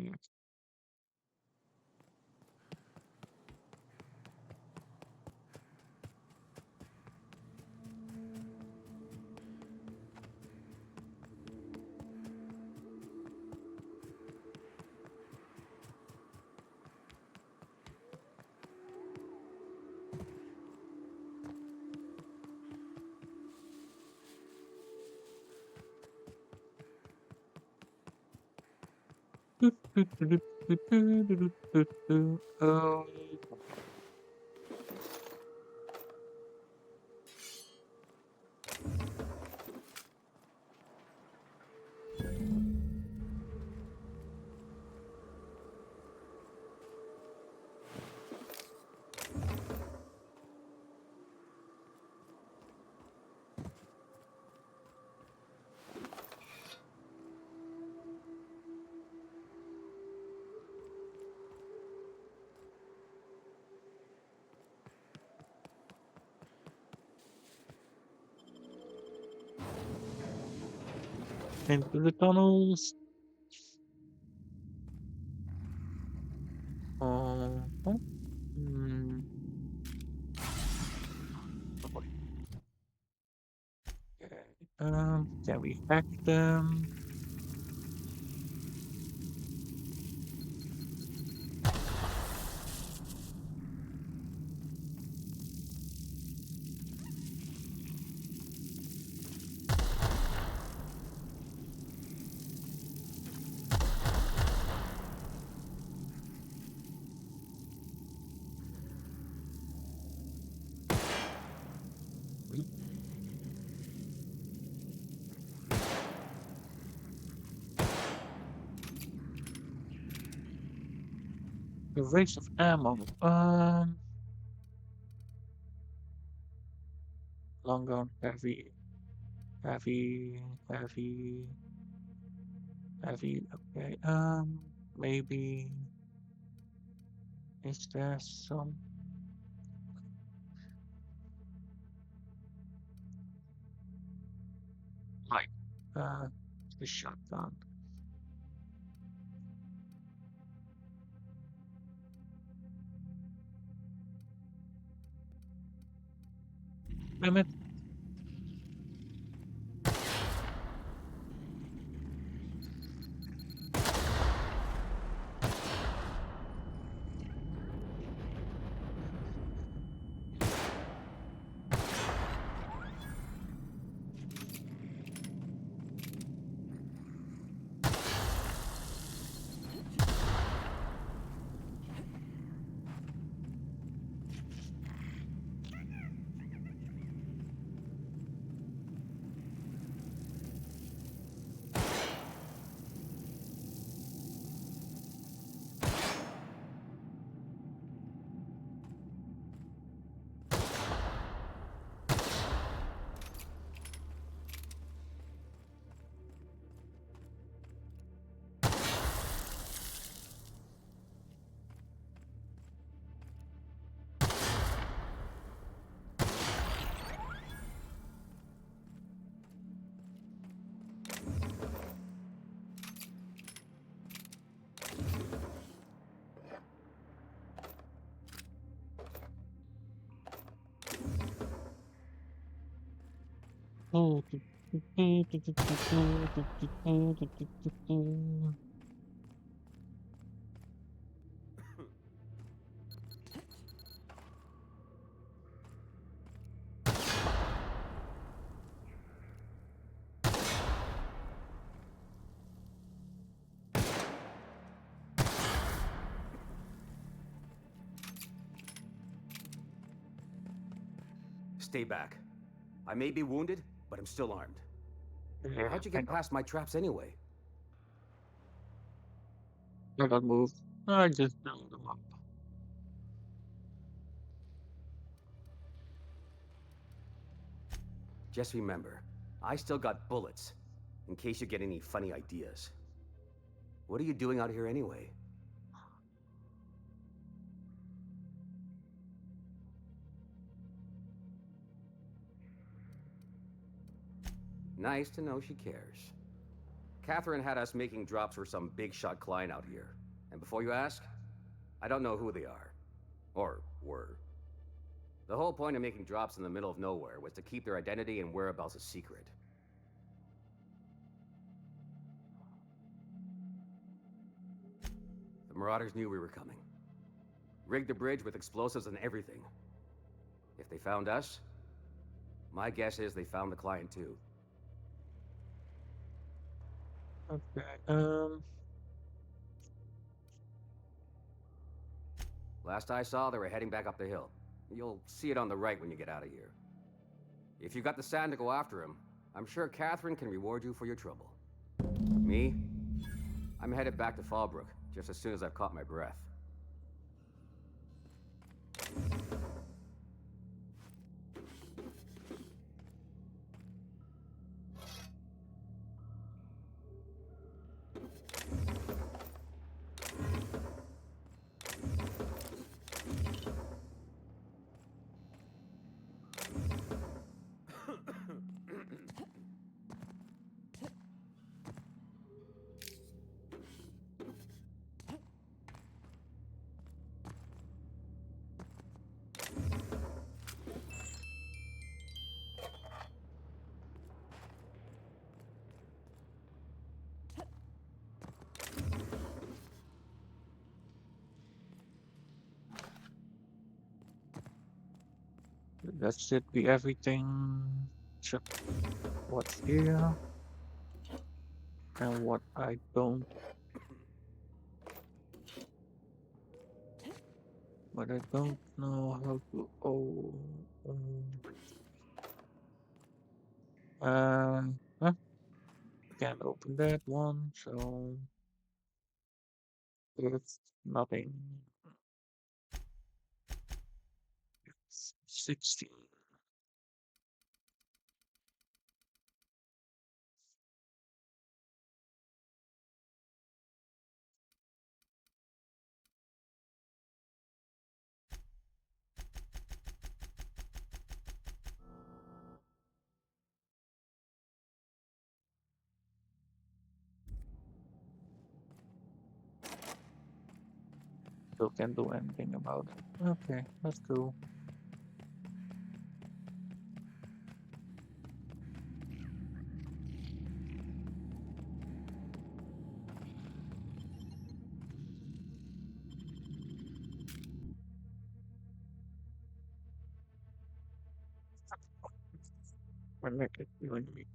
Oh. Into the tunnels. Oh. Hmm. Okay. Can we hack them? The waste of ammo. Long gun, heavy, heavy, heavy, heavy. Okay. Maybe is there some light? The shotgun. Damn it. Oh. Stay back. I may be wounded, but I'm still armed. Yeah, How'd you I get know. past my traps anyway? I got moved. I just blew them up. Just remember, I still got bullets, in case you get any funny ideas. What are you doing out here anyway? Nice to know she cares. Catherine had us making drops for some big shot client out here. And before you ask, I don't know who they are. Or were. The whole point of making drops in the middle of nowhere was to keep their identity and whereabouts a secret. The Marauders knew we were coming. Rigged the bridge with explosives and everything. If they found us, my guess is they found the client too. Okay, Last I saw, they were heading back up the hill. You'll see it on the right when you get out of here. If you got the sand to go after him, I'm sure Catherine can reward you for your trouble. Me? I'm headed back to Fallbrook, just as soon as I've caught my breath. that should be everything except what's here and what I don't. But I don't know how to. Oh, huh? Can't open that one, so it's nothing. It's 16. Still can't do anything about it. Okay, that's cool. My neck is killing me.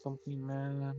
Company man.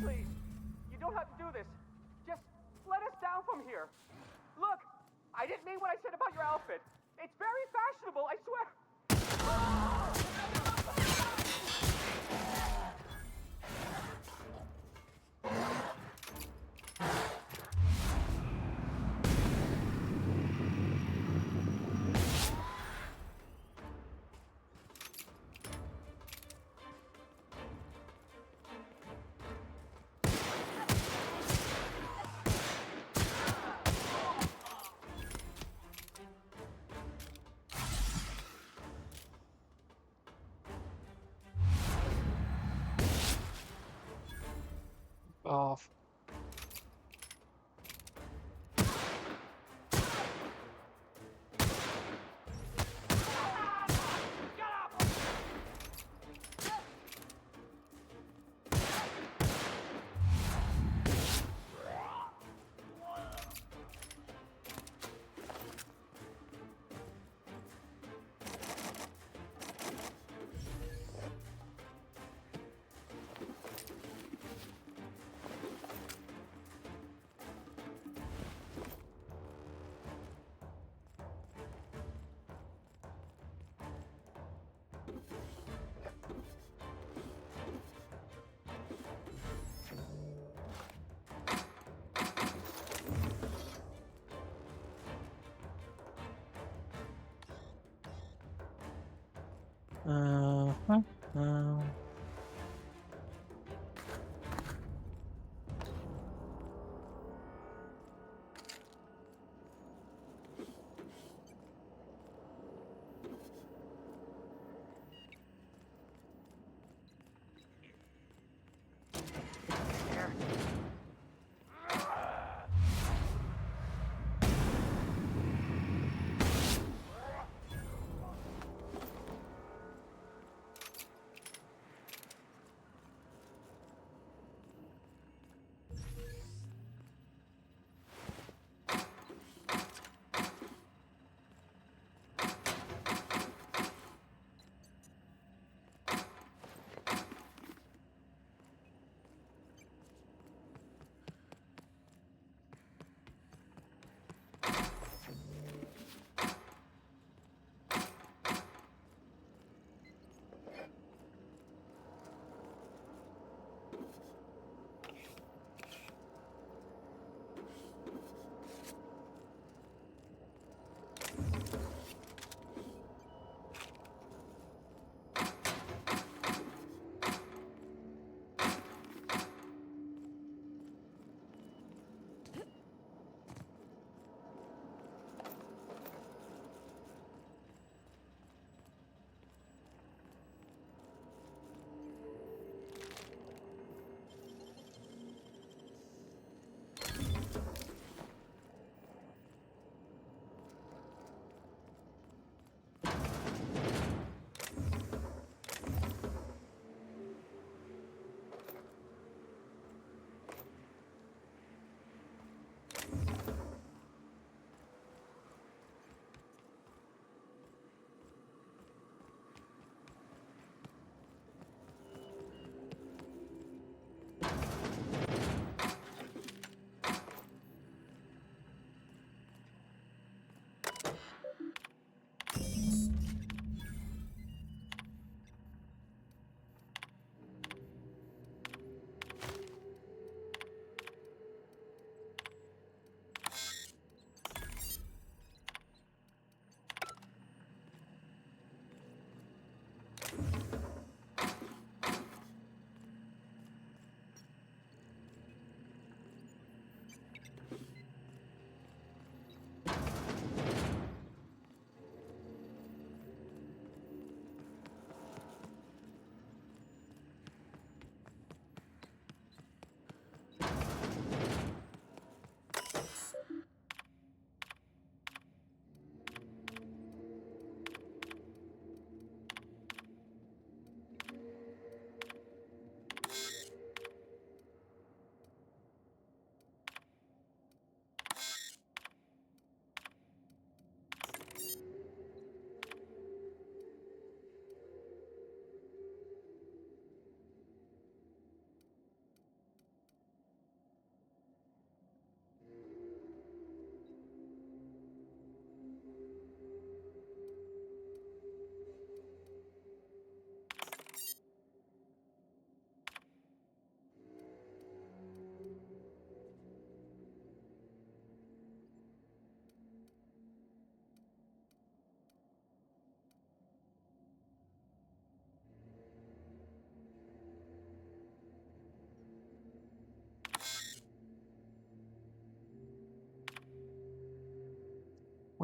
Please, you don't have to do this. Just let us down from here. Look, I didn't mean what I said about your outfit. It's very fashionable, I swear. off.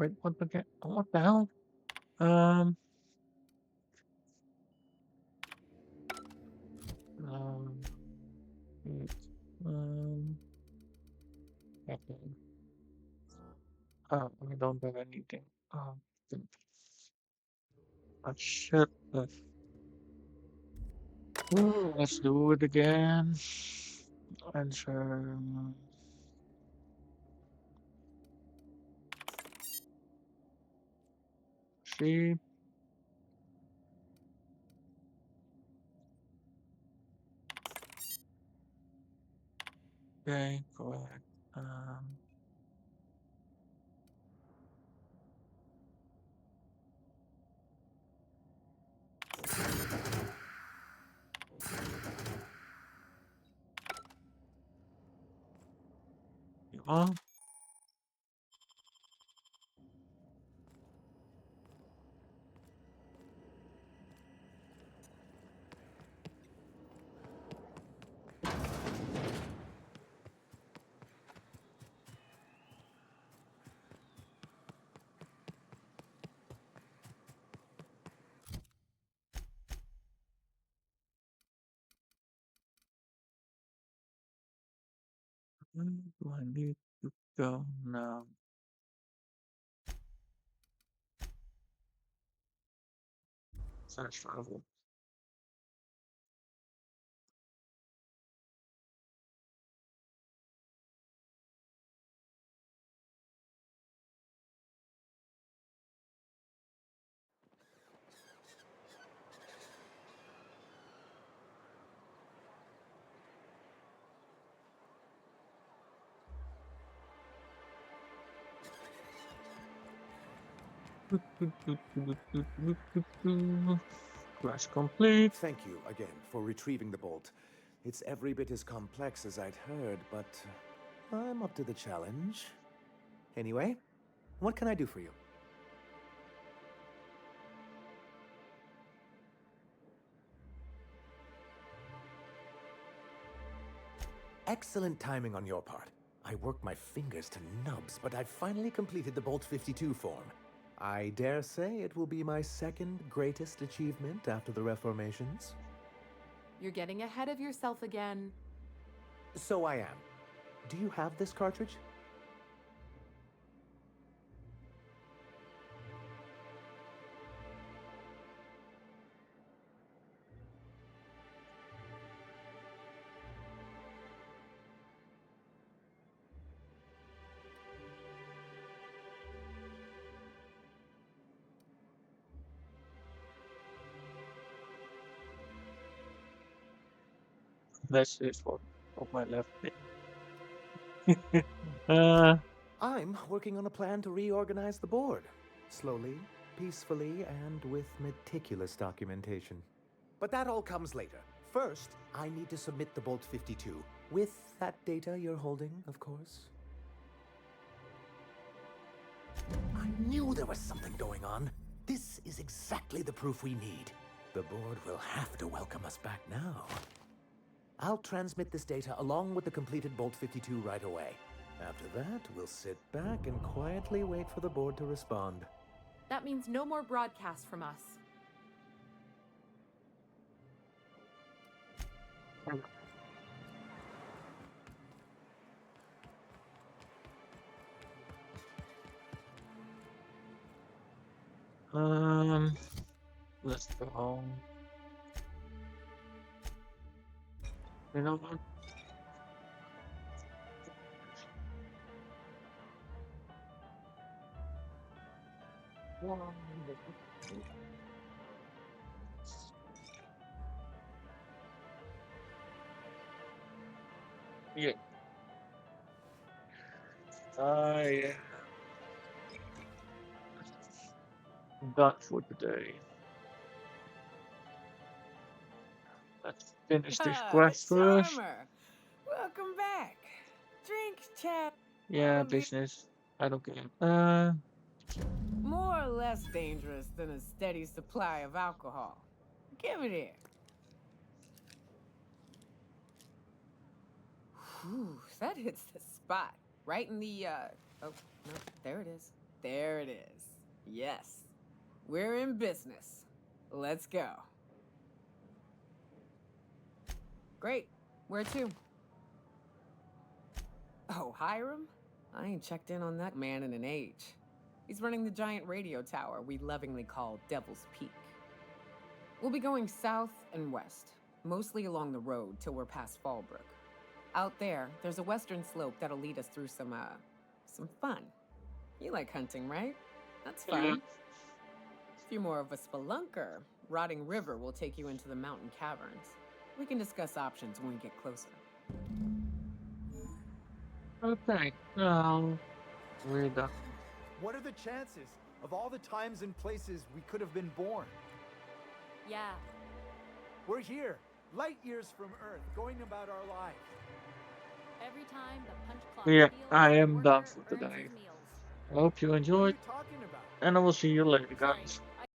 Wait, what the what the hell? Um, um, it's, Okay. I don't have anything. I should have. Let's do it again. Answer. Sheep. Okay, correct. Well, where do I need to go now? Search travel. Quest complete. Thank you again for retrieving the bolt. It's every bit as complex as I'd heard, but I'm up to the challenge. Anyway, what can I do for you? Excellent timing on your part. I worked my fingers to nubs, but I finally completed the Bolt 52 form. I dare say it will be my second greatest achievement after the Reformations. You're getting ahead of yourself again. So I am. Do you have this cartridge? That's it for my left. uh, I'm working on a plan to reorganize the board. Slowly, peacefully, and with meticulous documentation. But that all comes later. First, I need to submit the Bolt 52. With that data you're holding, of course. I knew there was something going on. This is exactly the proof we need. The board will have to welcome us back now. I'll transmit this data along with the completed Bolt 52 right away. After that, we'll sit back and quietly wait for the board to respond. That means no more broadcasts from us. Let's go home. You know what? Yeah. I am done for today. Let's finish this Ah, the quest first. charmer. Welcome back. Drink, chap. Yeah, I'm business. I don't care. more or less dangerous than a steady supply of alcohol. Give it here. Whew, that hits the spot. Right in the, oh, no, there it is. There it is. Yes. We're in business. Let's go. Great. Where to? Oh, Hiram? I ain't checked in on that man in an age. He's running the giant radio tower we lovingly call Devil's Peak. We'll be going south and west, mostly along the road till we're past Fallbrook. Out there, there's a western slope that'll lead us through some fun. You like hunting, right? That's fun. If you're more of a spelunker, Rotting River will take you into the mountain caverns. We can discuss options when we get closer. Okay, we're done. What are the chances of all the times and places we could have been born? Yeah. We're here, light years from Earth, going about our lives. Every time the punch clock Yeah, peals, I the am done worker for earns today. his meals. I hope you enjoyed, and I will see you later, guys.